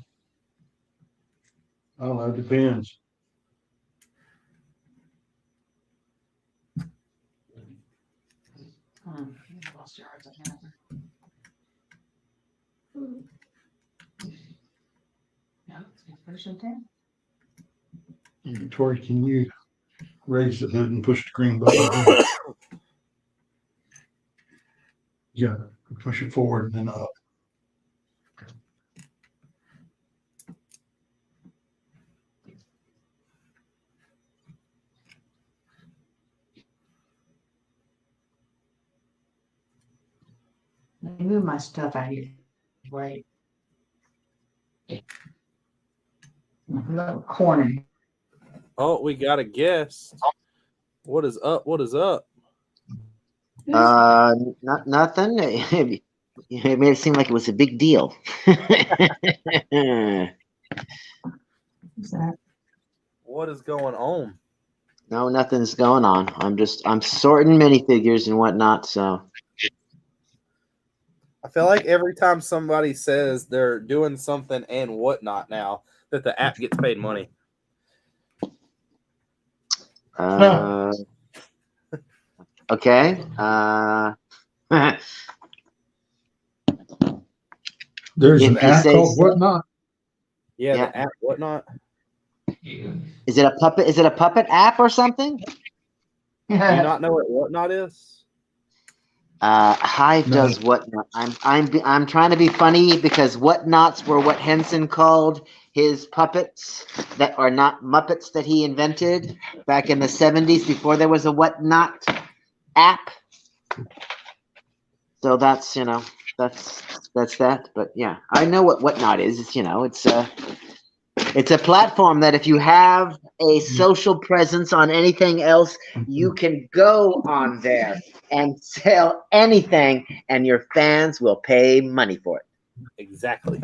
S3: know, it depends.
S4: Lost yards Yeah, it's version 10.
S3: Tori, can you raise the hood and push the green button? Yeah, push it forward and then up.
S4: Let me move my stuff out here. Wait. Little corner.
S1: Oh, we got a guest. What is up? What is up?
S5: Nothing. It made it seem like it was a big deal.
S4: What's that?
S1: What is going on?
S5: No, nothing's going on. I'm sorting minifigures and whatnot. So
S1: I feel like every time somebody says they're doing something and whatnot now, that the app gets paid money.
S5: okay.
S3: There's
S5: If
S3: an
S5: you
S3: app
S5: say
S3: called
S5: so.
S3: Whatnot.
S1: Yeah,
S5: Yeah.
S1: the app whatnot.
S5: Is it a puppet? Is it a puppet app or something?
S1: Do you not know what whatnot is?
S5: Hive
S3: No.
S5: does whatnot. I'm trying to be funny because whatnots were what Henson called his puppets that are not Muppets that he invented back in the 70s before there was a whatnot app. So that's that's that. But yeah, I know what whatnot is. It's a platform that if you have a social presence on anything else, you can go on there and sell anything, and your fans will pay money for it.
S1: Exactly.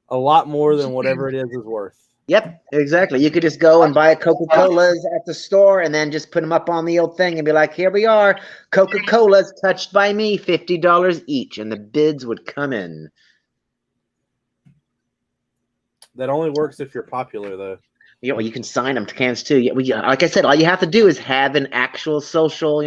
S1: A lot more than whatever it is worth.
S5: Yep, exactly. You could just go and buy Coca-Colas at the store and then just put them up on the old thing and be like, here we are, Coca-Colas touched by me, $50 each, and the bids would come in.
S1: That only works if you're popular, though.
S5: You can sign them to cans too. Like I said, all you have to do is have an actual social,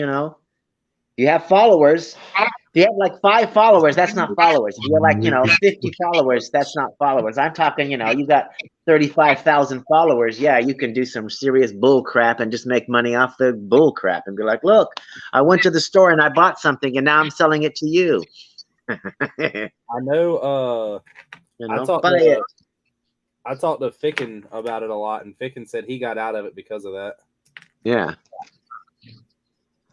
S5: You have followers. If you have like 5 followers, that's not followers. If you have like, 50 followers, that's not followers. I'm talking, you got 35,000 followers. Yeah, you can do some serious bull crap and just make money off the bull crap and be like, look, I went to the store and I bought something and now I'm selling it to you.
S1: I know, I talked to Fickin about it a lot, and Fickin said he got out of it because of that.
S5: Yeah.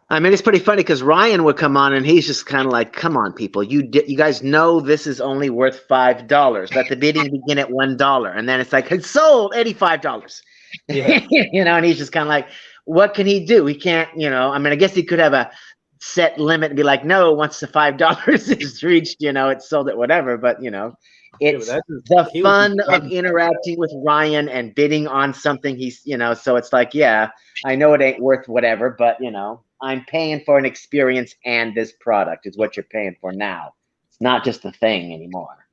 S5: I mean, it's pretty funny because Ryan would come on and he's just kind of like, come on, people. You guys know this is only worth $5. Let the bidding begin at $1. And then it's like, it's sold $85.
S1: Yeah.
S5: And he's just kind of like, what can he do? He can't, I mean, I guess he could have a set limit and be like, no, once the $5 is reached, it's sold at whatever. But, it's the fun of interacting with Ryan and bidding on something he's, so it's like, yeah, I know it ain't worth whatever, but, I'm paying for an experience, and this product is what you're paying for now. It's not just a thing anymore.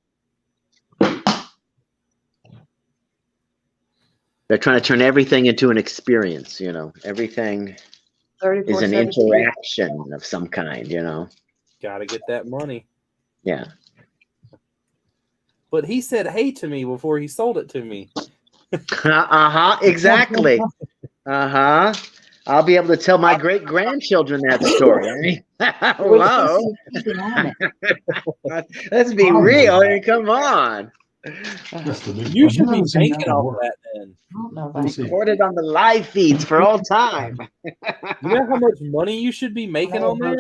S5: They're trying to turn everything into an experience, everything is an interaction of some kind,
S1: Gotta get that money.
S5: Yeah.
S1: But he said hey to me before he sold it to me.
S5: Exactly. I'll be able to tell my great-grandchildren that story. Hello. Let's be real. I mean, come on.
S1: You should be making all that then.
S5: Recorded on the live feeds for all time.
S1: You know how much money you should be making on there?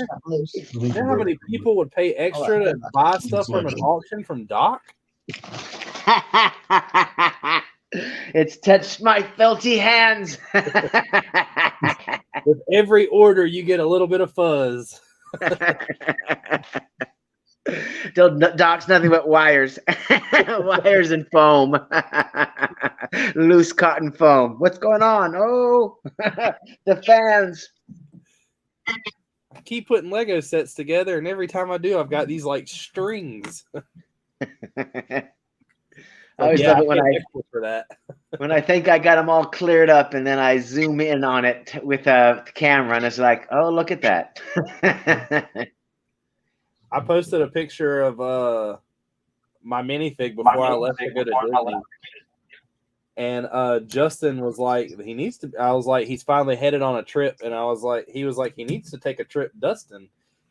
S1: You know how many people would pay extra to buy stuff from an auction from Doc?
S5: It's touched my filthy hands.
S1: With every order, you get a little bit of fuzz.
S5: Doc's nothing but wires. Wires and foam. Loose cotton foam. What's going on? Oh, the fans.
S1: I keep putting Lego sets together, and every time I do, I've got these like strings.
S5: I always love it when I think I got them all cleared up, and then I zoom in on it with a camera, and it's like, oh, look at that.
S1: I posted a picture of my minifig before I left to go to Disney, and Justin was like, he needs to. I was like, he's finally headed on a trip, and he was like, he needs to take a trip, Dustin,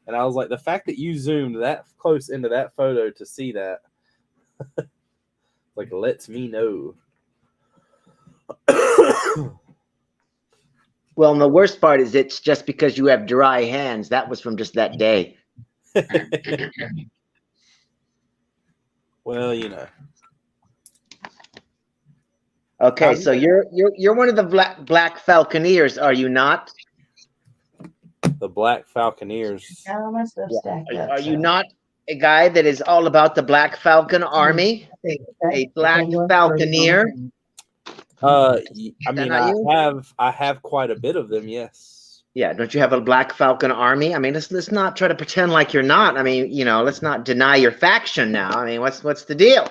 S1: and I was like, the fact that you zoomed that close into that photo to see that. Like, lets me know.
S5: Well, and the worst part is it's just because you have dry hands. That was from just that day.
S1: Well,
S5: Okay, so you're one of the Black Falconeers, are you not?
S1: The Black Falconeers.
S5: Are you not a guy that is all about the Black Falcon Army? A Black Falconeer?
S1: I mean, I have quite a bit of them, yes.
S5: Yeah, don't you have a Black Falcon Army? I mean, let's not try to pretend like you're not. I mean, let's not deny your faction now. I mean, what's the deal?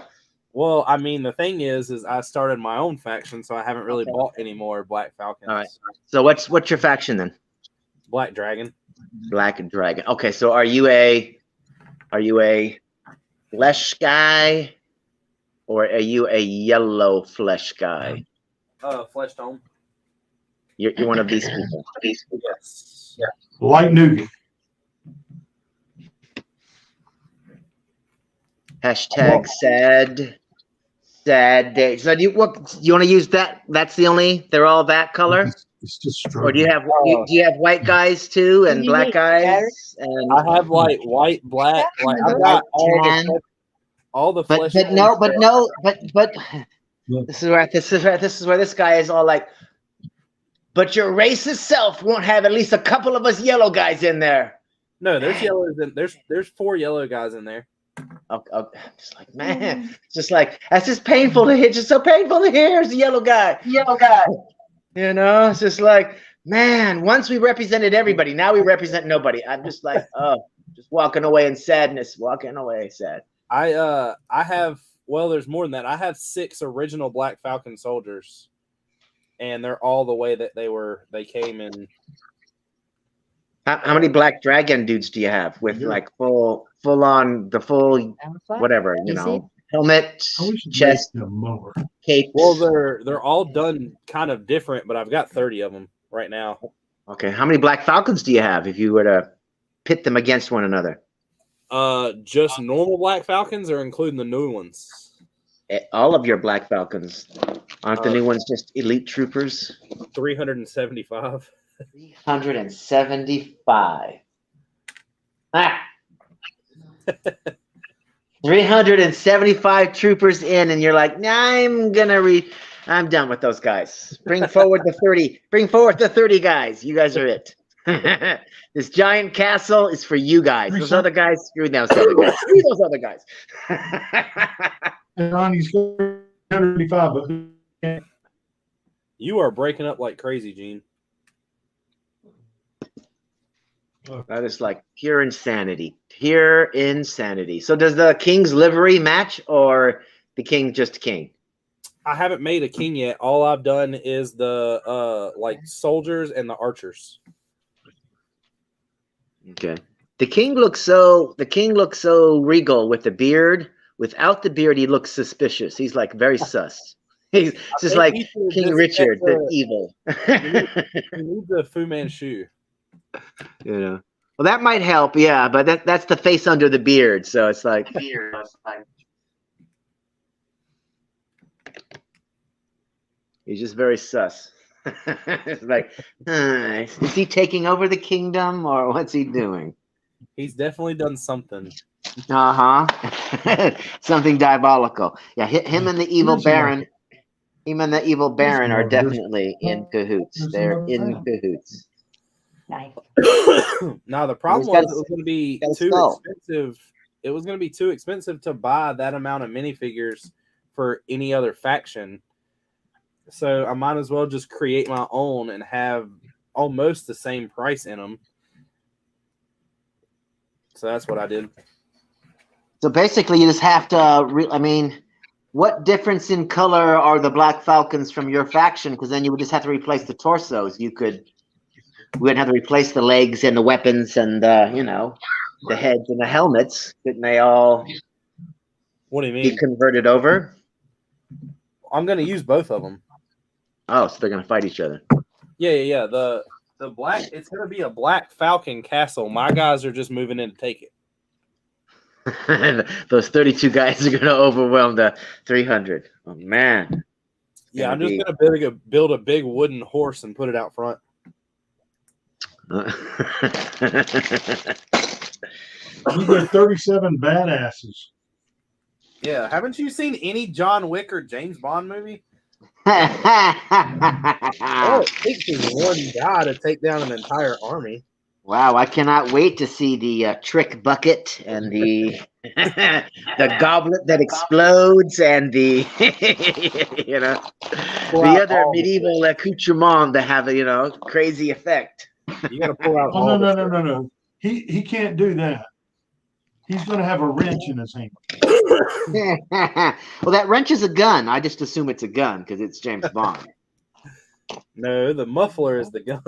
S1: Well, I mean, the thing is I started my own faction, so I haven't really bought any more Black Falcons.
S5: All right. So what's your faction then?
S1: Black Dragon.
S5: Black Dragon. Okay, so are you a flesh guy, or are you a yellow flesh guy?
S1: Flesh tone.
S5: You're one of these people.
S1: Yes. Yeah.
S3: Light nougat.
S5: Hashtag sad day. So do you want to use that? That's the only. They're all that color.
S3: It's just
S5: Or do you
S3: struggling.
S5: have do you have white guys too and
S4: You
S5: black
S4: need
S5: guys? And
S1: I have like white, black, like I've
S5: White,
S1: got all
S5: tan.
S1: the
S5: but
S1: flesh.
S5: but this is where this guy is all like, but your racist self won't have at least a couple of us yellow guys in there.
S1: No, there's yellows and there's 4 yellow guys in there.
S5: I'm just like, man, it's just like, that's just painful to hear. Just so painful to hear. It's a yellow guy. You know, it's just like, man, once we represented everybody, now we represent nobody. I'm just like, oh, just walking away in sadness, walking away sad.
S1: I have, well, there's more than that. I have 6 original Black Falcon soldiers, and they're all the way that they came in.
S5: How many Black Dragon dudes do you have with like full on the full whatever, you know, helmet, chest, cape?
S1: Well, they're all done kind of different, but I've got 30 of them right now.
S5: Okay, how many Black Falcons do you have if you were to pit them against one another?
S1: Just normal Black Falcons, or including the new ones?
S5: All of your Black Falcons. Aren't the new ones just elite troopers?
S1: 375.
S5: 375. 375 troopers in, and you're like, nah, I'm done with those guys. Bring forward the 30. Bring forward the 30 guys. You guys are it. This giant castle is for you guys. Those other guys, screw those other guys. Screw those other guys.
S3: And Ronnie's 375, but
S1: You are breaking up like crazy, Gene.
S5: That is like pure insanity. Pure insanity. So does the king's livery match, or the king just king?
S1: I haven't made a king yet. All I've done is the like soldiers and the archers.
S5: Okay. The king looks so regal with the beard. Without the beard, he looks suspicious. He's like very sus. He's just like King Richard, the evil.
S1: You need the Fu Manchu.
S5: You know. Well, that might help, yeah, but that's the face under the beard, so it's like he's just very sus. It's like, is he taking over the kingdom, or what's he doing?
S1: He's definitely done something.
S5: Something diabolical. Yeah, him and the evil baron. Him and the evil baron are definitely in cahoots. They're in cahoots.
S1: Now the problem was it was going to be too expensive. It was going to be too expensive to buy that amount of minifigures for any other faction. So I might as well just create my own and have almost the same price in them. So that's what I did.
S5: So basically, you just have to. I mean, what difference in color are the Black Falcons from your faction? Because then you would just have to replace the torsos. We wouldn't have to replace the legs and the weapons and you know, the heads and the helmets. Couldn't they all?
S1: What do you mean?
S5: Be converted over?
S1: I'm going to use both of them.
S5: Oh, so they're going to fight each other.
S1: Yeah. The black. It's going to be a Black Falcon castle. My guys are just moving in to take it.
S5: Those 32 guys are going to overwhelm the 300. Oh man.
S1: Yeah, I'm just going to build a big wooden horse and put it out front.
S3: you got 37 badasses.
S1: Yeah, haven't you seen any John Wick or James Bond movie? It takes one guy to take down an entire army.
S5: Wow, I cannot wait to see the trick bucket and the the goblet that explodes and the you know, the other medieval accoutrement that have a, you know, crazy effect.
S1: You got to pull out.
S3: Oh, no. He can't do that. He's going to have a wrench in his hand.
S5: Well, that wrench is a gun. I just assume it's a gun because it's James Bond.
S1: No, the muffler is the gun.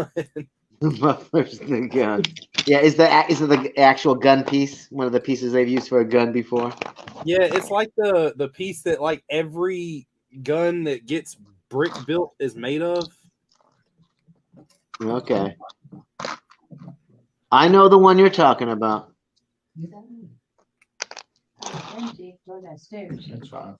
S5: The muffler's the gun. Yeah, is it the actual gun piece? One of the pieces they've used for a gun before?
S1: Yeah, it's like the piece that like every gun that gets brick built is made of.
S5: Okay. I know the one you're talking about.
S4: Benji, go downstairs.
S3: That's fine.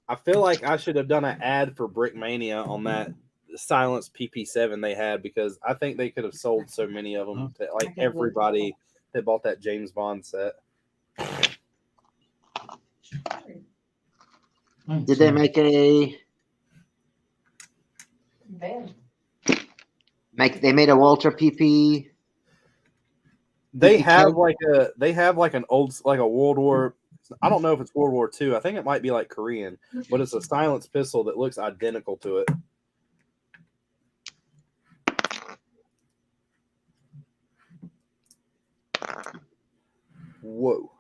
S1: I feel like I should have done an ad for Brickmania on that Silence PP7 they had, because I think they could have sold so many of them to like everybody that bought that James Bond set.
S5: Did they make
S4: Bed.
S5: they made a Walter PP?
S1: They
S5: 50K?
S1: have like an old, like a World War. I don't know if it's World War II. I think it might be like Korean, but it's a silenced pistol that looks identical to it. Whoa.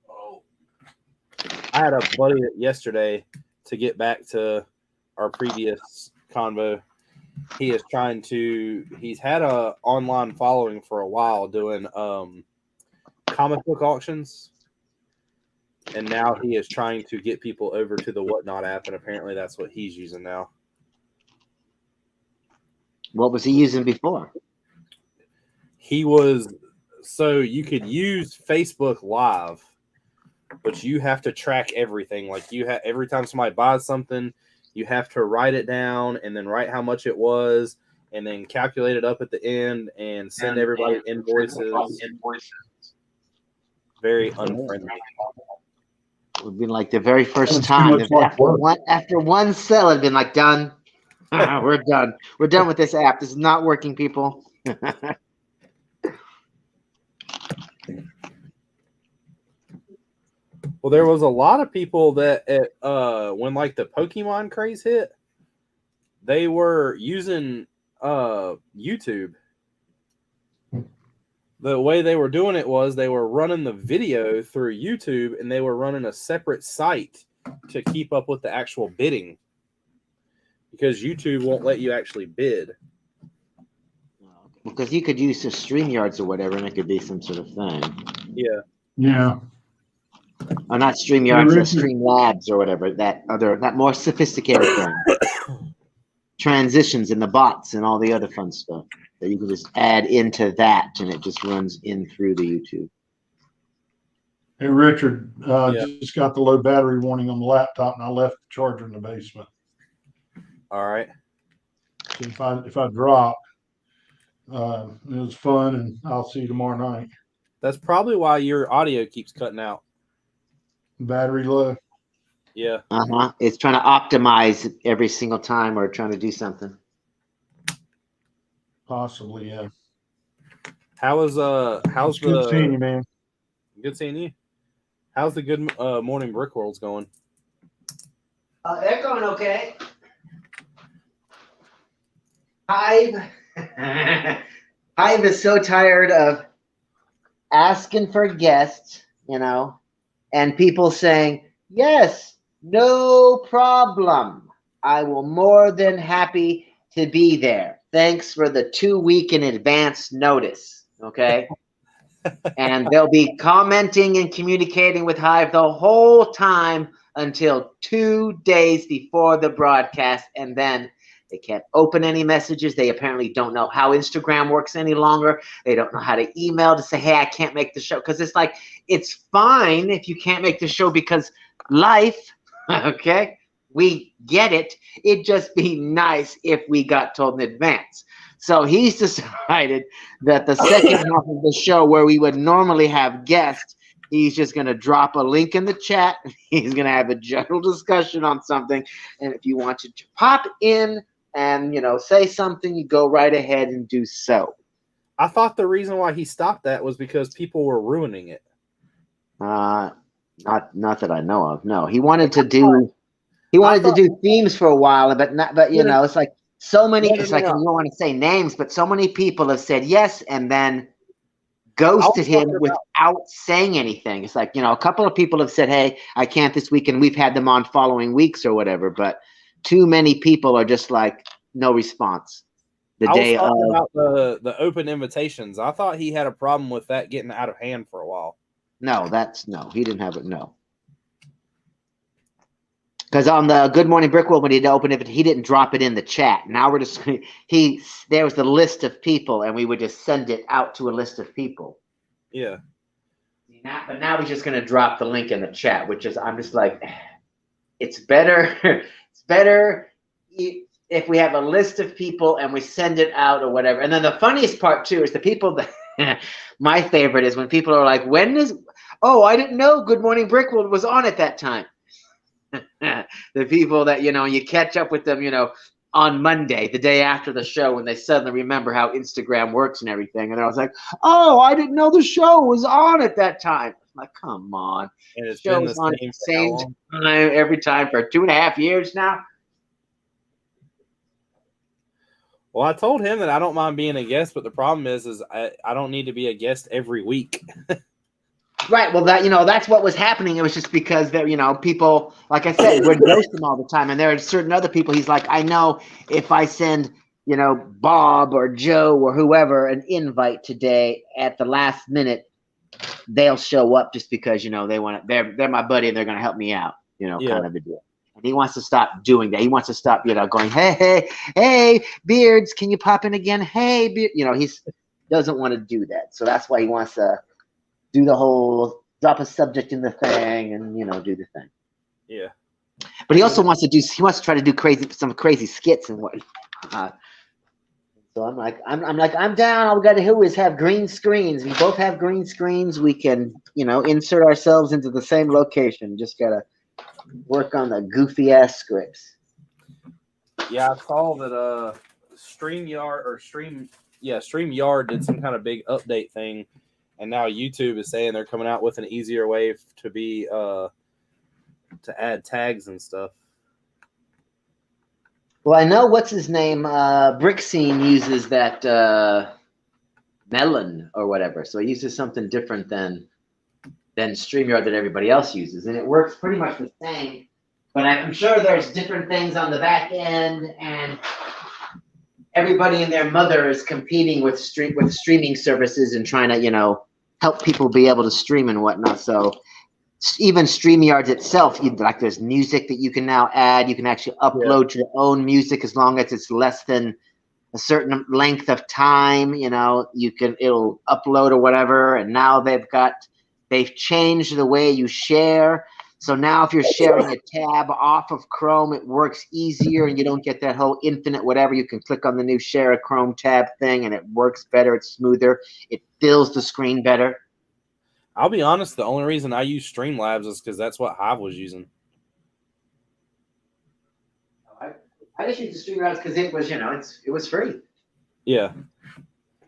S1: Oh. I had a buddy yesterday, to get back to our previous convo. He's had a online following for a while doing comic book auctions. And now he is trying to get people over to the Whatnot app, and apparently that's what he's using now.
S5: What was he using before?
S1: So you could use Facebook Live, but you have to track everything. Like every time somebody buys something, you have to write it down and then write how much it was and then calculate it up at the end and send everybody invoices. Very unfriendly.
S5: It would be like the very first
S3: That's too
S5: time.
S3: much
S5: After one sell, it'd been like, done. We're done. We're done with this app. This is not working, people.
S1: Well, there was a lot of people that when like the Pokemon craze hit, they were using YouTube. The way they were doing it was they were running the video through YouTube, and they were running a separate site to keep up with the actual bidding, because YouTube won't let you actually bid.
S5: Because you could use the StreamYards or whatever, and it could be some sort of thing.
S1: Yeah.
S3: Yeah.
S5: Or not StreamYards, Streamlabs or whatever. That more sophisticated thing. Transitions and the bots and all the other fun stuff that you can just add into that, and it just runs in through the YouTube.
S3: Hey, Richard, just got the low battery warning on the laptop, and I left the charger in the basement.
S1: All right.
S3: So if I drop, it was fun, and I'll see you tomorrow night.
S1: That's probably why your audio keeps cutting out.
S3: Battery low.
S1: Yeah.
S5: It's trying to optimize every single time or trying to do something.
S3: Possibly, yeah.
S1: How's
S3: good seeing you, man?
S1: Good seeing you. How's the Good Morning Brick World's going?
S5: They're going okay. Hive is so tired of asking for guests, and people saying, yes, no problem. I will more than happy to be there. Thanks for the 2 week in advance notice. Okay. And they'll be commenting and communicating with Hive the whole time until 2 days before the broadcast. And then they can't open any messages. They apparently don't know how Instagram works any longer. They don't know how to email to say, hey, I can't make the show. Because it's like, it's fine if you can't make the show because life, okay, we get it. It'd just be nice if we got told in advance. So he's decided that the second half of the show, where we would normally have guests, he's just going to drop a link in the chat. He's going to have a general discussion on something. And if you want to pop in and, say something, you go right ahead and do so.
S1: I thought the reason why he stopped that was because people were ruining it.
S5: Not that I know of. No, he wanted to do themes for a while, but it's like so many. It's like, you don't want to say names, but so many people have said yes and then ghosted him without saying anything. It's like, a couple of people have said, hey, I can't this week, and we've had them on following weeks or whatever, but too many people are just like, no response.
S1: I was talking about the open invitations. I thought he had a problem with that getting out of hand for a while.
S5: No, he didn't have it. No. Because on the Good Morning Brick World, when he opened it, he didn't drop it in the chat. Now we're just there was the list of people, and we would just send it out to a list of people.
S1: Yeah.
S5: But now he's just going to drop the link in the chat, which is I'm just like, it's better. It's better if we have a list of people and we send it out or whatever. And then the funniest part too is the people that my favorite is when people are like, oh, I didn't know Good Morning Brick World was on at that time. The people that, you catch up with them, on Monday, the day after the show, when they suddenly remember how Instagram works and everything. And I was like, oh, I didn't know the show was on at that time. I'm like, come on.
S1: And it's
S5: The show
S1: been
S5: was
S1: the
S5: on at the
S1: same
S5: same time every time for 2.5 years now.
S1: Well, I told him that I don't mind being a guest, but the problem is I don't need to be a guest every week.
S5: Right. Well, that's what was happening. It was just because people, like I said, would roast him all the time. And there are certain other people. He's like, I know if I send, Bob or Joe or whoever an invite today at the last minute, they'll show up just because, they want to, they're my buddy and they're going to help me out, kind of a deal. And he wants to stop doing that. He wants to stop, going, hey, Beards, can you pop in again? Hey, Beard. He doesn't want to do that. So that's why he wants to do the whole drop a subject in the thing and do the thing.
S1: Yeah.
S5: But he also wants to try to do some crazy skits and what. So I'm down. All we got to do is have green screens. We both have green screens. We can insert ourselves into the same location. Just gotta work on the goofy ass scripts.
S1: Yeah, I saw that StreamYard did some kind of big update thing. And now YouTube is saying they're coming out with an easier way to be to add tags and stuff.
S5: Well, I know what's his name. Brickin uses that Melon or whatever, so he uses something different than StreamYard that everybody else uses, and it works pretty much the same. But I'm sure there's different things on the back end, and everybody and their mother is competing with streaming services and trying to help people be able to stream and whatnot. So even StreamYard itself, there's music that you can now add. You can actually upload your own music as long as it's less than a certain length of time. It'll upload or whatever. And now they've changed the way you share. So now if you're sharing a tab off of Chrome, it works easier and you don't get that whole infinite whatever. You can click on the new share a Chrome tab thing and it works better. It's smoother. It fills the screen better.
S1: I'll be honest, the only reason I use Streamlabs is because that's what Hive was using.
S5: I just used the Streamlabs because it was, it was free.
S1: Yeah.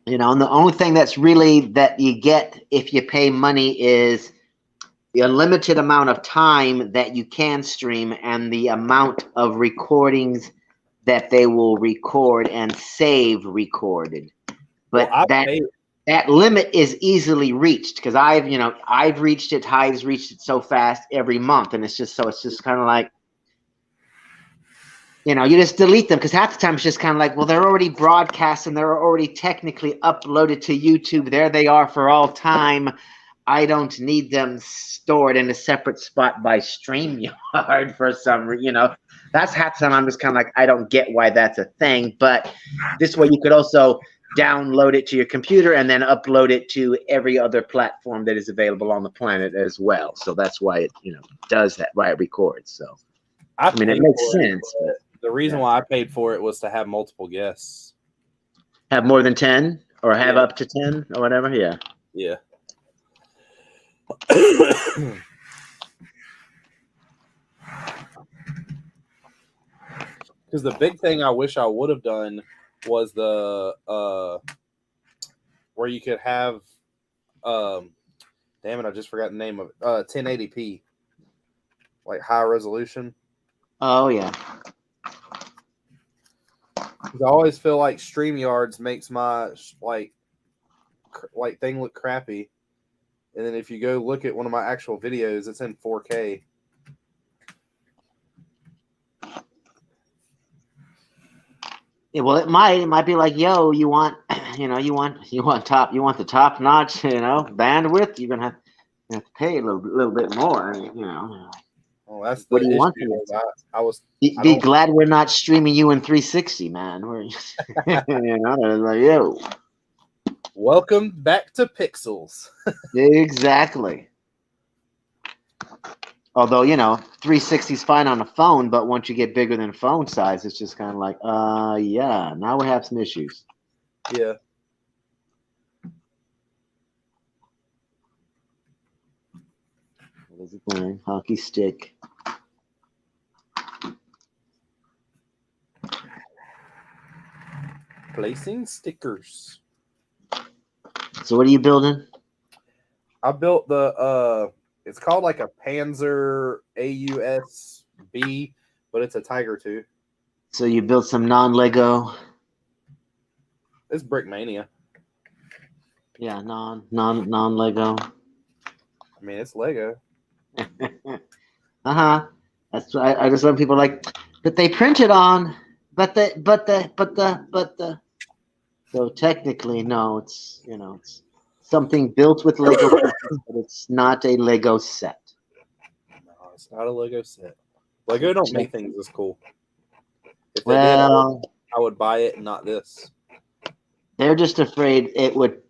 S5: And the only thing that's really that you get if you pay money is the unlimited amount of time that you can stream and the amount of recordings that they will record and save recorded. But
S1: well,
S5: that limit is easily reached because I've reached it. Hive's reached it so fast every month, and it's just kind of like you just delete them because half the time it's just kind of like, well, they're already broadcast and they're already technically uploaded to YouTube. There they are for all time. I don't need them stored in a separate spot by StreamYard for some reason. That's half the time I'm just kind of like, I don't get why that's a thing. But this way you could also download it to your computer and then upload it to every other platform that is available on the planet as well. So that's why it, does that, why it records. So, I mean, it makes sense.
S1: But the reason why I paid for it was to have multiple guests.
S5: Have more than 10 or have up to 10 or whatever? Yeah.
S1: Yeah. Because the big thing I wish I would have done was the where you could have damn it, I just forgot the name of it. 1080p, like high resolution.
S5: Oh yeah.
S1: I always feel like StreamYards makes my like thing look crappy. And then if you go look at one of my actual videos, it's in 4K.
S5: Yeah, well, it might be like, yo, you want the top notch, bandwidth. You're gonna have to pay a little bit more.
S1: Well, that's
S5: What
S1: the
S5: do you want
S1: issue.
S5: from
S1: is I was
S5: Be glad we're not streaming you in 360, man. We're, you know, like, yo.
S1: welcome back to Pixels.
S5: Exactly. Although, you know, 360 is fine on a phone, but once you get bigger than phone size, it's just kind of like, yeah, now we have some issues.
S1: Yeah.
S5: What is it doing? Hockey stick.
S1: Placing stickers.
S5: So what are you building?
S1: I built the it's called like a Panzer AUSB, but it's a Tiger 2.
S5: So you built some non-Lego.
S1: It's Brickmania.
S5: Yeah, non-Lego.
S1: I mean, it's Lego.
S5: That's why I just love people like, but they printed on, but the. So technically, no, it's, you know, it's something built with Lego pieces, but it's not a Lego set.
S1: No, it's not a Lego set. Lego don't make things this cool. If they
S5: Well,
S1: did, I would buy it and not this.
S5: they're just afraid it would.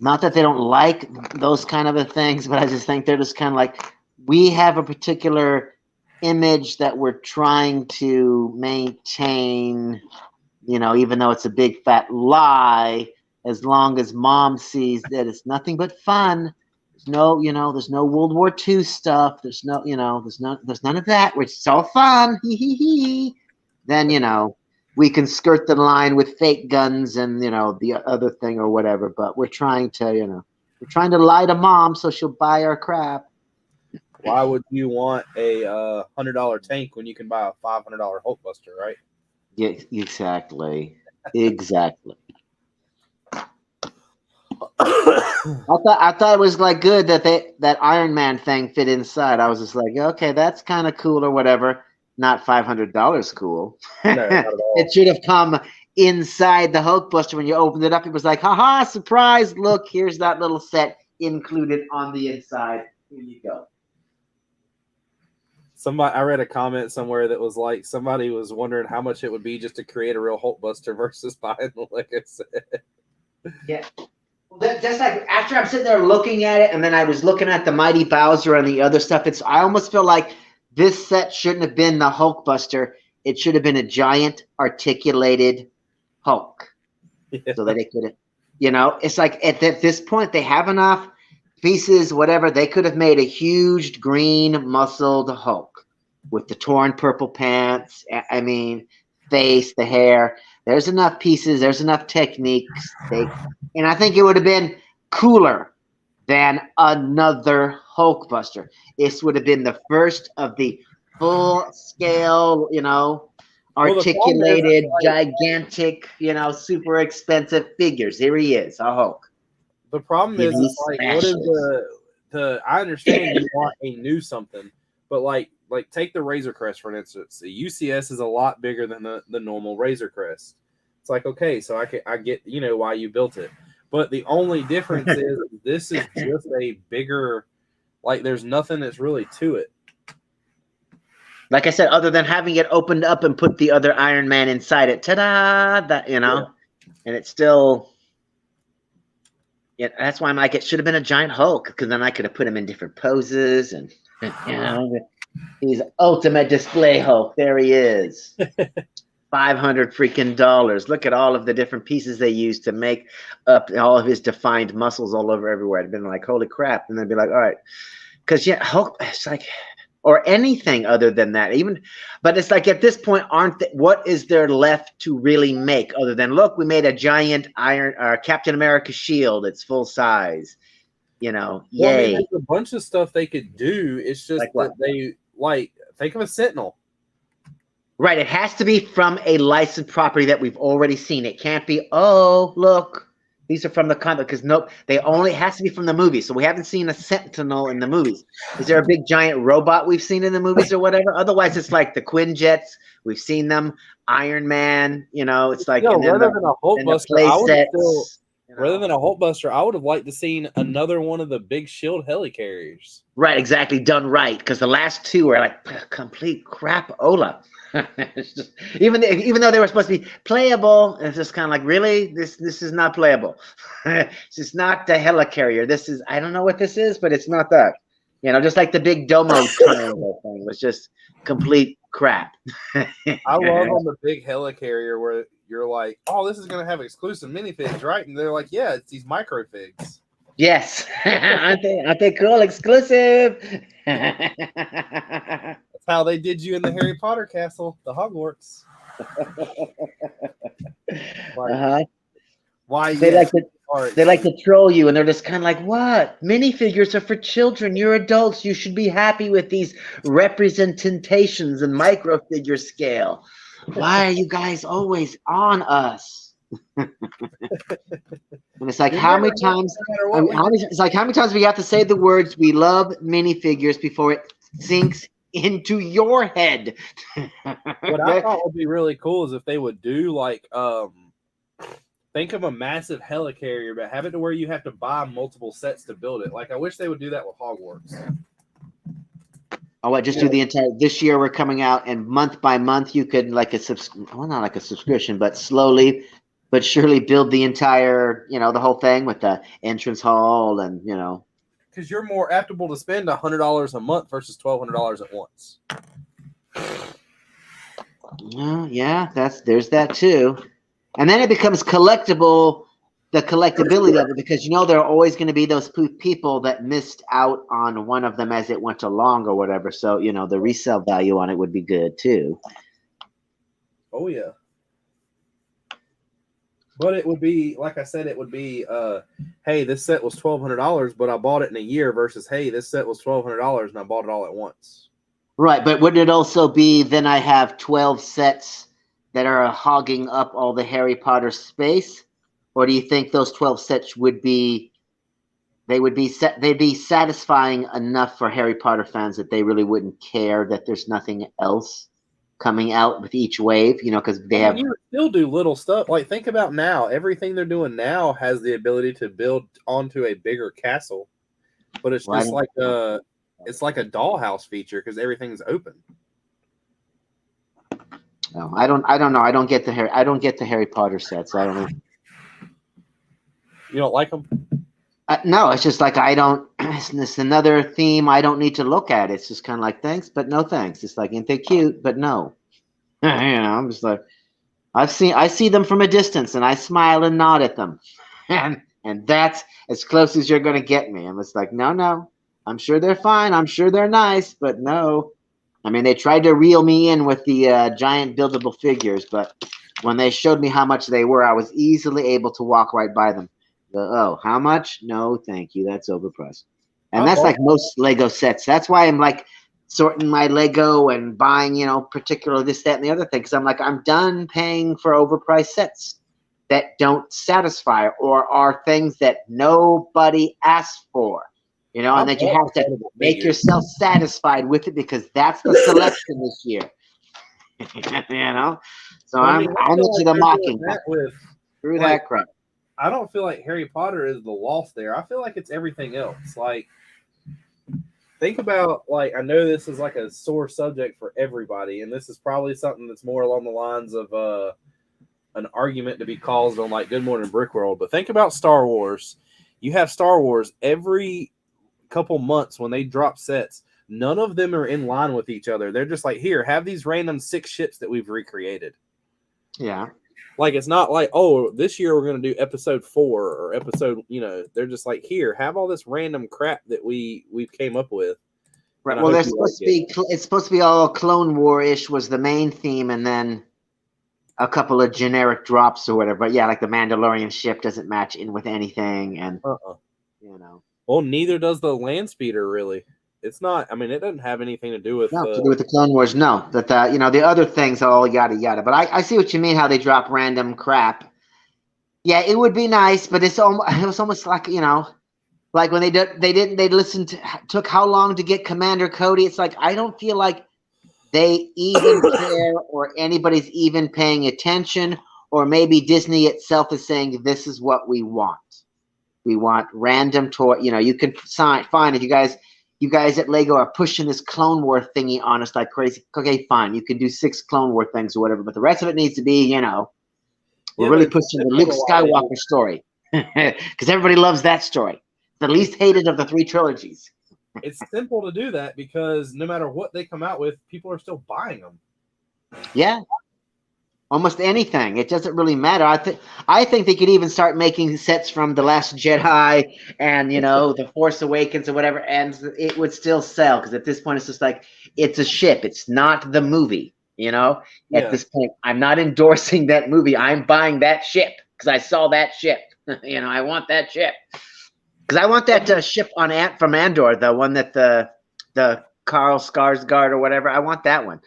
S5: Not that they don't like those kind of things, but I just think they're just kind of like, we have a particular image that we're trying to maintain, you know, even though it's a big fat lie, as long as mom sees that it's nothing but fun. There's no, you know, there's no World War II stuff. There's no, you know, there's none of that, which is all fun. Then, you know, we can skirt the line with fake guns and, you know, the other thing or whatever, but we're trying to, you know, we're trying to lie to mom so she'll buy our crap.
S1: Why would you want a $100 tank when you can buy a $500 Hulkbuster, right?
S5: Yeah, exactly. Exactly. I thought it was like good that that Iron Man thing fit inside. I was just like, okay, that's kind of cool or whatever. Not $500 cool.
S1: No, not at all.
S5: It should have come inside the Hulkbuster when you opened it up. It was like, haha, surprise! Look, here's that little set included on the inside. Here you go.
S1: I read a comment somewhere that was like somebody was wondering how much it would be just to create a real Hulkbuster versus buying the Lego set.
S5: Yeah. Just like after I'm sitting there looking at it, and then I was looking at the Mighty Bowser and the other stuff. I almost feel like this set shouldn't have been the Hulkbuster. It should have been a giant articulated Hulk, so that it could, you know, it's like at this point they have enough pieces, whatever. They could have made a huge green muscled Hulk with the torn purple pants. I mean, face, the hair. There's enough pieces. There's enough techniques. And I think it would have been cooler than another Hulkbuster. This would have been the first of the full scale, you know, articulated, gigantic, you know, super expensive figures. Here he is, a Hulk.
S1: The problem is, it's like, what is the? I understand you want a new something, but like take the Razor Crest for instance. The UCS is a lot bigger than the normal Razor Crest. It's like, okay, so I get, you know, why you built it, but the only difference is this is just a bigger. Like, there's nothing that's really to it.
S5: Like I said, other than having it opened up and put the other Iron Man inside it, ta-da! That, you know, and it's still. Yeah, that's why I'm like, it should have been a giant Hulk, because then I could have put him in different poses, and you know, he's ultimate display Hulk. There he is. $500 freaking dollars. Look at all of the different pieces they used to make up all of his defined muscles all over everywhere. I'd been like, holy crap. And they'd be like, all right. Because, yeah, Hulk, it's like, or anything other than that. Even, but it's like at this point, what is there left to really make other than, look, we made a giant Captain America shield. It's full size. You know,
S1: well,
S5: yay.
S1: I mean, there's a bunch of stuff they could do. It's just
S5: like
S1: that they, like, think of a Sentinel.
S5: Right, it has to be from a licensed property that we've already seen. It can't be, oh, look, these are from the comic, because nope, it has to be from the movies. So we haven't seen a Sentinel in the movies. Is there a big giant robot we've seen in the movies or whatever? Otherwise, it's like the Quinjets. We've seen them. Iron Man, you know, it's like
S1: rather than a Hulkbuster, Rather than a Hulkbuster, I would have liked to seen another one of the big shield helicarriers.
S5: Right, exactly, done right. Because the last two were like complete crapola. It's just, even though they were supposed to be playable, it's just kind of like, really, this is not playable. This is not the helicarrier. This is, I don't know what this is, but it's not that. You know, just like the big Domo triangle thing was just complete crap.
S1: I love on the big helicarrier where you're like, oh, this is going to have exclusive minifigs, right? And they're like, yeah, it's these microfigs.
S5: Yes. aren't they cool? Exclusive.
S1: That's how they did you in the Harry Potter castle, the Hogwarts. Like, why?
S5: They like to troll you, and they're just kind of like, what? Minifigures are for children. You're adults. You should be happy with these representations and microfigure scale. Why are you guys always on us? And it's like, how many times we have to say the words, we love minifigures, before it sinks into your head.
S1: What I thought would be really cool is if they would do like, think of a massive helicarrier, but have it to where you have to buy multiple sets to build it. Like, I wish they would do that with Hogwarts.
S5: Oh, what? Just do the entire. This year we're coming out, and month by month you could not like a subscription, but slowly but surely build the entire, the whole thing with the entrance hall and
S1: Because you're more adaptable to spend $100 a month versus $1,200 at once.
S5: Yeah, there's that too. And then it becomes collectible, the collectability of it, because there are always going to be those people that missed out on one of them as it went along or whatever. So, the resale value on it would be good too.
S1: Oh, yeah. But it would be, like I said, it would be, hey, this set was $1,200, but I bought it in a year, versus, hey, this set was $1,200 and I bought it all at once.
S5: Right, but wouldn't it also be, then I have 12 sets that are hogging up all the Harry Potter space? Or do you think those 12 sets would be satisfying enough for Harry Potter fans that they really wouldn't care that there's nothing else coming out with each wave? Because they have.
S1: You still do little stuff. Like, think about now. Everything they're doing now has the ability to build onto a bigger castle, but it's just like a dollhouse feature because everything's open.
S5: No, I don't know. I don't get the Harry Potter sets. I don't know.
S1: You don't like them?
S5: No, it's just like I don't. It's another theme I don't need to look at. It's just kind of like, thanks, but no thanks. It's like, ain't they cute? But no. I'm just like, I see them from a distance, and I smile and nod at them, and that's as close as you're gonna get me. And it's like, no. I'm sure they're fine. I'm sure they're nice, but no. I mean, they tried to reel me in with the giant buildable figures, but when they showed me how much they were, I was easily able to walk right by them. Oh, how much? No, thank you. That's overpriced. And that's like most Lego sets. That's why I'm like sorting my Lego and buying, particular this, that, and the other thing. Because I'm like, I'm done paying for overpriced sets that don't satisfy or are things that nobody asked for. And that you have to make yourself satisfied with it, because that's the selection this year. So I'm into the mocking. Through that crap.
S1: I don't feel like Harry Potter is the loss there. I feel like it's everything else. Like, think about, like, I know this is like a sore subject for everybody, and this is probably something that's more along the lines of an argument to be caused on like Good Morning Brick World. But think about Star Wars. You have Star Wars every couple months when they drop sets. None of them are in line with each other. They're just like, here, have these random 6 ships that we've recreated.
S5: Yeah.
S1: Like, it's not like, oh, this year we're going to do episode 4 or episode, they're just like, here, have all this random crap that we've came up with.
S5: Right. Well, it's supposed to be all Clone War-ish was the main theme, and then a couple of generic drops or whatever. But yeah, like the Mandalorian ship doesn't match in with anything, and
S1: Well, neither does the land speeder, really. It's not. I mean, it doesn't have anything to do with
S5: to do with the Clone Wars. No, that the other things all yada yada. But I see what you mean. How they drop random crap. Yeah, it would be nice, but it was almost like like when they listened took how long to get Commander Cody. It's like I don't feel like they even care or anybody's even paying attention, or maybe Disney itself is saying this is what we want. We want random toy. You know, you can fine if you guys at Lego are pushing this Clone War thingy on us like crazy. Okay, fine, you can do 6 Clone War things or whatever, but the rest of it needs to be, you know, we're really pushing the Luke Skywalker story because everybody loves that story. The least hated of the 3 trilogies.
S1: It's simple to do that because no matter what they come out with, people are still buying them.
S5: Yeah. Almost anything. It doesn't really matter. I think they could even start making sets from The Last Jedi and, you know, The Force Awakens or whatever, and it would still sell because at this point it's just like it's a ship. It's not the movie, you know?
S1: Yeah.
S5: At this point, I'm not endorsing that movie. I'm buying that ship because I saw that ship. You know, I want that ship. Because I want that ship from Andor, the one that the Carl Skarsgård or whatever. I want that one.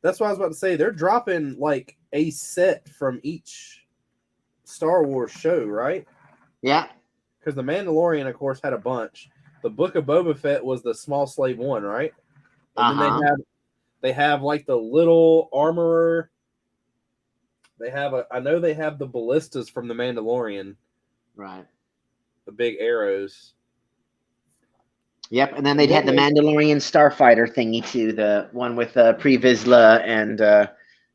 S1: That's what I was about to say. They're dropping like a set from each Star Wars show, right?
S5: Yeah.
S1: Because the Mandalorian, of course, had a bunch. The Book of Boba Fett was the Small Slave one, right? And then they have like the little armorer. I know they have the ballistas from the Mandalorian.
S5: Right. The
S1: big arrows.
S5: Yep, and then they'd had the Mandalorian starfighter thingy too, the one with Pre Vizsla and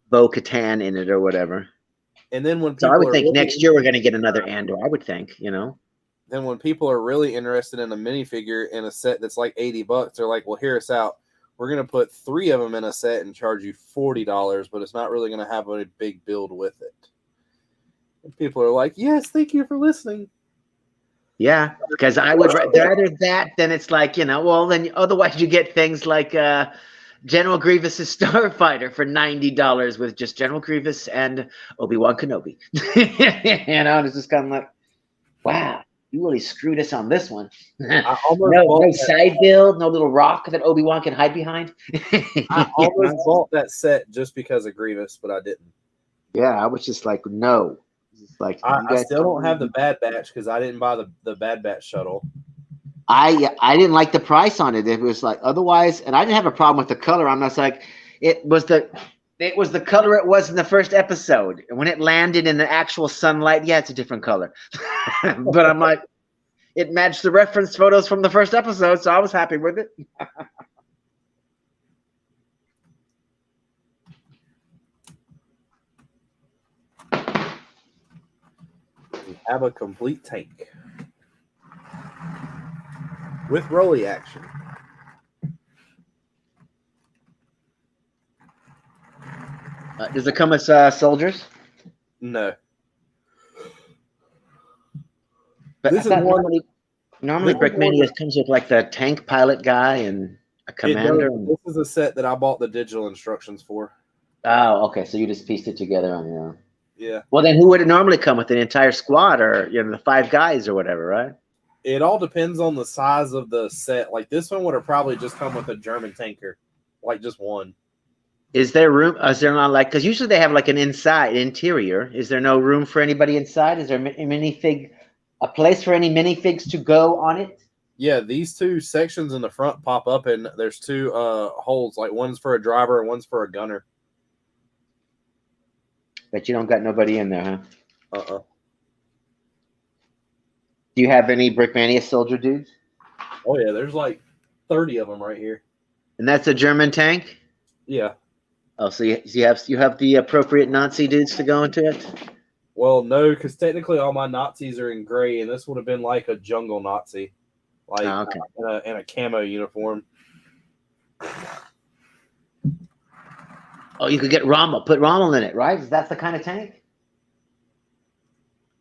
S5: Bo-Katan in it or whatever.
S1: And then when
S5: I would think next year we're going to get another Andor. I would think, you know.
S1: Then when people are really interested in a minifigure in a set that's like $80, they're like, "Well, hear us out. We're going to put 3 of them in a set and charge you $40, but it's not really going to have a big build with it." And people are like, "Yes, thank you for listening."
S5: Yeah, because I would rather that than it's like, you know, well, then otherwise you get things like General Grievous's Starfighter for $90 with just General Grievous and Obi-Wan Kenobi. You know, and it's just kind of like, wow, you really screwed us on this one. No side build, no little rock that Obi-Wan can hide behind.
S1: I almost bought that set just because of Grievous, but I didn't.
S5: Yeah, I was just like, no. Like
S1: I still don't have the Bad Batch because I didn't buy the Bad Batch shuttle.
S5: I didn't like the price on it. It was like otherwise, and I didn't have a problem with the color. I'm just like, it was the color it was in the first episode. And when it landed in the actual sunlight, yeah, it's a different color. But I'm like, it matched the reference photos from the first episode, so I was happy with it.
S1: We have a complete tank with rolly action.
S5: Does it come with soldiers?
S1: No.
S5: But this is normally Brickmania comes with like the tank pilot guy and a commander.
S1: This is a set that I bought the digital instructions for.
S5: Oh, okay. So you just pieced it together on your own.
S1: Yeah.
S5: Well, then who would it normally come with? An entire squad or, you know, the 5 guys or whatever, right?
S1: It all depends on the size of the set. Like this one would have probably just come with a German tanker, like just one.
S5: Is there room? Is there not like, because usually they have like an interior. Is there no room for anybody inside? Is there a place for any minifigs to go on it?
S1: Yeah, these 2 sections in the front pop up, and there's 2 holes. Like one's for a driver and one's for a gunner.
S5: But you don't got nobody in there, huh? Do you have any Brickmania soldier dudes?
S1: Oh yeah, there's like 30 of them right here.
S5: And that's a German tank?
S1: Yeah.
S5: Oh, so you have the appropriate Nazi dudes to go into it?
S1: Well, no, because technically all my Nazis are in gray, and this would have been like a jungle Nazi, like in a camo uniform.
S5: Oh, you could get Rommel. Put Rommel in it, right? Is that the kind of tank?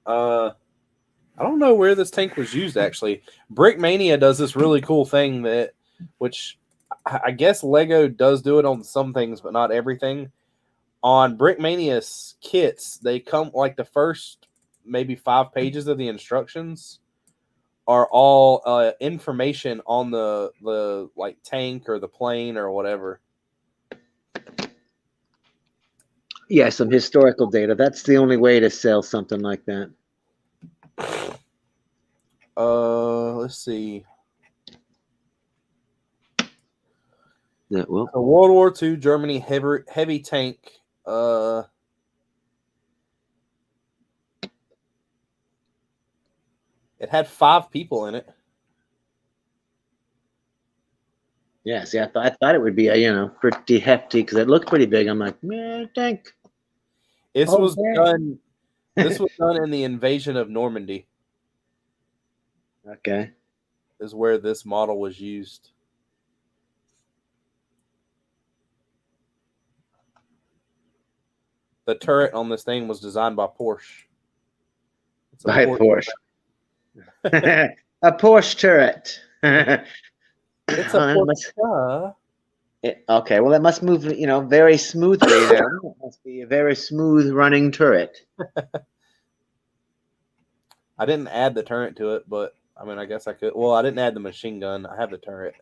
S1: I don't know where this tank was used, actually. Brickmania does this really cool thing which I guess Lego does do it on some things, but not everything. On Brickmania's kits, they come like the first maybe 5 pages of the instructions are all information on the like tank or the plane or whatever.
S5: Yeah, some historical data. That's the only way to sell something like that.
S1: Let's see.
S5: Yeah, well,
S1: a World War II Germany heavy tank. It had 5 people in it.
S5: Yeah, see, I thought it would be pretty hefty because it looked pretty big. I'm like, man, tank.
S1: This
S5: Oh,
S1: was
S5: man.
S1: done. This was done in the invasion of Normandy.
S5: Okay.
S1: Is where this model was used. The turret on this thing was designed by Porsche. It's
S5: By Porsche. A Porsche turret.
S1: It's a Porsche.
S5: Okay, well, it must move, very smoothly. Then it must be a very smooth running turret.
S1: I didn't add the turret to it, but I mean, I guess I could. Well, I didn't add the machine gun. I have the turret.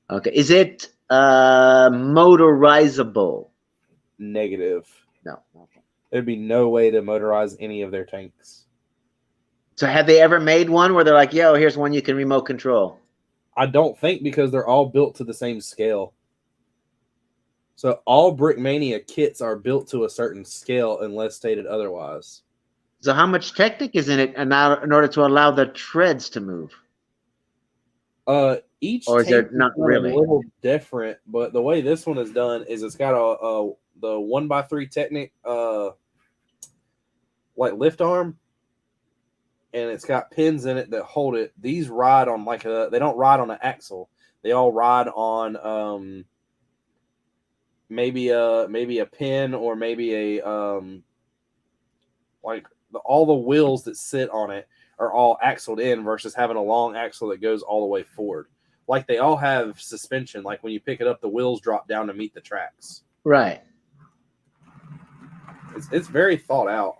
S5: Okay, is it motorizable?
S1: Negative.
S5: No. Okay.
S1: There'd be no way to motorize any of their tanks.
S5: So have they ever made one where they're like, yo, here's one you can remote control?
S1: I don't think, because they're all built to the same scale. So all Brickmania kits are built to a certain scale unless stated otherwise.
S5: So how much Technic is in it in order to allow the treads to move?
S1: Each
S5: or is
S1: tank
S5: there not
S1: is
S5: really?
S1: a little different, but the way this one is done is it's got the 1x3 Technic like lift arm, and it's got pins in it that hold it. These ride on they don't ride on an axle. They all ride on maybe a pin, or maybe a all the wheels that sit on it are all axled in versus having a long axle that goes all the way forward. Like they all have suspension. Like when you pick it up, the wheels drop down to meet the tracks.
S5: Right.
S1: It's very thought out.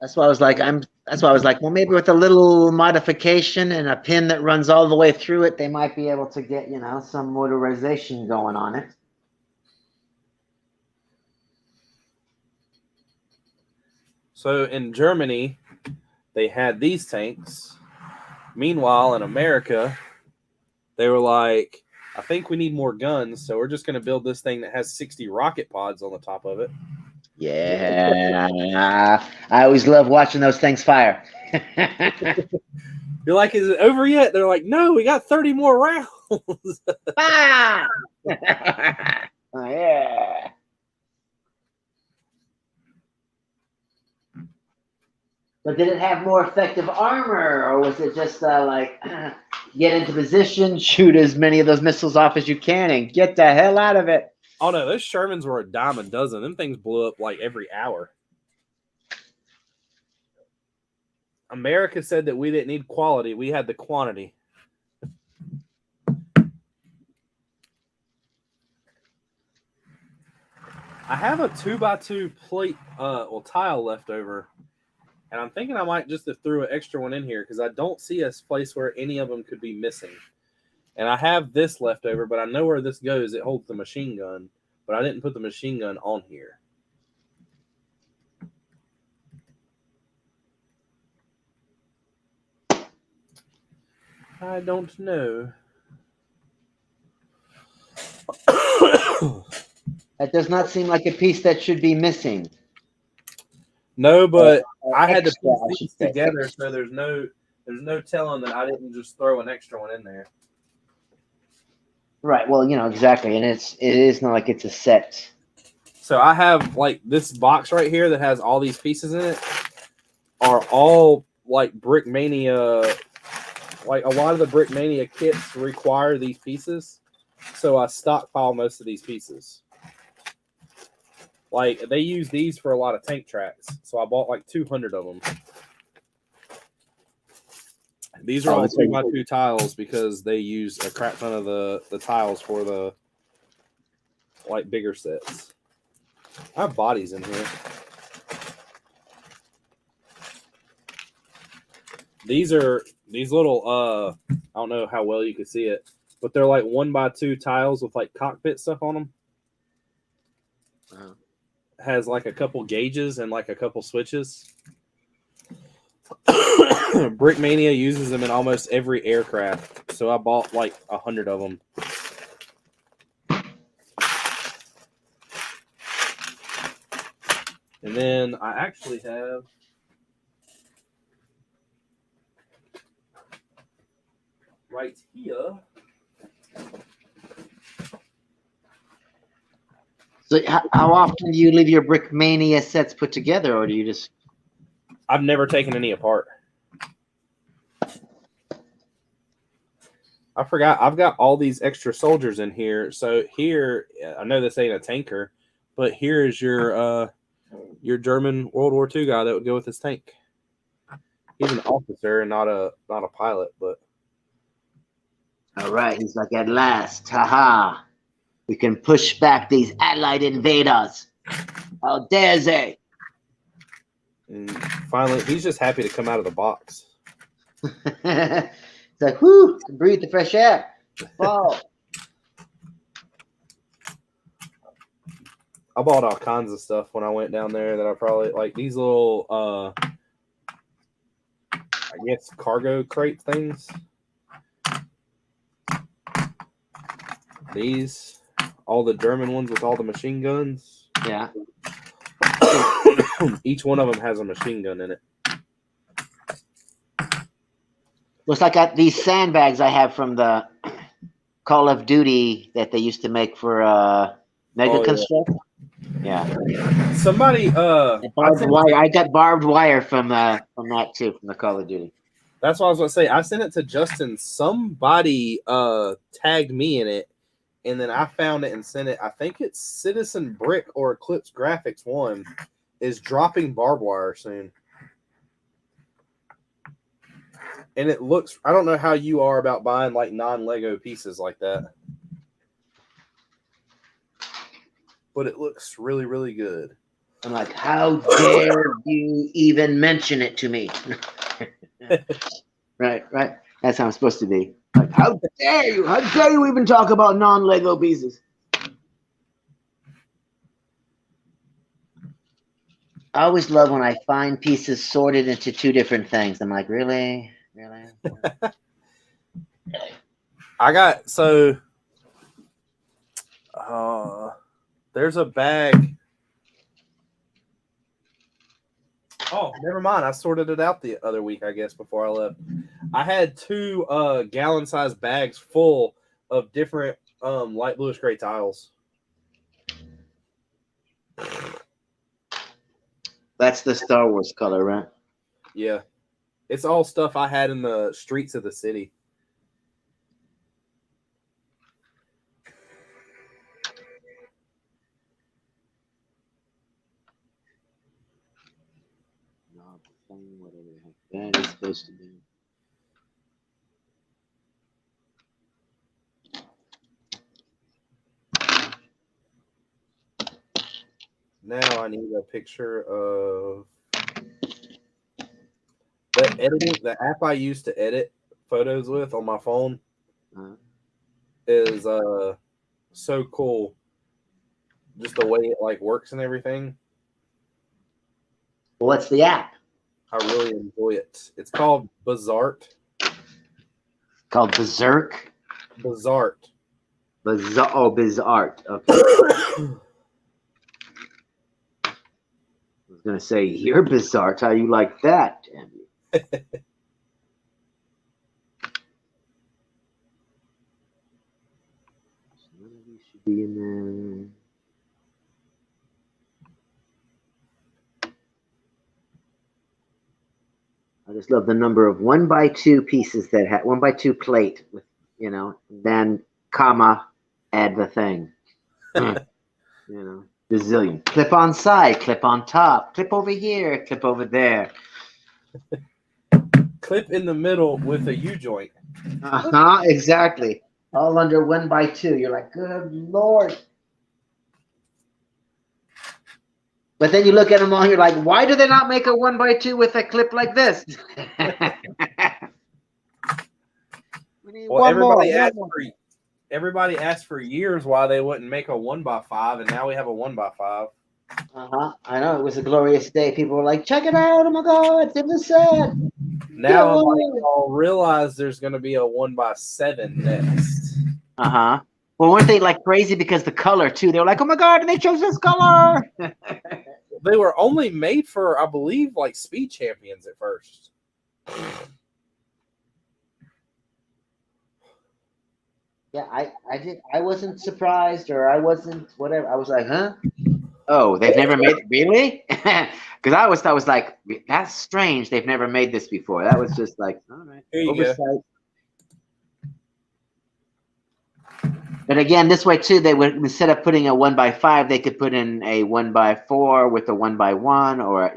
S5: That's why I was like, well, maybe with a little modification and a pin that runs all the way through it, they might be able to get, some motorization going on it.
S1: So in Germany, they had these tanks. Meanwhile, in America, they were like, I think we need more guns, so we're just going to build this thing that has 60 rocket pods on the top of it.
S5: Yeah. I always love watching those things fire.
S1: You're like, is it over yet? They're like, no, we got 30 more rounds.
S5: Ah! Oh, yeah. But did it have more effective armor, or was it just get into position, shoot as many of those missiles off as you can, and get the hell out of it?
S1: Oh no, those Shermans were a dime a dozen. Them things blew up like every hour. America said that we didn't need quality; we had the quantity. I have a 2x2 plate, tile left over. And I'm thinking I might just have threw an extra one in here because I don't see a place where any of them could be missing. And I have this left over, but I know where this goes. It holds the machine gun, but I didn't put the machine gun on here. I don't know.
S5: That does not seem like a piece that should be missing.
S1: No, but I had to put these together, so there's no telling that I didn't just throw an extra one in there.
S5: Right. Well, exactly, and it is not like it's a set.
S1: So I have like this box right here that has all these pieces in it. Are all like Brickmania. Like a lot of the Brickmania kits require these pieces, so I stockpile most of these pieces. Like, they use these for a lot of tank tracks, so I bought like 200 of them. These are all 2x2 tiles because they use a crap ton of the tiles for the like bigger sets. I have bodies in here. These little I don't know how well you can see it, but they're like 1x2 tiles with like cockpit stuff on them.
S5: Uh-huh.
S1: Has like a couple gauges and like a couple switches. Brickmania uses them in almost every aircraft, so I bought like 100 of them. And then I actually have right here.
S5: So how often do you leave your Brickmania sets put together, or do you just?
S1: I've never taken any apart. I forgot. I've got all these extra soldiers in here. So here, I know this ain't a tanker, but here is your German World War II guy that would go with his tank. He's an officer and not a pilot, but.
S5: All right, he's like, at last, haha, we can push back these Allied invaders. How dare they?
S1: And finally, he's just happy to come out of the box.
S5: It's like, whoo, breathe the fresh air. Fall.
S1: I bought all kinds of stuff when I went down there that I probably like these little I guess cargo crate things. These, all the German ones with all the machine guns.
S5: Yeah.
S1: Each one of them has a machine gun in it.
S5: Looks like these sandbags I have from the Call of Duty that they used to make for Mega Construct. Yeah.
S1: Somebody
S5: barbed wire. I got barbed wire from that too, from the Call of Duty.
S1: That's what I was going to say. I sent it to Justin. Somebody tagged me in it, and then I found it and sent it. I think it's Citizen Brick or Eclipse Graphics 1 is dropping barbed wire soon. And it looks, I don't know how you are about buying like non-Lego pieces like that. But it looks really, really good.
S5: I'm like, how dare you even mention it to me? Right. That's how I'm supposed to be. Like, how dare you? How dare you even talk about non-Lego pieces? I always love when I find pieces sorted into two different things. I'm like, really?
S1: I got, so there's a bag. Oh, never mind. I sorted it out the other week, I guess, before I left. I had 2 gallon-sized bags full of different light bluish gray tiles.
S5: That's the Star Wars color, right?
S1: Yeah. It's all stuff I had in the streets of the city.
S5: Whatever that is supposed to be.
S1: Now I need a picture of the editing. The app I use to edit photos with on my phone is so cool. Just the way it like works and everything.
S5: What's the app?
S1: I really enjoy it. It's called Bizart.
S5: Called Berserk?
S1: Bizart.
S5: Bizart. Okay. I was going to say, you're bizarre. How you like that, damn you. None of these should be in there. I just love the number of 1x2 pieces that have 1x2 plate with, then comma, add the thing. Bazillion. Clip on side, clip on top, clip over here, clip over there.
S1: Clip in the middle with a U-joint.
S5: Exactly. All under 1x2. You're like, good Lord. But then you look at them all, you're like, why do they not make a 1x2 with a clip like this?
S1: Well, everybody asked for years why they wouldn't make a 1x5, and now we have a 1x5.
S5: I know, it was a glorious day. People were like, check it out. Oh my God, it was sad.
S1: Now I'll realize there's going to be a 1x7 next.
S5: Well, weren't they like crazy because the color too? They were like, oh my God, and they chose this color.
S1: they were only made for, I believe, like speed champions at first.
S5: Yeah, I wasn't surprised, or I wasn't whatever. I was like, huh? Oh, they've never made it, really? Because I always thought it was like, that's strange. They've never made this before. That was just like, all right,
S1: Here you
S5: oversight.
S1: go.
S5: But again, this way too, they would, instead of putting a 1x5, they could put in a 1x4 with a 1x1, or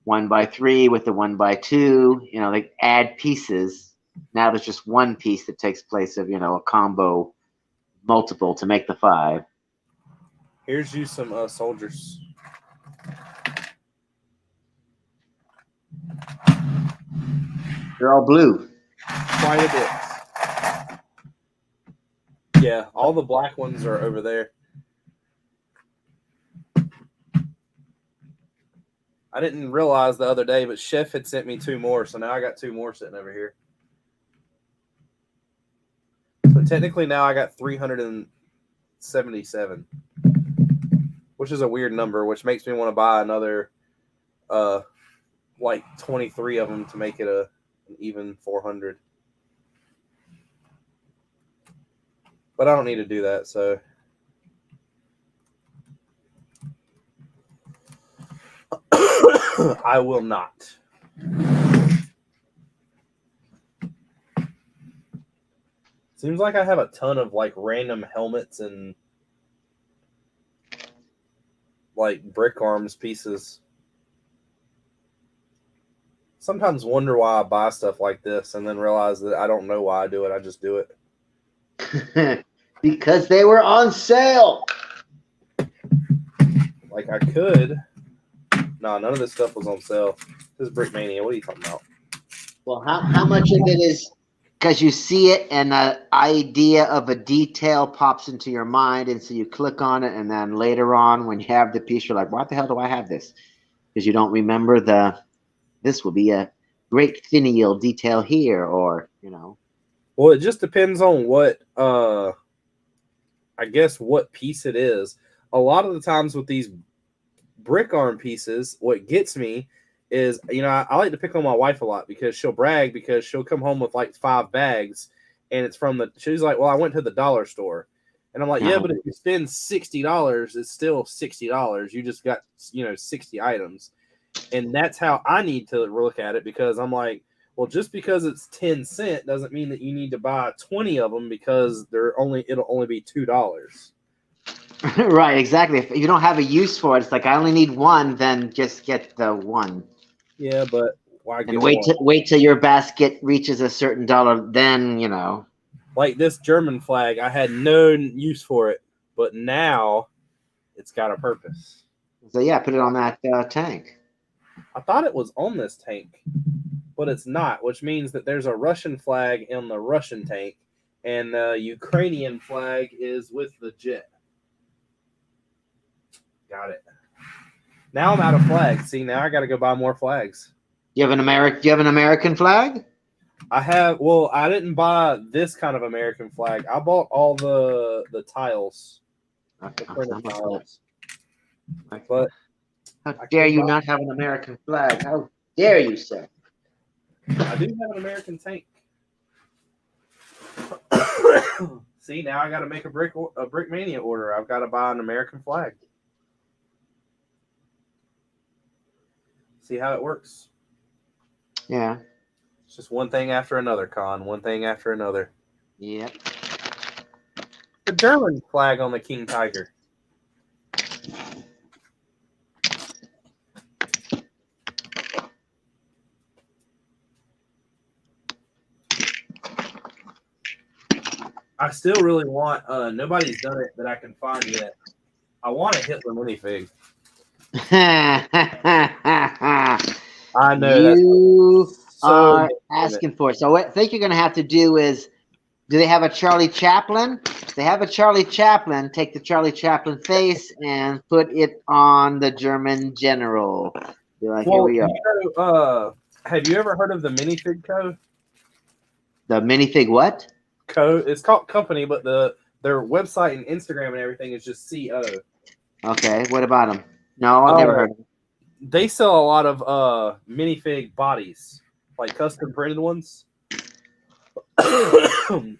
S5: 1x3 with a 1x2. They add pieces. Now there's just one piece that takes place of a combo multiple to make the 5.
S1: Here's you some soldiers.
S5: They're all blue.
S1: Quite a bit. Yeah, all the black ones are over there. I didn't realize the other day, but Chef had sent me 2 more, so now I got 2 more sitting over here. So technically now I got 377, which is a weird number, which makes me want to buy another like 23 of them to make it an even 400. But I don't need to do that, so I will not. Seems like I have a ton of like random helmets and like brick arms pieces. Sometimes wonder why I buy stuff like this and then realize that I don't know why I do it. I just do it.
S5: Because they were on sale.
S1: Like I could. No, none of this stuff was on sale. This is Brickmania. What are you talking about?
S5: Well, how much of it is because you see it and an idea of a detail pops into your mind, and so you click on it, and then later on when you have the piece, you're like, what the hell do I have this? Because you don't remember this will be a great finial detail here, or
S1: Well, it just depends on what I guess what piece it is. A lot of the times with these brick arm pieces, what gets me is, I like to pick on my wife a lot because she'll brag because she'll come home with like 5 bags and it's she's like, well, I went to the dollar store. And I'm like, yeah, but if you spend $60, it's still $60. You just got, 60 items. And that's how I need to look at it, because I'm like, well, just because it's 10 cents doesn't mean that you need to buy 20 of them because it'll only be $2.
S5: Right, exactly. If you don't have a use for it, it's like I only need one, then just get the one.
S1: Yeah, but why get
S5: and
S1: one?
S5: wait till your basket reaches a certain dollar, then
S1: Like this German flag, I had no use for it, but now it's got a purpose.
S5: So yeah, put it on that tank.
S1: I thought it was on this tank, but it's not, which means that there's a Russian flag in the Russian tank, and the Ukrainian flag is with the jet. Got it. Now I'm out of flags. See, now I got to go buy more flags.
S5: You have an American flag?
S1: I have. Well, I didn't buy this kind of American flag. I bought all the tiles.
S5: Okay.
S1: Tiles. But
S5: how dare you not have an American flag? How dare you, sir?
S1: I do have an American tank. See, now I got to make a Brickmania order. I've got to buy an American flag. See how it works.
S5: Yeah.
S1: It's just one thing after another, Con. One thing after another.
S5: Yep.
S1: The German flag on the King Tiger. I still really want, nobody's done it that I can find yet. I want a Hitler minifig. I know
S5: you are asking for it. So what I think you're going to have to do is, do they have a Charlie Chaplin? If they have a Charlie Chaplin, take the Charlie Chaplin face and put it on the German general. Be like,
S1: well,
S5: here we are.
S1: Have you ever heard of the minifig co?
S5: The minifig what?
S1: It's called company, but their website and Instagram and everything is just CO.
S5: Okay, what about them? No, I've never heard of it.
S1: They sell a lot of minifig bodies, like custom printed ones.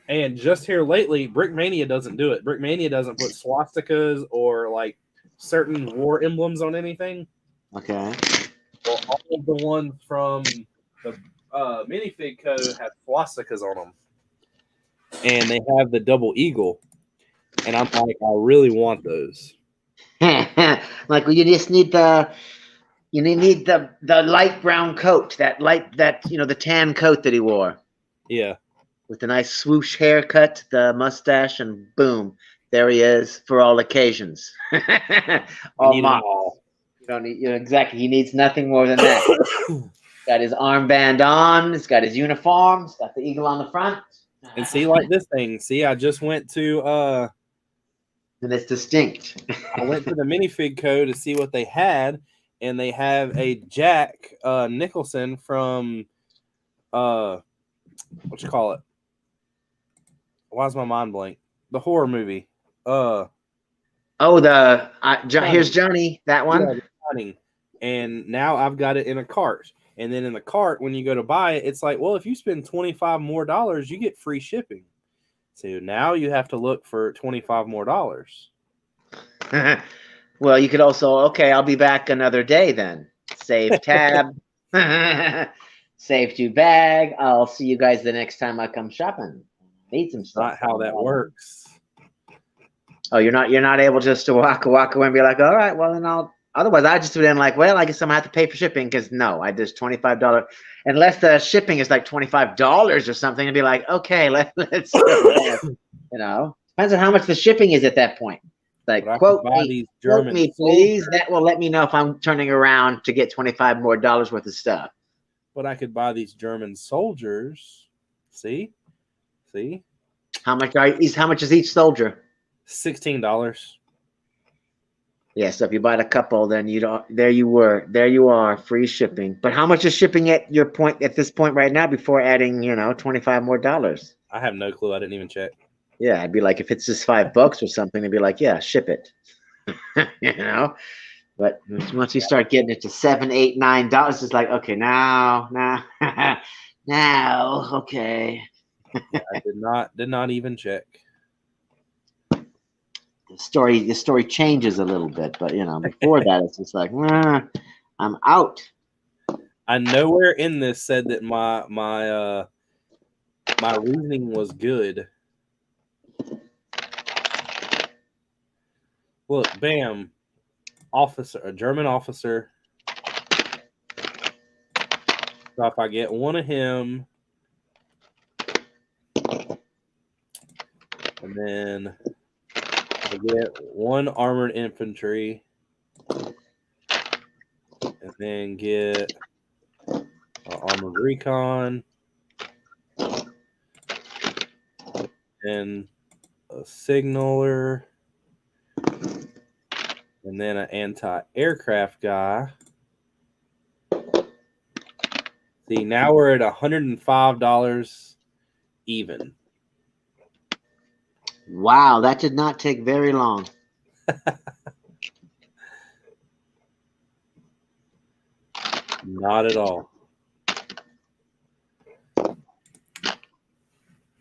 S1: And just here lately, Brickmania doesn't do it. Brickmania doesn't put swastikas or like certain war emblems on anything.
S5: Okay.
S1: Well, all of the ones from the minifig code have swastikas on them, and they have the double eagle. And I'm like, I really want those.
S5: Like, well, you just need the light brown coat, the tan coat that he wore.
S1: Yeah.
S5: With the nice swoosh haircut, the mustache, and boom, there he is for all occasions. All mock. You don't need, exactly. He needs nothing more than that. Got his armband on. He's got his uniform. He's got the eagle on the front.
S1: And see, like this thing. See, I just went to
S5: and it's distinct.
S1: I went to the minifig co to see what they had, and they have a Jack Nicholson from what you call it? Why's my mind blank? The horror movie.
S5: Here's Johnny. That one.
S1: Yeah, Johnny. And now I've got it in a cart. And then in the cart, when you go to buy it, it's like, well, if you spend $25 more, you get free shipping. So now you have to look for $25 more.
S5: Well, you could also, I'll be back another day then. Save tab. Save to bag. I'll see you guys the next time I come shopping. Need some stuff.
S1: Not how that works.
S5: Oh, you're not able just to walk away and be like, all right, well then otherwise I just would have been like, well, I guess I'm gonna have to pay for shipping because no, I just $25 unless the shipping is like $25 or something, and be like, okay, let's depends on how much the shipping is at that point. Like, quote me, please. That will let me know if I'm turning around to get $25 more worth of stuff.
S1: But I could buy these German soldiers. See?
S5: How much is each soldier?
S1: $16.
S5: Yeah, so if you bought a couple, then there you are, free shipping. But how much is shipping at this point right now before adding, $25 more?
S1: I have no clue. I didn't even check.
S5: Yeah, I'd be like, if it's just $5 or something, I'd be like, yeah, ship it. But once you start getting it to $7, $8, $9, it's like, okay, now, okay.
S1: I did not even check.
S5: The story changes a little bit, but before that, it's just like, I'm out.
S1: I nowhere in this said that my reasoning was good. Look, bam, a German officer. So if I get one of him, and then I get one armored infantry, and then get an armored recon, and a signaler, and then an anti-aircraft guy. See, now we're at $105 even.
S5: Wow, that did not take very long.
S1: Not at all.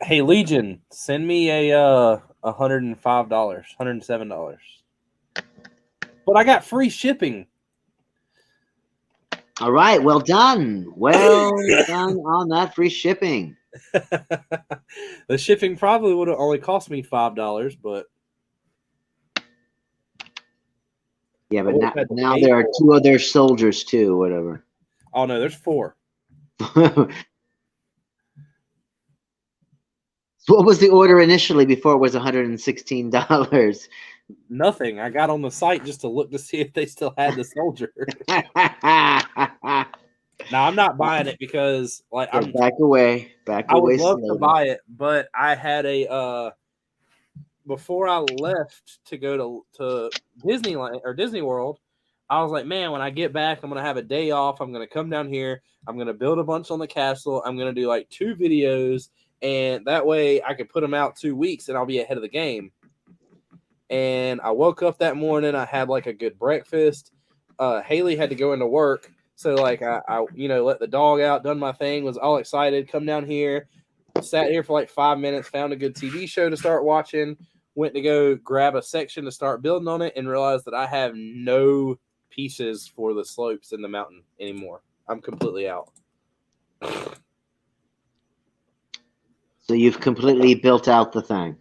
S1: Hey, Legion, send me a $105, $107. But I got free shipping.
S5: All right, well done. Well done on that free shipping.
S1: The shipping probably would have only cost me $5, but
S5: yeah, but now there are 2 other soldiers too, whatever.
S1: Oh no, there's 4.
S5: What was the order initially before it was $116?
S1: Nothing. I got on the site just to look to see if they still had the soldier. Now I'm not buying it because I'm
S5: back away.
S1: I would love to buy it, but I had a before I left to go to Disneyland or Disney World, I was like, man, when I get back, I'm gonna have a day off. I'm gonna come down here. I'm gonna build a bunch on the castle. I'm gonna do like 2 videos, and that way I can put them out 2 weeks, and I'll be ahead of the game. And I woke up that morning. I had like a good breakfast, Haley had to go into work. So like I let the dog out, done my thing, was all excited, come down here, sat here for like 5 minutes, found a good TV show to start watching, went to go grab a section to start building on it, and realized that I have no pieces for the slopes in the mountain anymore. I'm completely out.
S5: So you've completely built out the thing.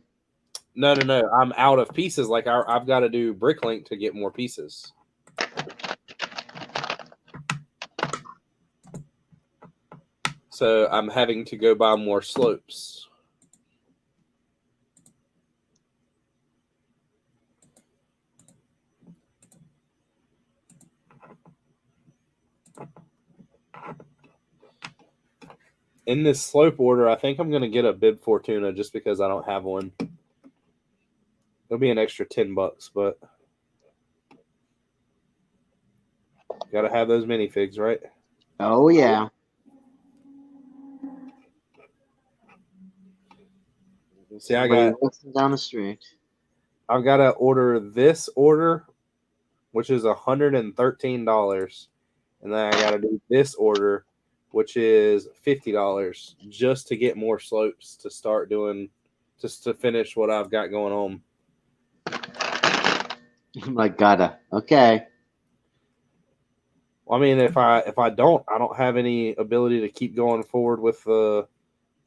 S1: No. I'm out of pieces. Like I've got to do Bricklink to get more pieces. So I'm having to go buy more slopes. In this slope order, I think I'm going to get a Bib Fortuna just because I don't have one. It'll be an extra $10, but got to have those minifigs, right?
S5: Oh, yeah.
S1: See,
S5: Somebody walking down the street.
S1: I've got to order this order, which is $113, and then I got to do this order, which is $50, just to get more slopes to start doing, just to finish what I've got going on.
S5: Oh my God. Okay.
S1: I mean, if I don't have any ability to keep going forward with the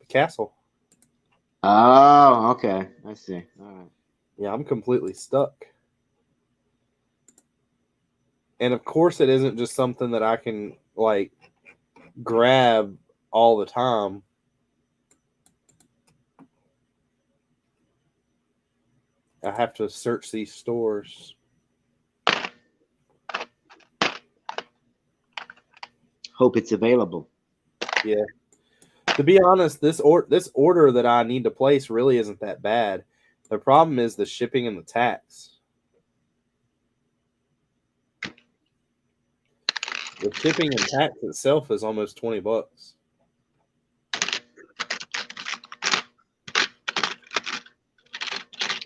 S1: castle.
S5: Oh, okay. I see. All right.
S1: Yeah, I'm completely stuck. And of course, it isn't just something that I can like grab all the time. I have to search these stores.
S5: Hope it's available.
S1: Yeah. To be honest, this order that I need to place really isn't that bad. The problem is the shipping and the tax. The shipping and tax itself is almost $20.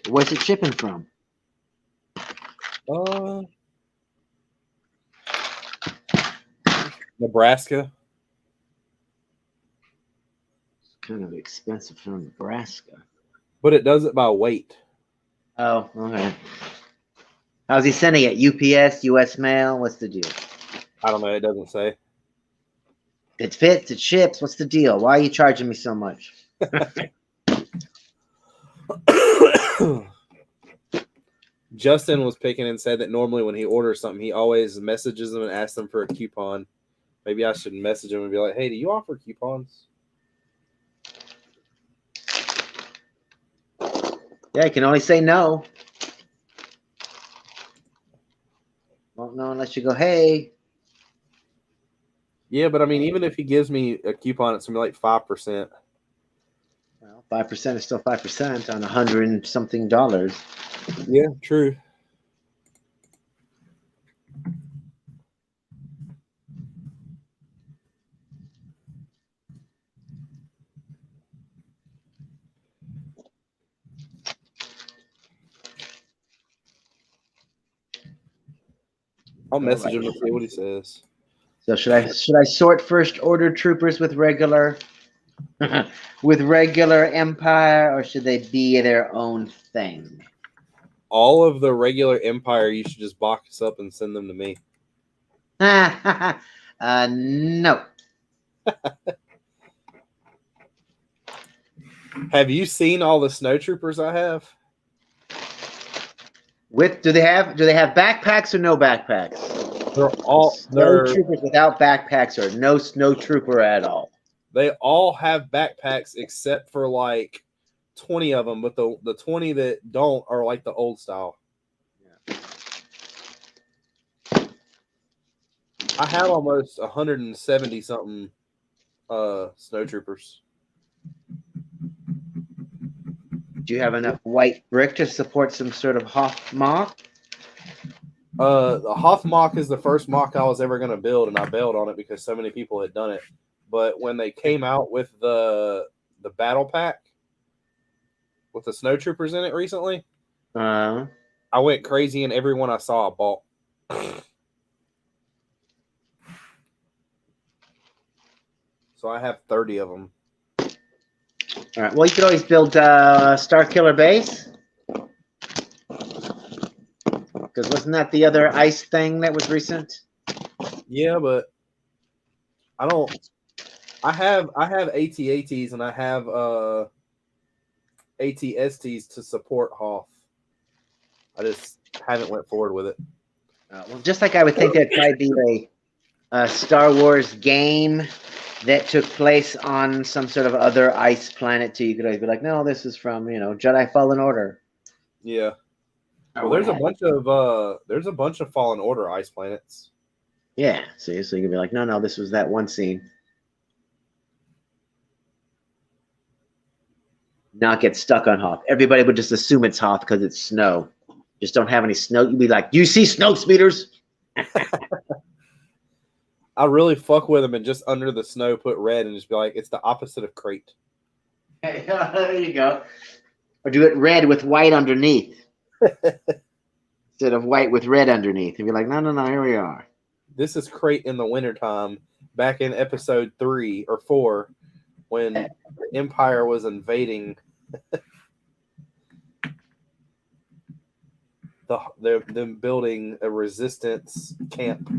S5: Where's it shipping from?
S1: Nebraska.
S5: It's kind of expensive from Nebraska.
S1: But it does it by weight.
S5: Oh, okay. How's he sending it? UPS, US Mail? What's the deal?
S1: I don't know. It doesn't say.
S5: It fits, it ships. What's the deal? Why are you charging me so much?
S1: Justin was picking and said that normally when he orders something, he always messages them and asks them for a coupon. Maybe I should message him and be like, hey, do you offer coupons?
S5: Yeah, you can only say no. Won't know unless you go, hey.
S1: Yeah, but I mean, even if he gives me a coupon, it's going to be like 5%.
S5: Well, 5% is still 5% on $100 and something dollars.
S1: Yeah, true. I'll message him and see what he says.
S5: So should I sort first order troopers with regular with regular Empire, or should they be their own thing?
S1: All of the regular Empire, you should just box up and send them to me.
S5: No.
S1: Have you seen all the snow troopers I have?
S5: Do they have backpacks or no backpacks?
S1: They're
S5: troopers without backpacks or no snow trooper at all.
S1: They all have backpacks except for like 20 of them, but the 20 that don't are like the old style. Yeah. I have almost 170 something snow troopers.
S5: Do you have enough white brick to support some sort of Hoth-Mock?
S1: The Hoth-Mock is the first mock I was ever going to build, and I bailed on it because so many people had done it. But when they came out with the battle pack with the snow troopers in it recently, I went crazy, and every one I saw I bought. so I have 30 of them.
S5: All right. Well, you could always build Star Killer Base. Because wasn't that the other ice thing that was recent?
S1: Yeah, but I don't. I have AT-ATs and I have AT-STs to support Hoth. I just haven't went forward with it.
S5: Well, just like I would think there'd probably be a Star Wars game that took place on some sort of other ice planet too. You could always be like, no, this is from Jedi Fallen Order.
S1: Yeah. Well, there's a bunch of Fallen Order ice planets.
S5: Yeah. So you could be like, no, this was that one scene. Not get stuck on Hoth. Everybody would just assume it's Hoth because it's snow. Just don't have any snow. You'd be like, you see snow speeders?
S1: I really fuck with them and just under the snow put red and just be like, it's the opposite of crate.
S5: There you go. Or do it red with white underneath. Instead of white with red underneath. And be like, no, here we are.
S1: This is crate in the wintertime back in episode 3 or 4 when Empire was invading them building a resistance camp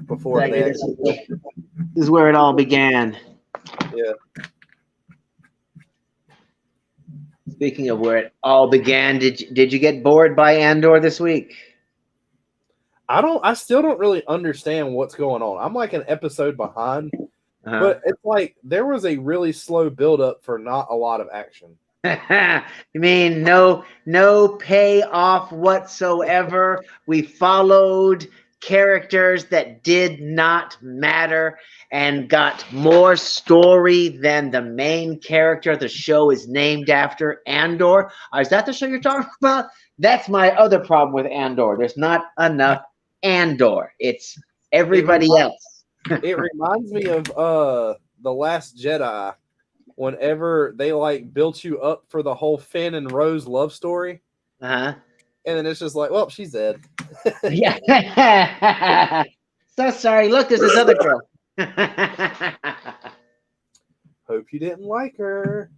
S1: before that.
S5: This is where it all began.
S1: Yeah.
S5: Speaking of where it all began, did you get bored by Andor this week?
S1: I still don't really understand what's going on. I'm like an episode behind, but it's like there was a really slow build-up for not a lot of action.
S5: You mean no payoff whatsoever? We followed characters that did not matter and got more story than the main character the show is named after, Andor. Is that the show you're talking about? That's my other problem with Andor. There's not enough Andor. It's everybody else.
S1: It reminds me of The Last Jedi. Whenever they like built you up for the whole Finn and Rose love story, and then it's just like, well, she's dead.
S5: Yeah. So sorry. Look, there's this other girl.
S1: Hope you didn't like her.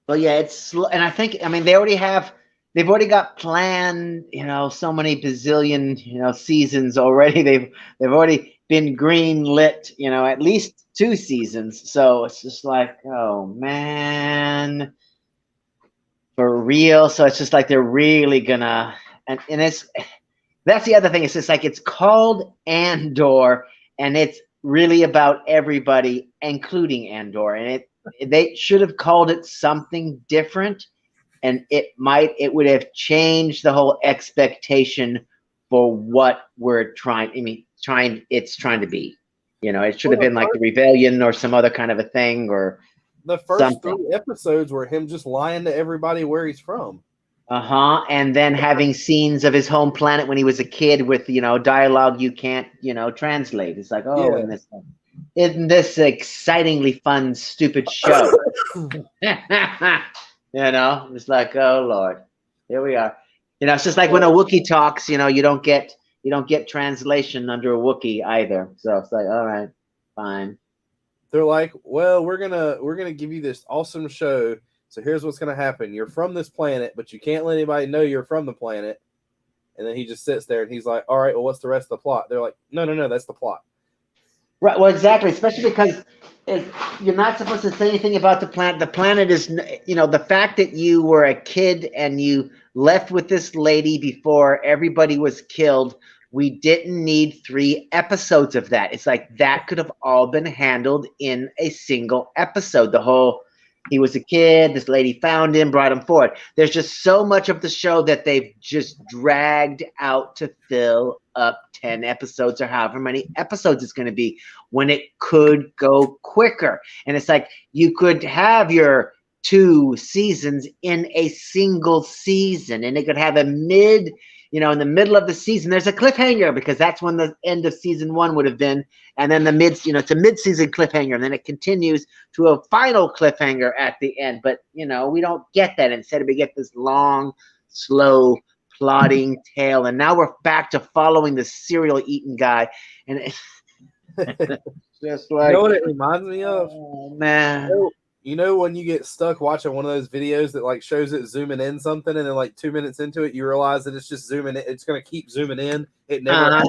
S5: Well, yeah, it's and I think they've already got planned, so many bazillion, seasons already. They've already been green lit, at least 2 seasons. So it's just like, oh man, for real. So it's just like they're really gonna, and that's the other thing. It's just like it's called Andor, and it's really about everybody, including Andor, and they should have called it something different, and it would have changed the whole expectation for what we're trying to be. It should have been like the Rebellion or some other kind of a thing, or
S1: the first 3 episodes were him just lying to everybody where he's from.
S5: And then having scenes of his home planet when he was a kid with dialogue you can't translate. It's like, isn't this excitingly fun stupid show? It's like, oh Lord, here we are. It's just like when a Wookiee talks, you don't get translation under a Wookiee either. So it's like, all right, fine.
S1: They're like, well, we're gonna give you this awesome show. So here's what's gonna happen. You're from this planet, but you can't let anybody know you're from the planet. And then he just sits there and he's like, all right, well, what's the rest of the plot? They're like, no, that's the plot.
S5: Right. Well, exactly. Especially because you're not supposed to say anything about the planet. The planet is, the fact that you were a kid and you left with this lady before everybody was killed. We didn't need 3 episodes of that. It's like that could have all been handled in a single episode. The whole, he was a kid, this lady found him, brought him forward. There's just so much of the show that they've just dragged out to fill up 10 episodes or however many episodes it's going to be, when it could go quicker. And it's like you could have your 2 seasons in a single season, and it could have a in the middle of the season, there's a cliffhanger, because that's when the end of season 1 would have been. And then it's a mid-season cliffhanger, and then it continues to a final cliffhanger at the end. But, we don't get that. Instead, we get this long, slow, plodding tale. And now we're back to following the cereal eating guy. And just
S1: You
S5: like,
S1: know what it reminds me of?
S5: oh man.
S1: You know when you get stuck watching one of those videos that like shows it zooming in something, and then like 2 minutes into it, you realize that it's just zooming in. It's going to keep zooming in. It never.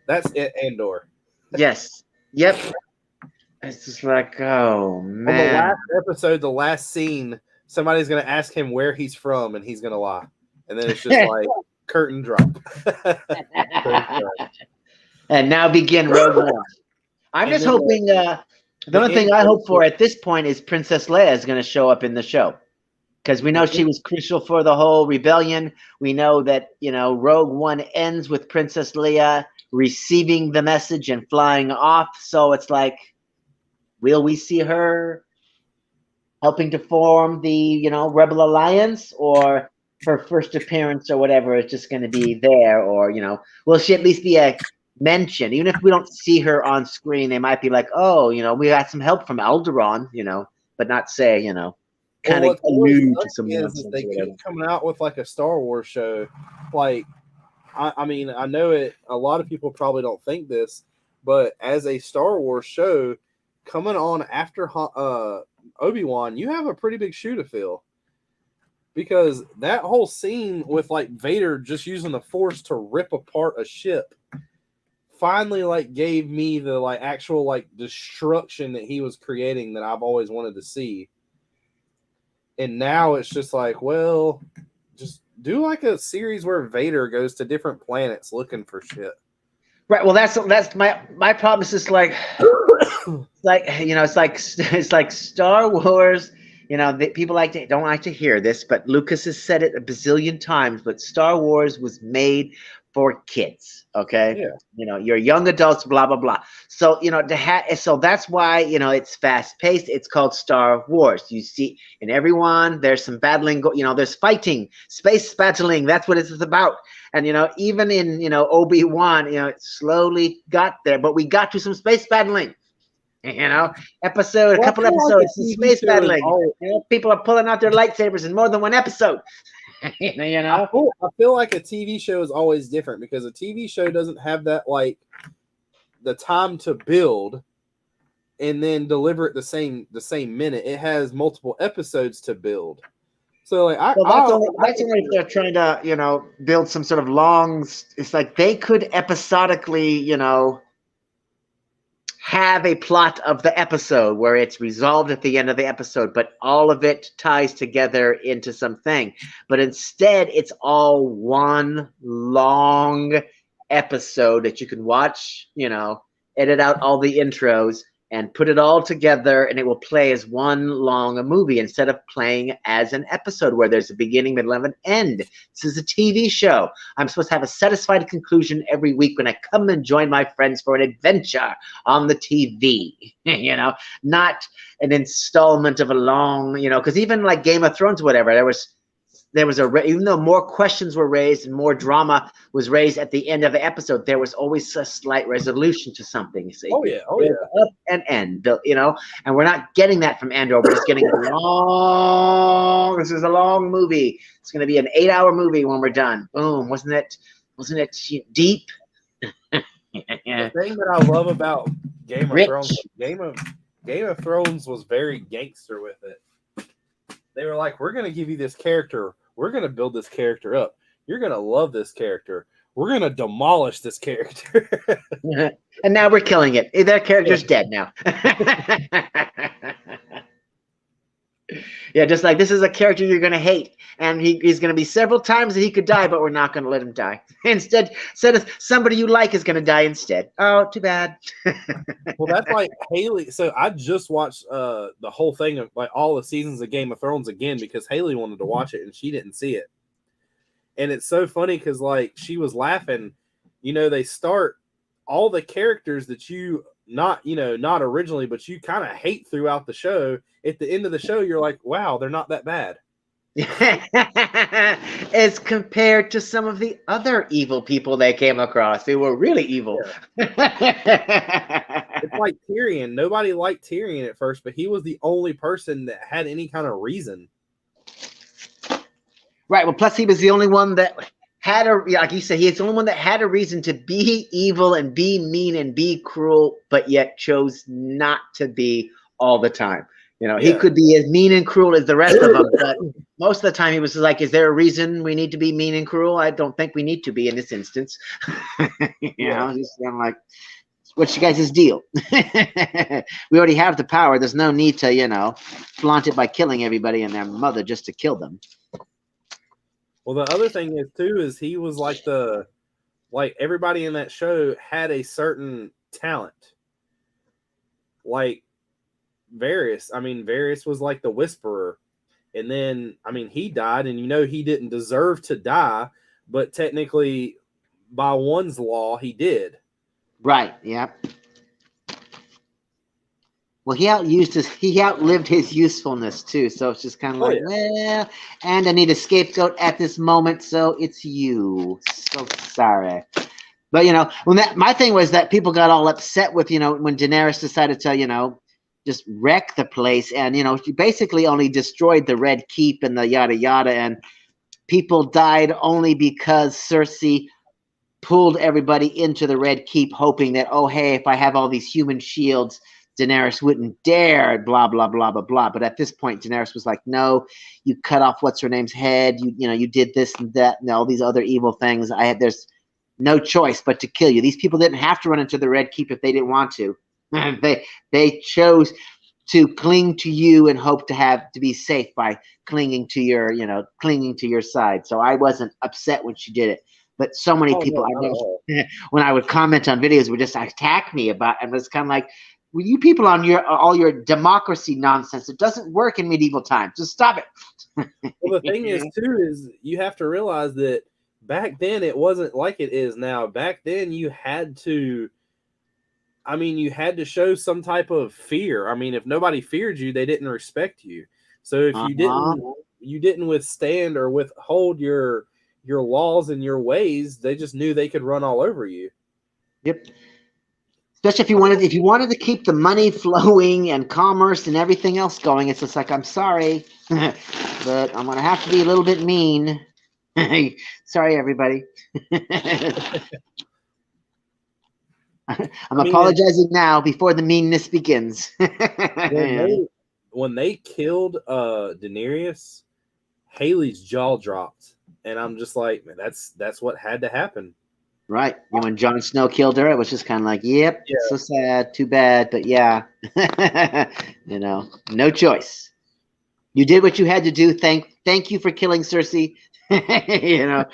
S1: That's it. Andor.
S5: Yes. Yep. It's just like, oh
S1: On the
S5: man.
S1: last episode, the last scene, somebody's going to ask him where he's from, and he's going to lie, and then it's just like curtain drop.
S5: And now begin Rogue One. I'm
S1: And
S5: just
S1: then
S5: hoping. The only thing I hope for at this point is Princess Leia is going to show up in the show, because we know she was crucial for the whole rebellion. We know that, you know, Rogue One ends with Princess Leia receiving the message and flying off. So it's like, will we see her helping to form the, you know, Rebel Alliance, or her first appearance or whatever is just going to be there, or, you know, will she at least be a mention? Even if we don't see her on screen, they might be like, oh, you know, we got some help from Alderaan, you know, but not say, you know, kind of allude to some
S1: nonsense. They keep coming out with like a Star Wars show. Like, I mean, I know it. A lot of people probably don't think this, but as a Star Wars show coming on after Obi-Wan, you have a pretty big shoe to fill, because that whole scene with like Vader just using the Force to rip apart a ship finally like gave me the like actual like destruction that he was creating that I've always wanted to see. And now it's just like, well, just do like a series where Vader goes to different planets looking for shit.
S5: Right. Well, that's my problem. Is just like, like, you know, it's like Star Wars. You know, people don't like to hear this, but Lucas has said it a bazillion times. But Star Wars was made for kids. Okay.
S1: Yeah.
S5: You know, you're young adults, blah blah blah. So, you know, so that's why, you know, it's fast paced. It's called Star Wars. You see, in everyone, there's some battling. You know, there's fighting, space battling. That's what it's about. And, you know, even in, you know, Obi-Wan, you know, it slowly got there, but we got to some space battling. You know, a couple episodes, some space battling. You know, people are pulling out their lightsabers in more than one episode. You know,
S1: I feel like a TV show is always different, because a TV show doesn't have that like the time to build and then deliver it the same minute. It has multiple episodes to build. So like,
S5: that's only if they're trying to, you know, build some sort of long. It's like they could episodically, you know, have a plot of the episode where it's resolved at the end of the episode, but all of it ties together into something. But instead, it's all one long episode that you can watch, you know, edit out all the intros and put it all together, and it will play as one long movie instead of playing as an episode where there's a beginning, middle, and an end. This is a TV show. I'm supposed to have a satisfied conclusion every week when I come and join my friends for an adventure on the TV, you know, not an installment of a long, you know, because even like Game of Thrones, whatever, there was even though more questions were raised and more drama was raised at the end of the episode, there was always a slight resolution to something. So up and end, you know, and we're not getting that from Andor. We're just getting long. This is a long movie. It's going to be an 8-hour movie when we're done. Boom! Wasn't it deep?
S1: Yeah. The thing that I love about Game of Thrones, Game of Thrones was very gangster with it. They were like, we're going to give you this character. We're going to build this character up. You're going to love this character. We're going to demolish this character.
S5: And now we're killing it. Their character's dead now. Yeah, just like this is a character you're going to hate. And he's going to be several times that he could die, but we're not going to let him die. Instead, somebody you like is going to die instead. Oh, too bad.
S1: Well, that's like Haley. So I just watched the whole thing of like all the seasons of Game of Thrones again, because Haley wanted to watch it and she didn't see it. And it's so funny because like she was laughing. You know, they start all the characters that you not originally, but you kind of hate throughout the show. At the end of the show, you're like, wow, they're not that bad.
S5: As compared to some of the other evil people they came across. They were really evil.
S1: Yeah. It's like Tyrion. Nobody liked Tyrion at first, but he was the only person that had any kind of reason.
S5: Right. Well, plus he was the only one that had a, like you said, he's the only one that had a reason to be evil and be mean and be cruel, but yet chose not to be all the time. You know, he could be as mean and cruel as the rest of them, but most of the time he was like, is there a reason we need to be mean and cruel? I don't think we need to be in this instance. You know, just kind of like, what's you guys' deal? We already have the power. There's no need to, you know, flaunt it by killing everybody and their mother just to kill them.
S1: Well, the other thing is too is he was like everybody in that show had a certain talent. Like Varys, I mean, Varys was like the whisperer, and then I mean he died, and you know he didn't deserve to die, but technically by one's law he did.
S5: Right. Yeah. Well, he outlived his usefulness too. So it's just kind of well, and I need a scapegoat at this moment, so it's you. So sorry. But you know, my thing was that people got all upset with, you know, when Daenerys decided to, you know, just wreck the place, and you know, she basically only destroyed the Red Keep and the yada yada, and people died only because Cersei pulled everybody into the Red Keep, hoping that, oh hey, if I have all these human shields, Daenerys wouldn't dare, blah, blah, blah, blah, blah. But at this point, Daenerys was like, no, you cut off what's-her-name's head. You know, you did this and that and all these other evil things. There's no choice but to kill you. These people didn't have to run into the Red Keep if they didn't want to. They chose to cling to you and hope to be safe by clinging to your side. So I wasn't upset when she did it. But so many people, I know, when I would comment on videos, would just attack me about, and it was kind of like, well, you people on all your democracy nonsense, it doesn't work in medieval times. Just stop it.
S1: Well, the thing is, too, is you have to realize that back then it wasn't like it is now. Back then you had to show some type of fear. I mean, if nobody feared you, they didn't respect you. So if you didn't withstand or withhold your laws and your ways, they just knew they could run all over you.
S5: Yep. Especially if you wanted to keep the money flowing and commerce and everything else going, it's just like, I'm sorry, but I'm gonna have to be a little bit mean. Sorry, everybody. I'm apologizing now before the meanness begins.
S1: When they killed Daenerys, Haley's jaw dropped, and I'm just like, man, that's what had to happen.
S5: Right. And when Jon Snow killed her, it was just kind of like, yep, so sad, too bad, but yeah. You know, no choice. You did what you had to do. Thank you for killing Cersei. You know,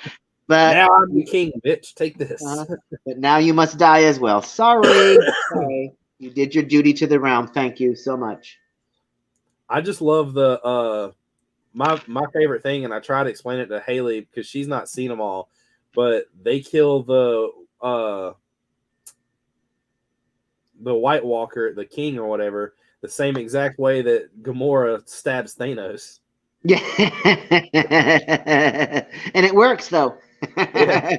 S5: but
S1: now I'm the king, bitch. Take this.
S5: But now you must die as well. Sorry. Sorry. You did your duty to the realm. Thank you so much.
S1: I just love the my favorite thing, and I try to explain it to Haley because she's not seen them all. But they kill the White Walker, the king or whatever, the same exact way that Gamora stabs Thanos.
S5: Yeah, and it works though. Yeah.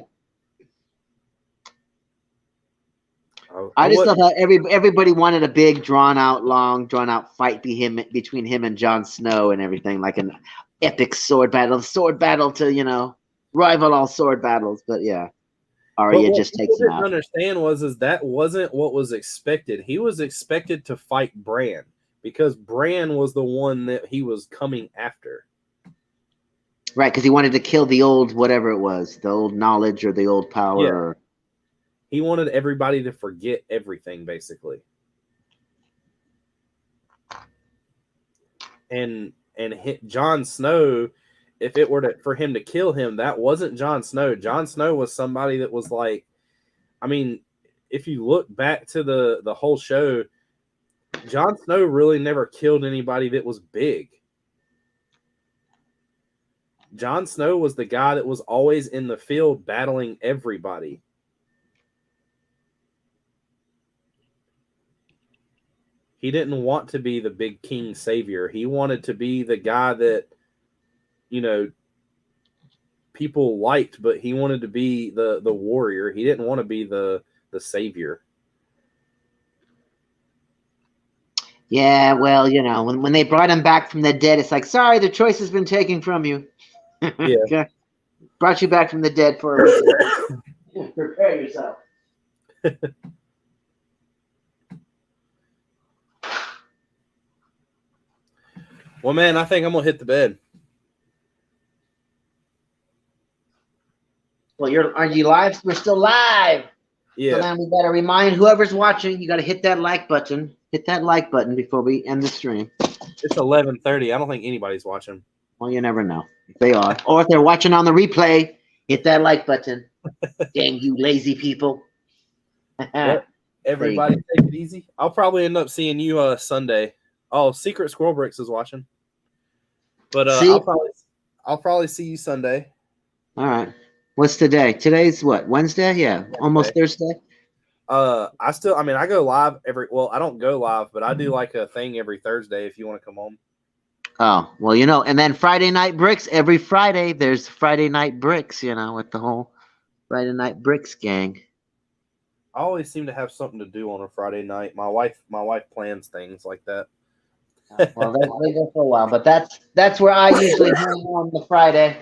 S5: I just love how everybody wanted a big, long, drawn out fight between him and Jon Snow and everything, like an epic sword battle to, you know, rival all sword battles. But yeah, Arya just takes him out.
S1: What I didn't understand is that wasn't what was expected. He was expected to fight Bran because Bran was the one that he was coming after.
S5: Right, because he wanted to kill the old whatever it was, the old knowledge or the old power.
S1: Yeah.
S5: Or...
S1: He wanted everybody to forget everything, basically. And Jon Snow, if it were for him to kill him, that wasn't Jon Snow. Jon Snow was somebody that was like, I mean, if you look back to the whole show, Jon Snow really never killed anybody that was big. Jon Snow was the guy that was always in the field battling everybody. He didn't want to be the big king savior. He wanted to be the guy that, you know, people liked, but he wanted to be the warrior. He didn't want to be the savior.
S5: Yeah, well, you know, when they brought him back from the dead, it's like, sorry, the choice has been taken from you.
S1: Yeah.
S5: Brought you back from the dead for a week. Prepare yourself.
S1: Well, man, I think I'm gonna hit the bed.
S5: Well, are you live? We're still live.
S1: Yeah.
S5: So then we got to remind whoever's watching, you got to hit that like button. Hit that like button before we end the stream.
S1: It's 11:30. I don't think anybody's watching.
S5: Well, you never know. They are. Or if they're watching on the replay, hit that like button. Dang you lazy people.
S1: Yep. Everybody take it easy. I'll probably end up seeing you Sunday. Oh, Secret Squirrel Bricks is watching. But I'll probably see you Sunday.
S5: All right. What's today? Today's what? Wednesday? Yeah. Almost Thursday.
S1: I go live I don't go live, but I do like a thing every Thursday if you want to come on.
S5: Oh, well, and then Friday Night Bricks, every Friday there's Friday Night Bricks, with the whole Friday Night Bricks gang.
S1: I always seem to have something to do on a Friday night. My wife plans things like that.
S5: Well, they go for a while, but that's where I usually hang on the Friday.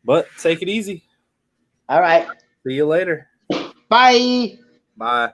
S1: But take it easy.
S5: All right.
S1: See you later.
S5: Bye.
S1: Bye.